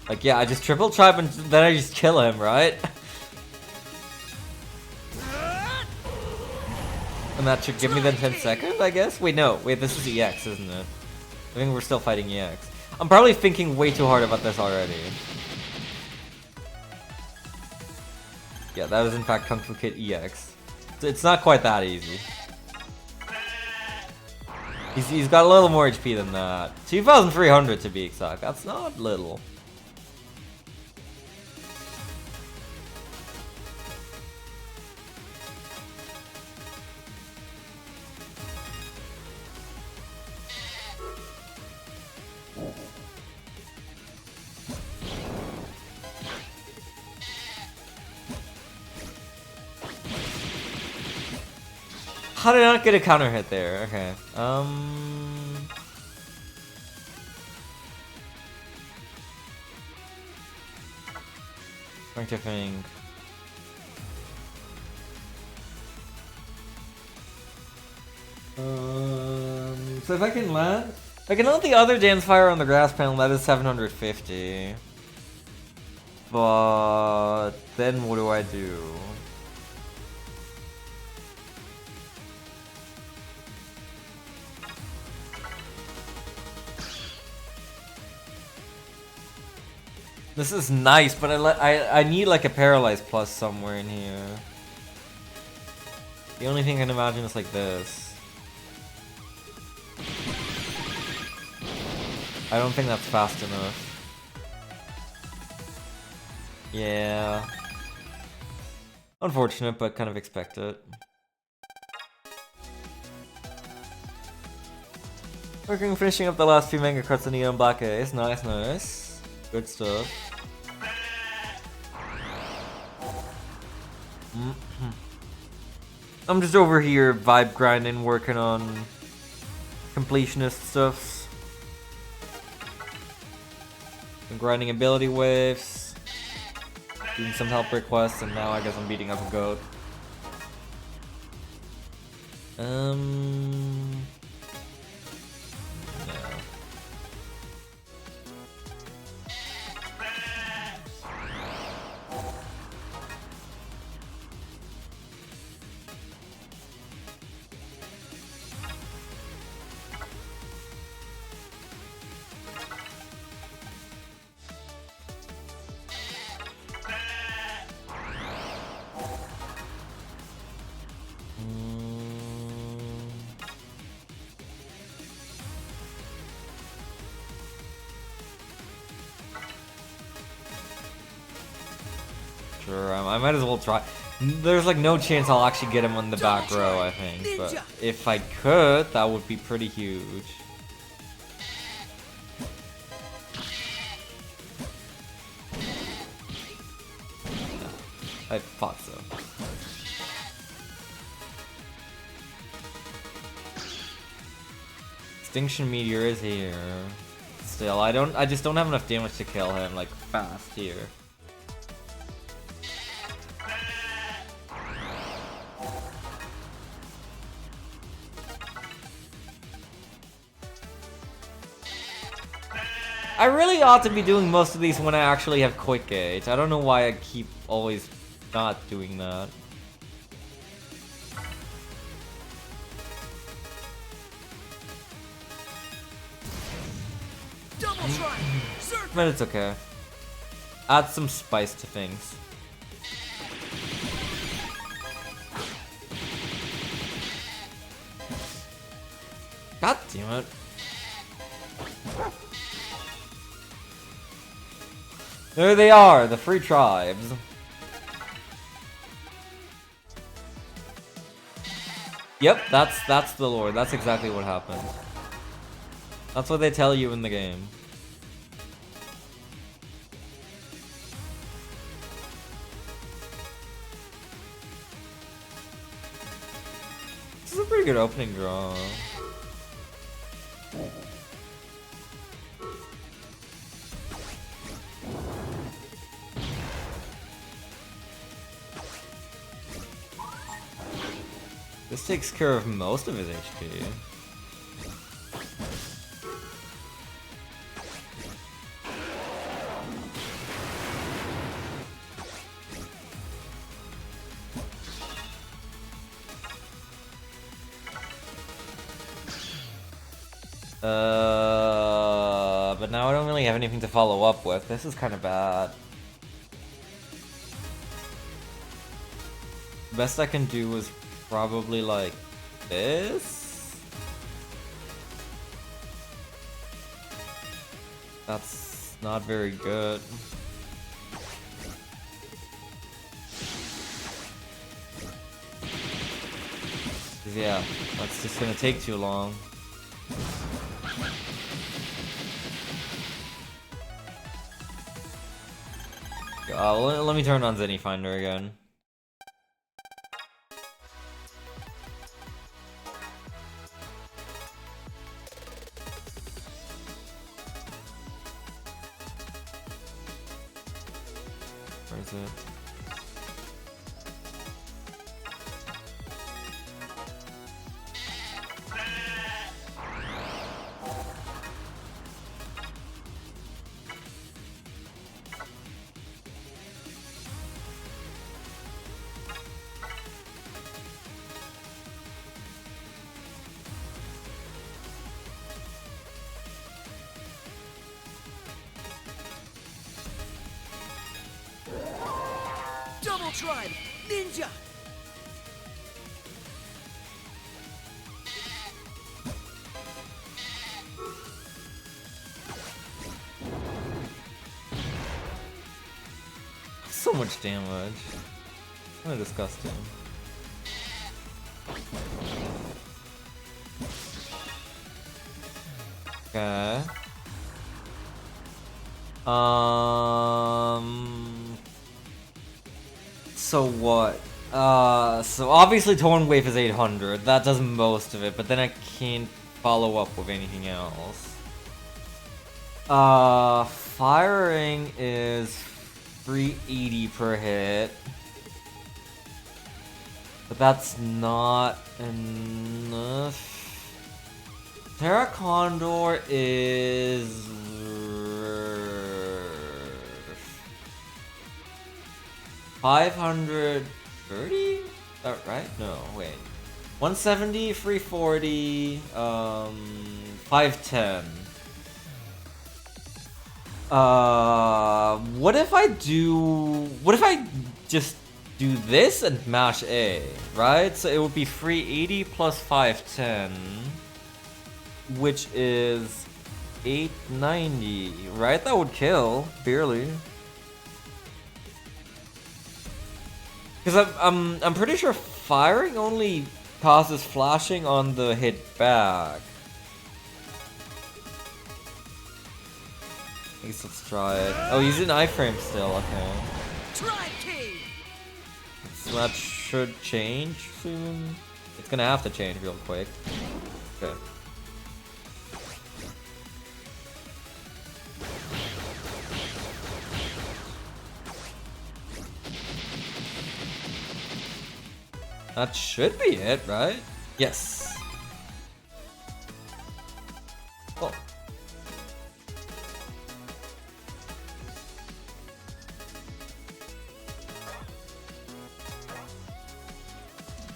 Like, yeah, I just triple tribe and then I just kill him, right? And that should give me the 10 seconds, I guess? Wait, no. Wait, this is EX, isn't it? I think we're still fighting EX. I'm probably thinking way too hard about this already. Yeah, that was in fact Kung Fu Kid EX. It's not quite that easy. He's got a little more HP than that. 2,300 to be exact. That's not little. How did I not get a counter hit there? Okay. Trying to think. So if I can land, I can let the other Dance Fire on the grass panel. That is 750. But then what do I do? This is nice, but I need like a Paralyze Plus somewhere in here. The only thing I can imagine is like this. I don't think that's fast enough. Yeah. Unfortunate, but kind of expected. Working, finishing up the last few manga cards in Neon Black Ace. Nice, nice. Good stuff. I'm just over here vibe grinding, working on completionist stuffs. I'm grinding ability waves, doing some help requests, and now I guess I'm beating up a goat. Yeah. Sure, I might as well try. There's like no chance I'll actually get him on the back row, I think. But if I could, that would be pretty huge. I thought so. Extinction Meteor is here. Still, I just don't have enough damage to kill him like fast here. I really ought to be doing most of these when I actually have Quick Gauge. I don't know why I keep always not doing that. Double try! Zerker! But it's okay. Add some spice to things. God damn it. There they are, the free tribes. Yep, that's the lore. That's exactly what happened. That's what they tell you in the game. This is a pretty good opening draw. This takes care of most of his HP. But now I don't really have anything to follow up with. This is kind of bad. The best I can do is probably like this. That's not very good. 'Cause yeah, that's just gonna take too long. Let me turn on Zenny Finder again. Where is it? Double tribe! Ninja! So much damage. Kind of disgusting. Okay. So what? So obviously Torn Wave is 800. That does most of it, but then I can't follow up with anything else. Firing is 380 per hit. But that's not enough. Terra Condor is 530? Is that right? No, wait. 170, 340, 510. What if I just do this and mash A, right? So it would be 380 plus 510, which is 890, right? That would kill, barely. Because I'm pretty sure firing only causes flashing on the hit back. I guess let's try it. Oh, he's in iframe still, okay. Tribe King! So that should change soon. It's gonna have to change real quick. Okay. That should be it, right? Yes. Oh.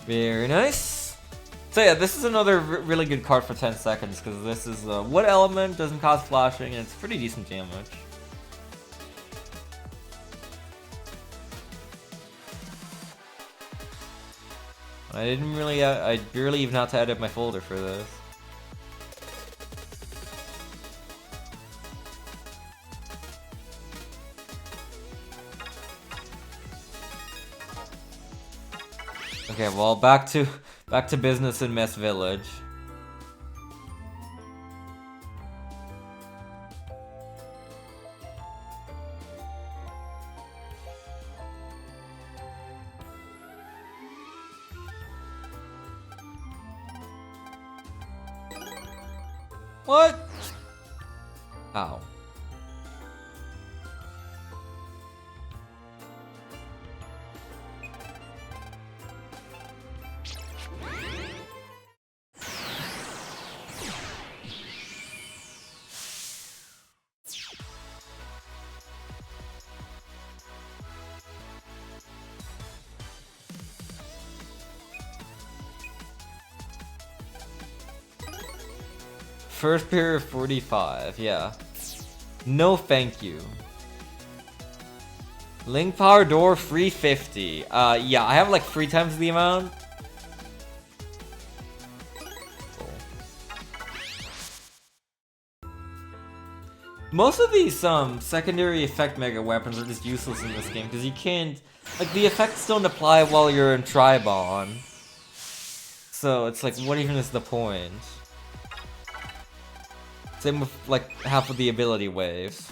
Very nice. So yeah, this is another really good card for 10 seconds, because this is what element doesn't cause flashing, and it's pretty decent damage. I barely even had to edit my folder for this. Okay, well, back to business in Mess Village. What? How? First pair of 45, yeah. No thank you. Link power door 350. Yeah, I have like 3 times the amount. Cool. Most of these secondary effect mega weapons are just useless in this game because you can't, like, the effects don't apply while you're in Tribon. So it's like, what even is the point? Same with, like, half of the ability waves.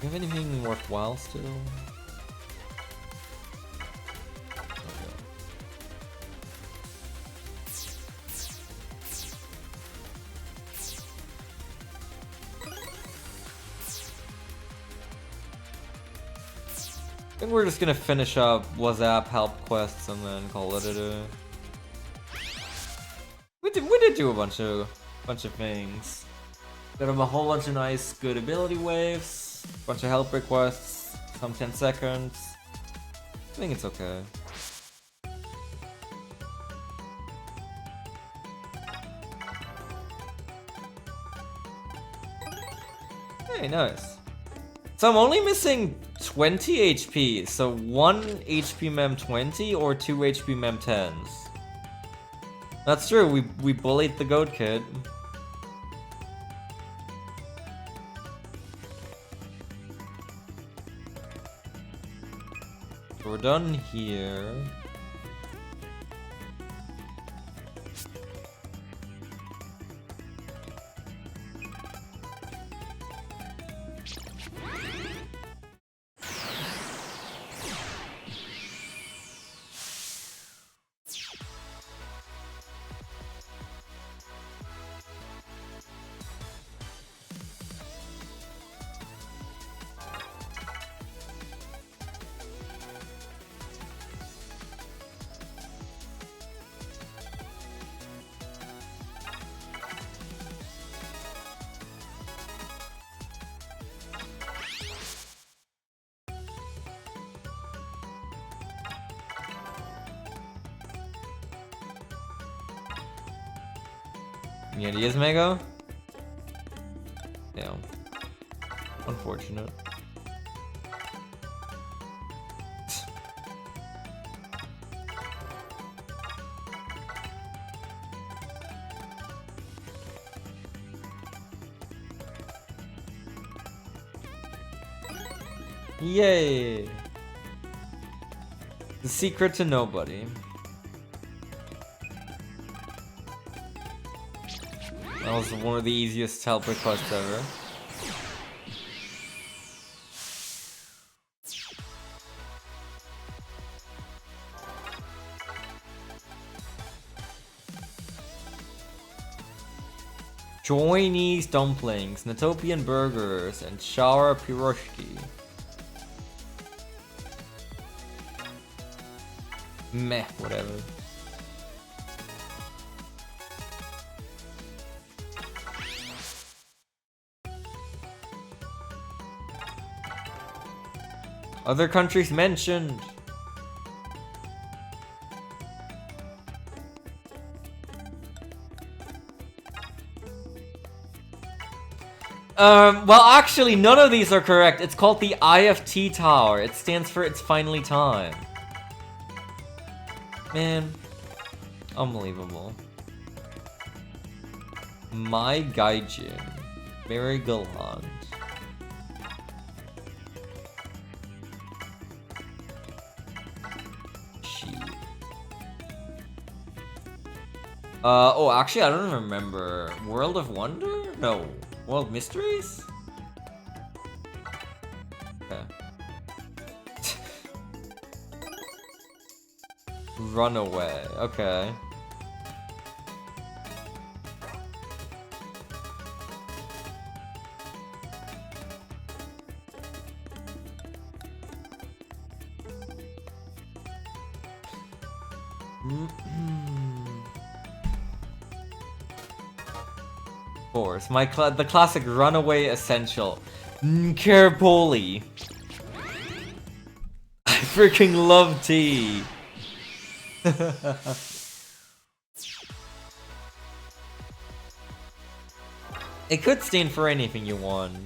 Do you have anything worthwhile still? I think we're just gonna finish up WhatsApp help quests and then call it a day. We did do a bunch of things. Got him a whole bunch of nice good ability waves, bunch of help requests, some 10 seconds. I think it's okay. Hey, nice. So I'm only missing 20 HP, so 1 HP mem 20 or 2 HP mem 10s. That's true, we bullied the goat kid. So we're done here. Any ideas, Mego? Yeah. Unfortunate. Yay! The secret to nobody. That was one of the easiest help requests ever. Chinese dumplings, Natopian burgers, and shower piroshki. Meh, whatever. Other countries mentioned. Well, actually, none of these are correct. It's called the IFT Tower. It stands for It's Finally Time. Man. Unbelievable. My Gaijin. Very gallant. Oh, actually, I don't remember. World of Wonder? No. World Mysteries? Okay. Runaway. Okay. Course, the classic Runaway Essential, Kerpoli. I freaking love tea. It could stand for anything you want.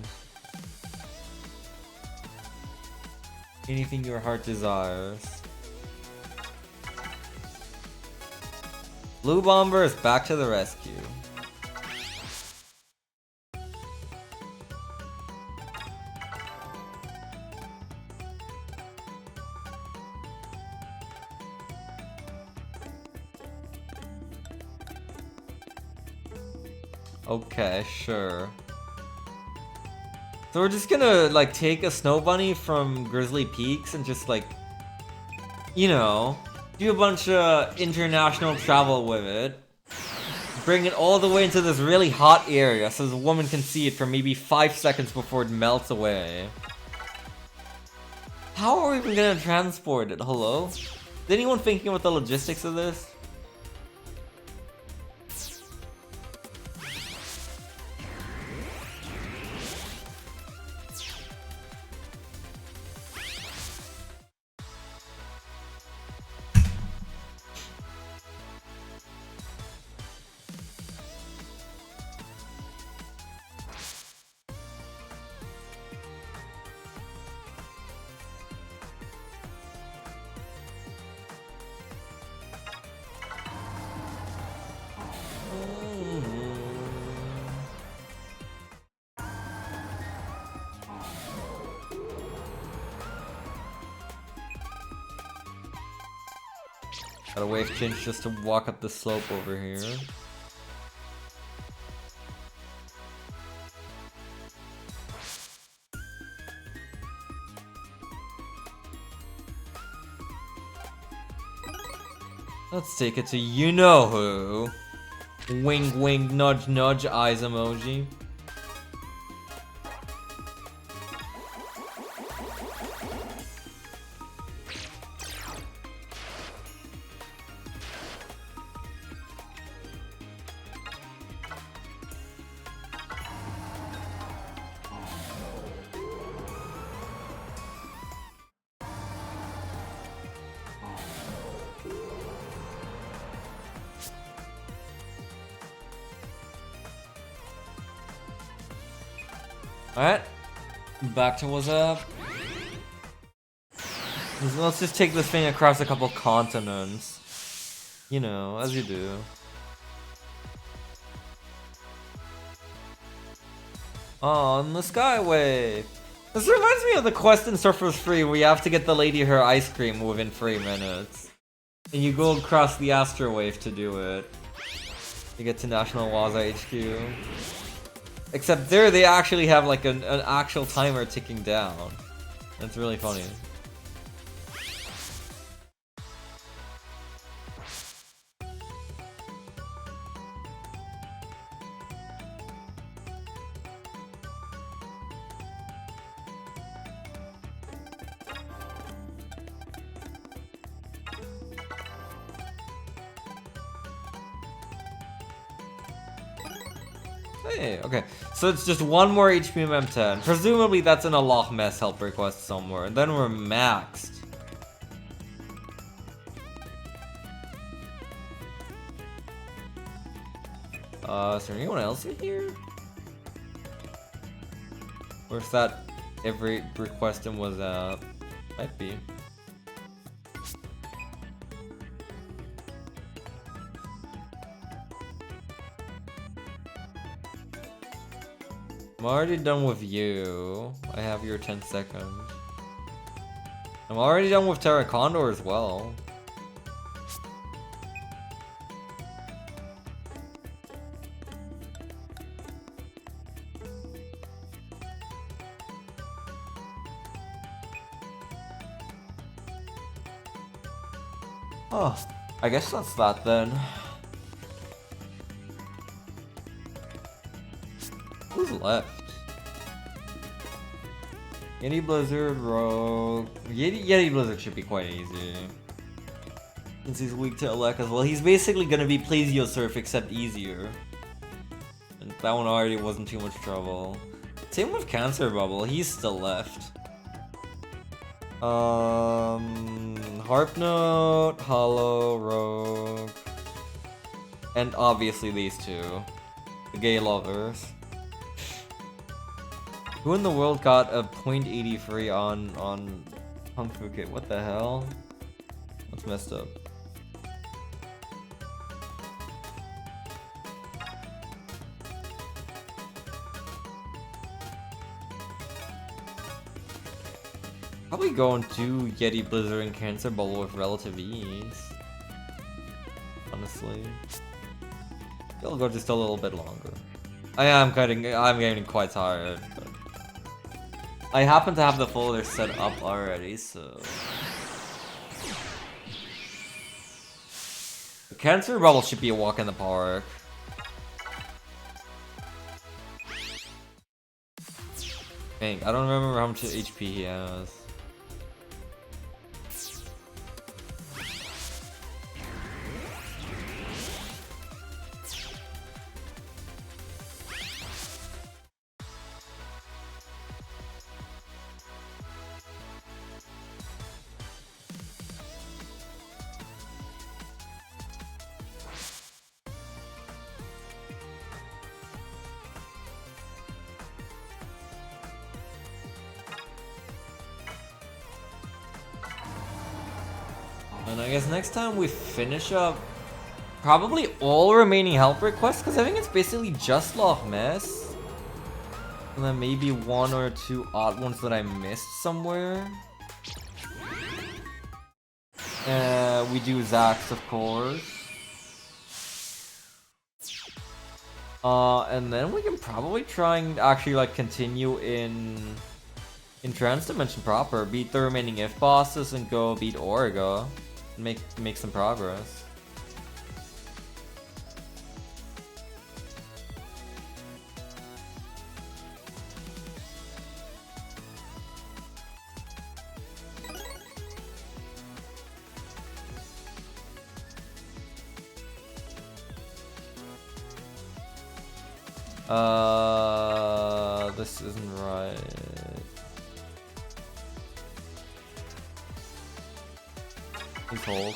Anything your heart desires. Blue Bomber is back to the rescue. Okay, sure. So we're just gonna, like, take a snow bunny from Grizzly Peaks and just, like, you know, do a bunch of international travel with it. Bring it all the way into this really hot area so the woman can see it for maybe 5 seconds before it melts away. How are we even gonna transport it? Hello? Is anyone thinking about the logistics of this? Gotta wave Chinch just to walk up the slope over here. Let's take it to you-know-who. Wink wink nudge nudge eyes emoji. Alright, back to what's up. Let's just take this thing across a couple continents. You know, as you do. On the Skyway. This reminds me of the quest in Surfers Free where you have to get the lady her ice cream within 3 minutes. And you go across the Astro Wave to do it. You get to National Waza HQ. Except there they actually have like an actual timer ticking down. That's really funny. Hey, okay. So it's just one more HP MM10. Presumably that's in a Loch Ness help request somewhere. And then we're maxed. Is there anyone else in here? Or if that every request him was might be. I'm already done with you. I have your 10 seconds. I'm already done with Terra Condor as well. Oh, I guess that's that then. Who's left? Yeti Blizzard, Rogue. Yeti Blizzard should be quite easy. Since he's weak to Elec as well. He's basically gonna be Plesiosurf except easier. And that one already wasn't too much trouble. Same with Cancer Bubble, he's still left. Harp Note, Hollow, Rogue. And obviously these two. The gay lovers. Who in the world got a .83 on Kung Fu Kid? What the hell? That's messed up. Probably going to Yeti Blizzard and Cancer Bubble with relative ease. Honestly. I'll go just a little bit longer. I'm getting quite tired, but I happen to have the folder set up already, so the Cancer Bubble should be a walk in the park. Dang, I don't remember how much HP he has. And I guess next time we finish up probably all remaining help requests, because I think it's basically just Loch Ness. And then maybe one or two odd ones that I missed somewhere. We do Zax, of course. And then we can probably try and actually like continue in Trans Dimension proper, beat the remaining if bosses and go beat Origa. Make some progress. This isn't right. Please hold.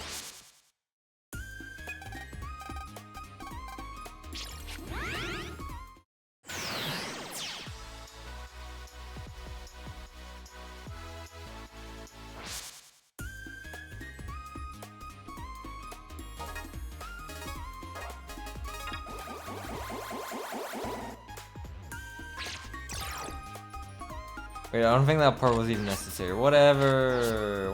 Wait, I don't think that part was even necessary. Whatever.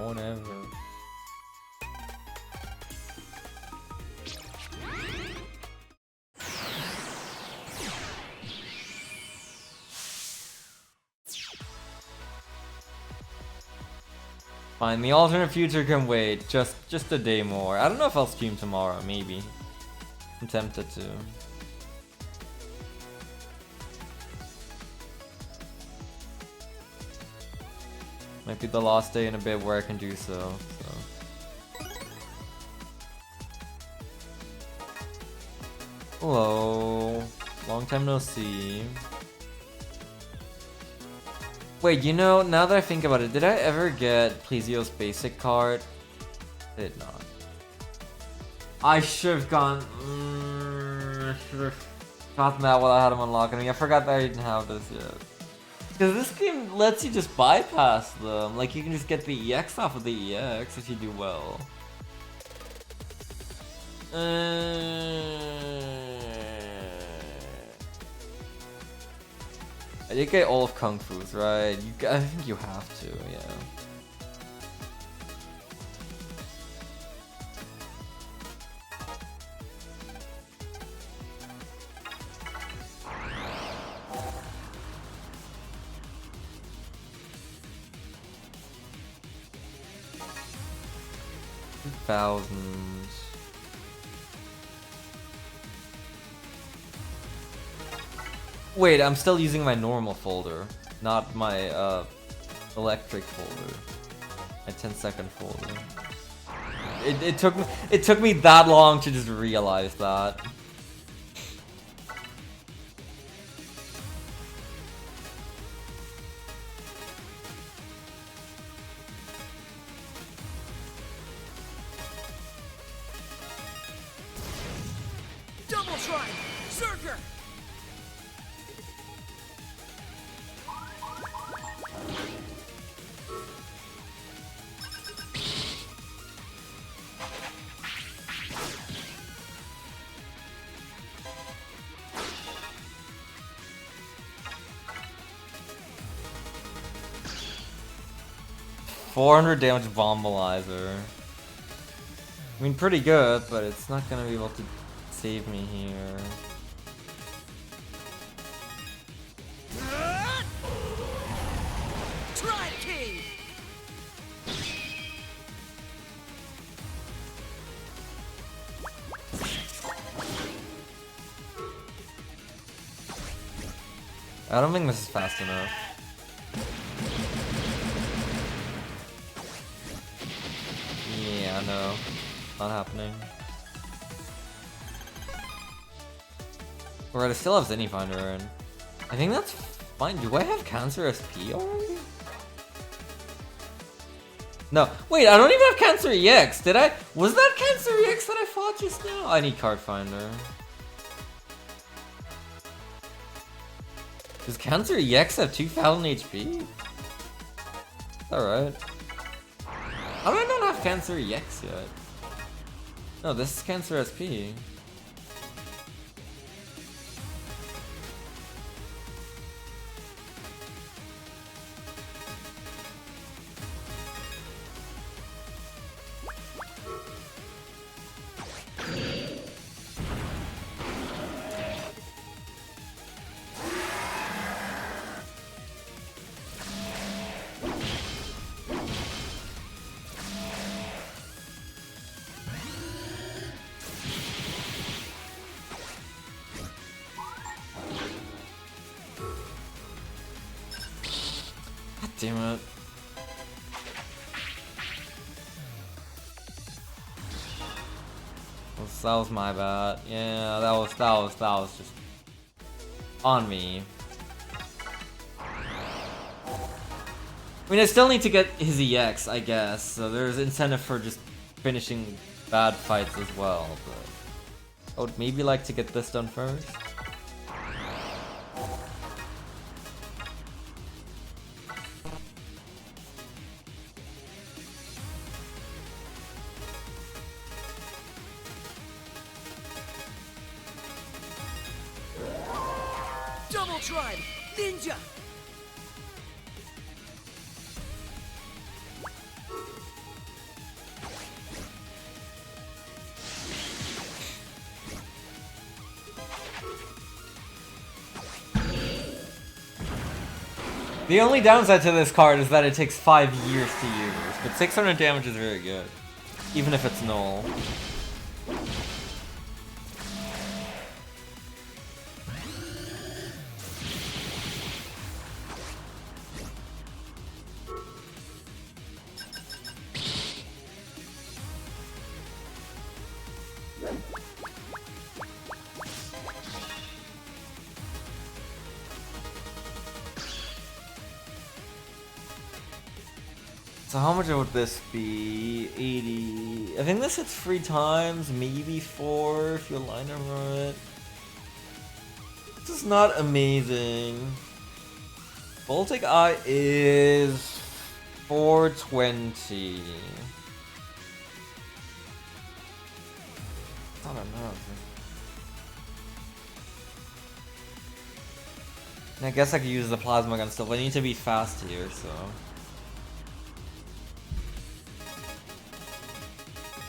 Fine, the alternate future can wait. Just a day more. I don't know if I'll stream tomorrow. Maybe. I'm tempted to. Might be the last day in a bit where I can do so. Hello. Long time no see. Wait, you know, now that I think about it, did I ever get Plesio's basic card? I did not. I should have gone. Should have gotten that while I had him unlocked. I forgot that I didn't have this yet. Because this game lets you just bypass them. Like, you can just get the EX off of the EX if you do well. I did get all of Kung Fu's, right? I think you have to, yeah. Thousands. Wait, I'm still using my normal folder, not my electric folder. My 10-second folder. It took me that long to just realize that. Double try! Zerker! $400 damage Vombalizer. I mean, pretty good, but it's not gonna be able to save me here. Try King! I don't think this is fast enough. Yeah, no. Not happening. Alright, I still have Zenny Finder, and I think that's fine. Do I have Cancer SP already? No. Wait, I don't even have Cancer EX. Did I? Was that Cancer EX that I fought just now? I need Card Finder. Does Cancer EX have 2000 HP? Alright. How do I not have Cancer EX yet? No, this is Cancer SP. Damn it. That was my bad. Yeah, that was just on me. I mean, I still need to get his EX, I guess, so there's incentive for just finishing bad fights as well, but I would maybe like to get this done first. Double tribe! Ninja! The only downside to this card is that it takes 5 years to use, but 600 damage is very good, even if it's null. So how much would this be? 80. I think this hits 3 times, maybe 4 if you align them right. This is not amazing. Baltic Eye is 420. I don't know. I guess I could use the plasma gun still, but I need to be fast here, so.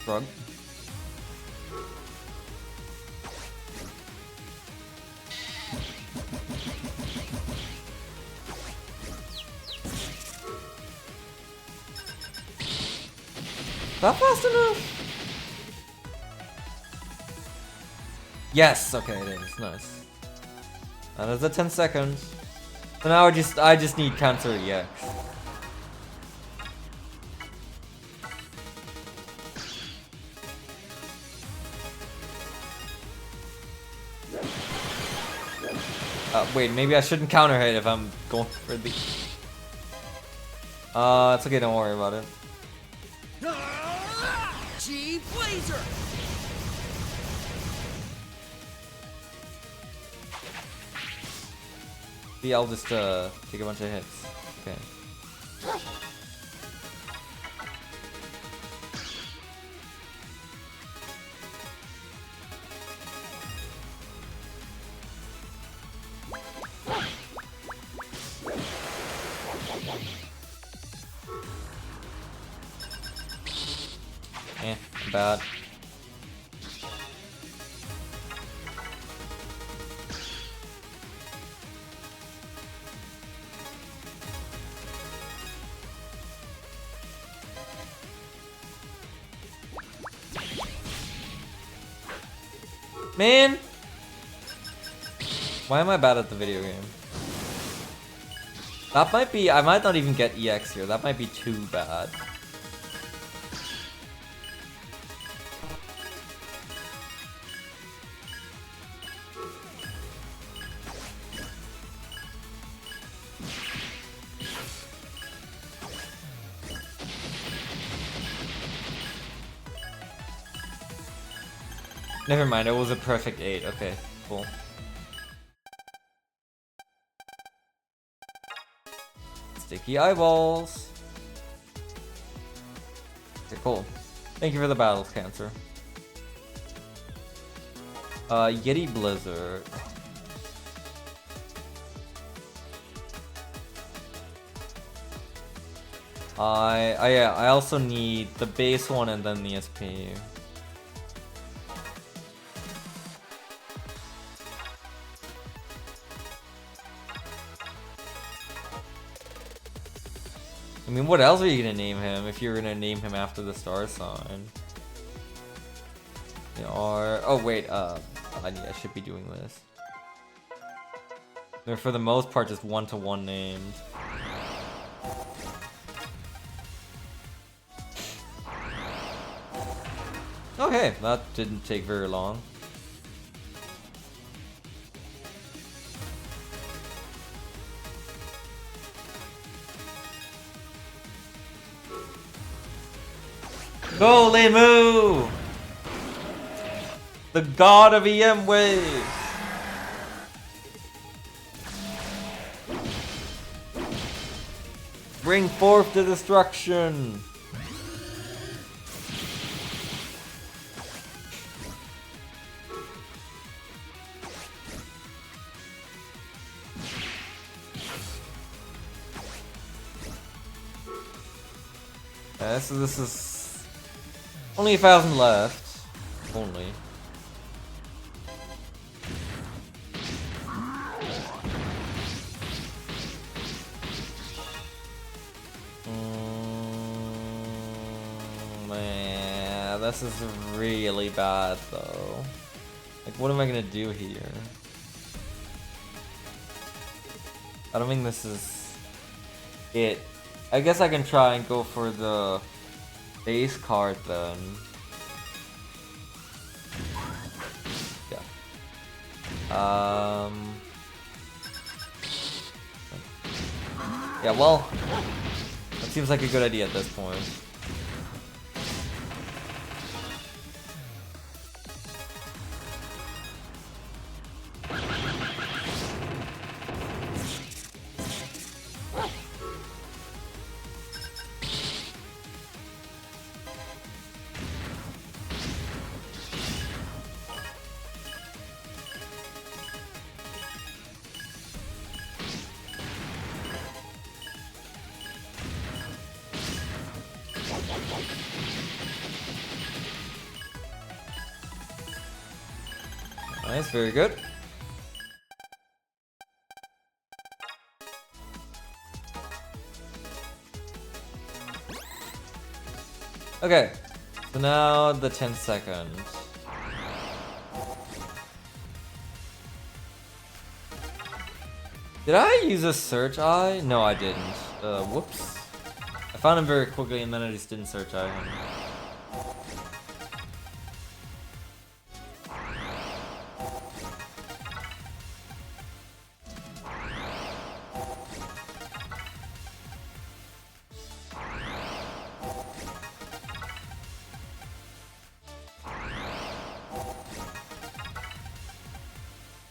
Shrug. Is that fast enough? Yes, okay, it is. Nice. That is a 10 seconds. So now I just need Cancer EX. Wait, maybe I shouldn't counter hit if I'm going for the. It's okay, don't worry about it. G Blazer. See, I'll just take a bunch of hits. Okay. Bad. Man! Why am I bad at the video game? That might be, I might not even get EX here. That might be too bad. Never mind, it was a perfect 8. Okay, cool. Sticky eyeballs. Okay, cool. Thank you for the battles, Cancer. Yeti Blizzard. Yeah, I also need the base one and then the SP. I mean, what else are you gonna name him if you're gonna name him after the star sign? Or oh wait, I should be doing this. They're for the most part just one-to-one named. Okay, that didn't take very long. Go, Lemu! The god of EM waves! Bring forth the destruction! Yeah, so this is only 1,000 left. Only. Man, this is really bad though. Like, what am I gonna do here? I don't think this is it. I guess I can try and go for the base card then. Yeah. Yeah, well, that seems like a good idea at this point. Nice, very good. Okay, so now the 10 seconds. Did I use a search eye? No, I didn't. Whoops. I found him very quickly and then I just didn't search eye him.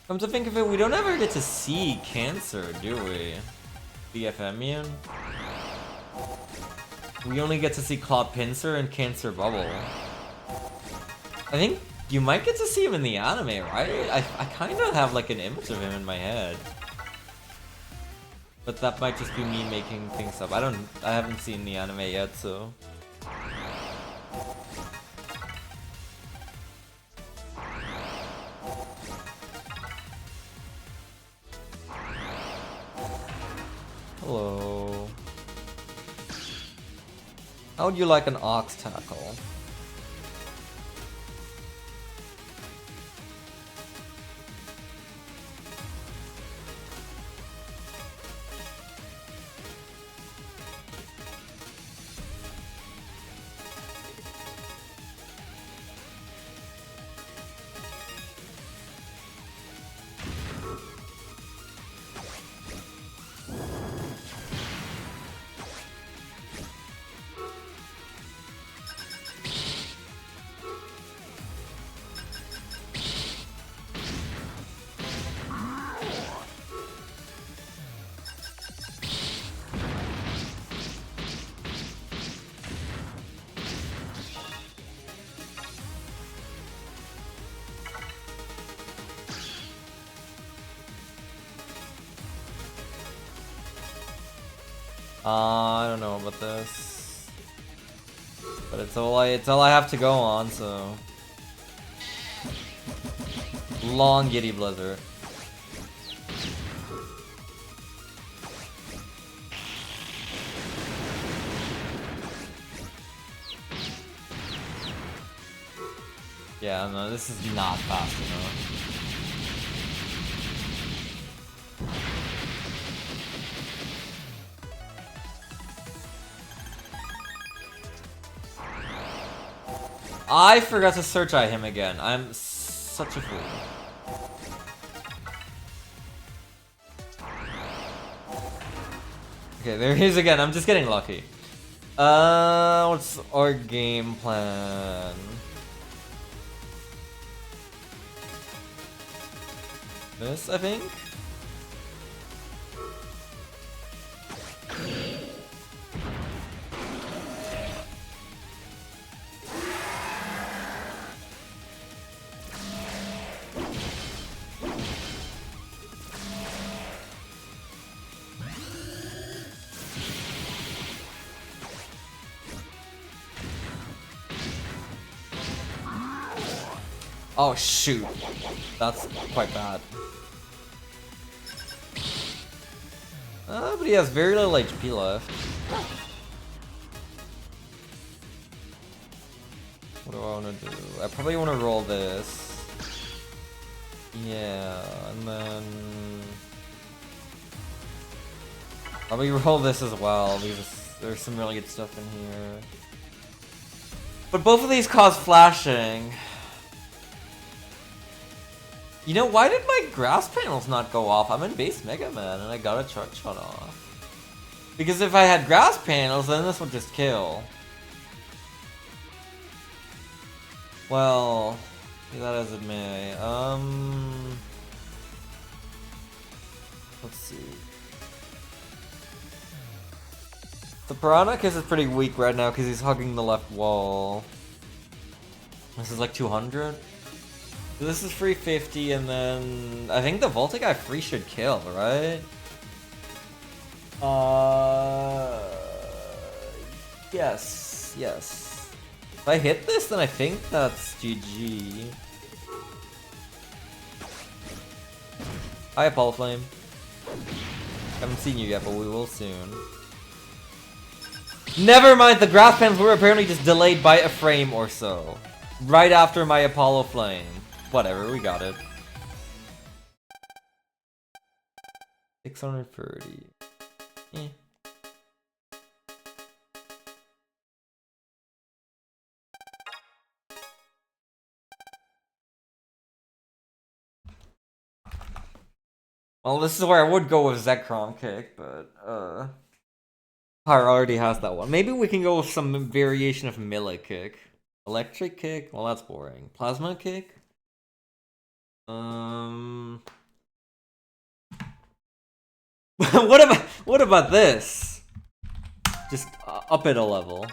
Come to think of it, we don't ever get to see Cancer, do we? BF Immune? We only get to see Claw Pincer and Cancer Bubble. I think you might get to see him in the anime, right? I kind of have like an image of him in my head. But that might just be me making things up. I haven't seen the anime yet, so... Hello. How would you like an ox tackle? I don't know about this, but it's all I have to go on. So long Giddy Blizzard. Yeah, no, this is not fast enough. I forgot to search eye him again. I'm such a fool. Okay, there he is again. I'm just getting lucky. What's our game plan? This, I think? Oh shoot, that's quite bad. But he has very little HP left. What do I want to do? I probably want to roll this. Yeah, and then... probably roll this as well, because there's some really good stuff in here. But both of these cause flashing. You know, why did my grass panels not go off? I'm in base Mega Man and I got a truck shot off. Because if I had grass panels, then this would just kill. Well, be that as it may. Let's see. The Piranha is pretty weak right now because he's hugging the left wall. This is like 200. This is free 50, and then I think the Volta guy free should kill, right? Yes. If I hit this, then I think that's GG. Hi, Apollo Flame. Haven't seen you yet, but we will soon. Never mind, the grass pens were apparently just delayed by a frame or so. Right after my Apollo Flame. Whatever, we got it. 630. Eh. Well, this is where I would go with Zekrom Kick, but, Pyre already has that one. Maybe we can go with some variation of Melee Kick. Electric Kick? Well, that's boring. Plasma Kick? What about this? Just up it a level.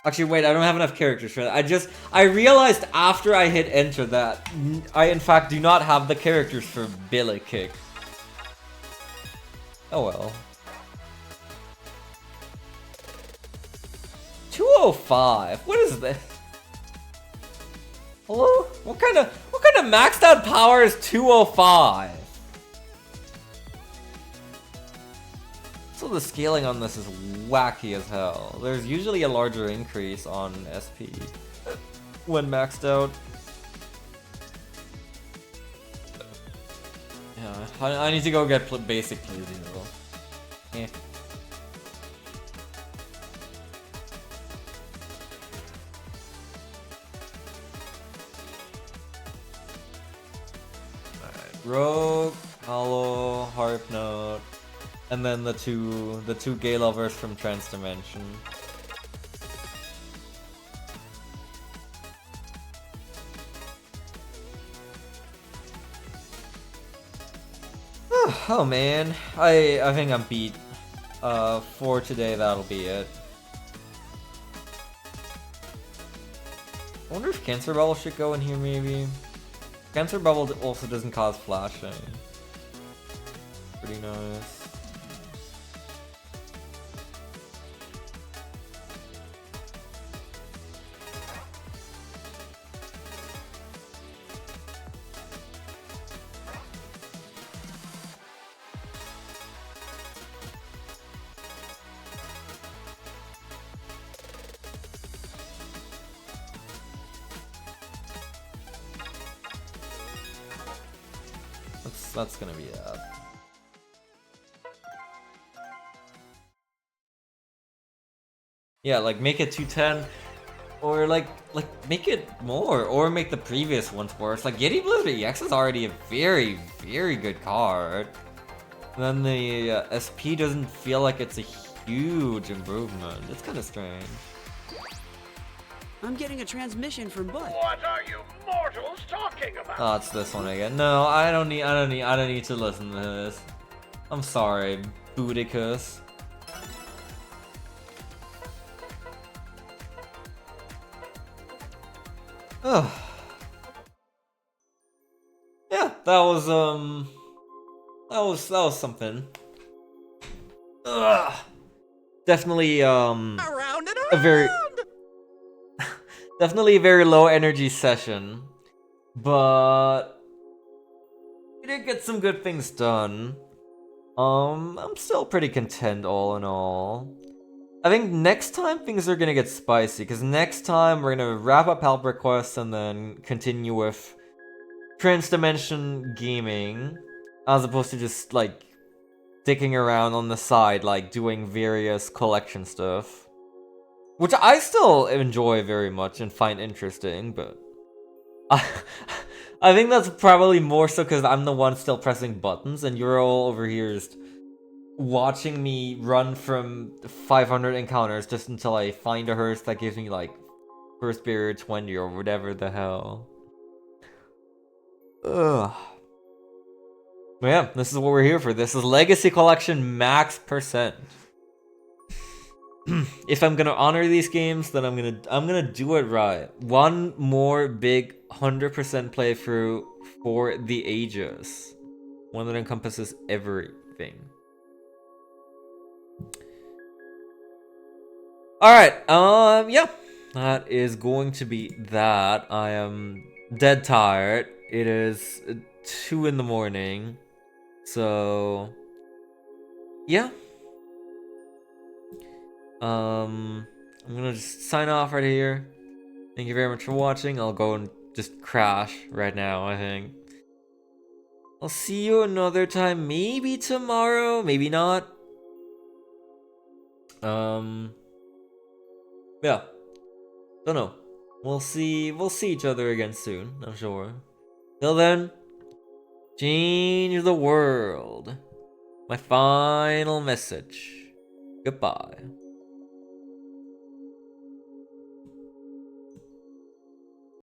Actually, wait, I don't have enough characters for that. I realized after I hit enter that I in fact do not have the characters for Billy Kick. Oh well. 205. What is this? Hello? What kind of maxed out power is 205? So the scaling on this is wacky as hell. There's usually a larger increase on SP when maxed out. Yeah, I need to go get basic pleasing though. Eh. Alright, Rogue, Hollow, Harp Note. And then the two gay lovers from Trans Dimension. Oh man, I think I'm beat. For today, that'll be it. I wonder if Cancer Bubble should go in here maybe. Cancer Bubble also doesn't cause flashing. Pretty nice. That's gonna be it. Yeah, like make it 210, or like make it more, or make the previous ones worse. Like Yeti Blizzard EX is already a very good card. And then the SP doesn't feel like it's a huge improvement. It's kind of strange. I'm getting a transmission from Bud. What are you mortals talking about? Oh, it's this one again. No, I don't need to listen to this. I'm sorry, Booticus. Oh. Yeah, that was something. Ugh. Definitely Around and a very definitely a very low energy session, but we did get some good things done. I'm still pretty content all in all. I think next time things are gonna get spicy, because next time we're gonna wrap up help requests and then continue with Trans Dimension gaming, as opposed to just like sticking around on the side, like doing various collection stuff. Which I still enjoy very much and find interesting, but I think that's probably more so because I'm the one still pressing buttons and you're all over here just watching me run from 500 encounters just until I find a hearse that gives me like first barrier 20 or whatever the hell. Ugh. But yeah, this is what we're here for. This is Legacy Collection max %. If I'm gonna honor these games, then I'm gonna do it right. One more big 100% playthrough for the ages. One that encompasses everything. Alright, yeah. That is going to be that. I am dead tired. It is 2 in the morning. So yeah. I'm gonna just sign off right here. Thank you very much for watching. I'll go and just crash right now, I think. I'll see you another time, maybe tomorrow, maybe not. Yeah. Don't know. We'll see each other again soon, I'm sure. Till then, change the world. My final message. Goodbye.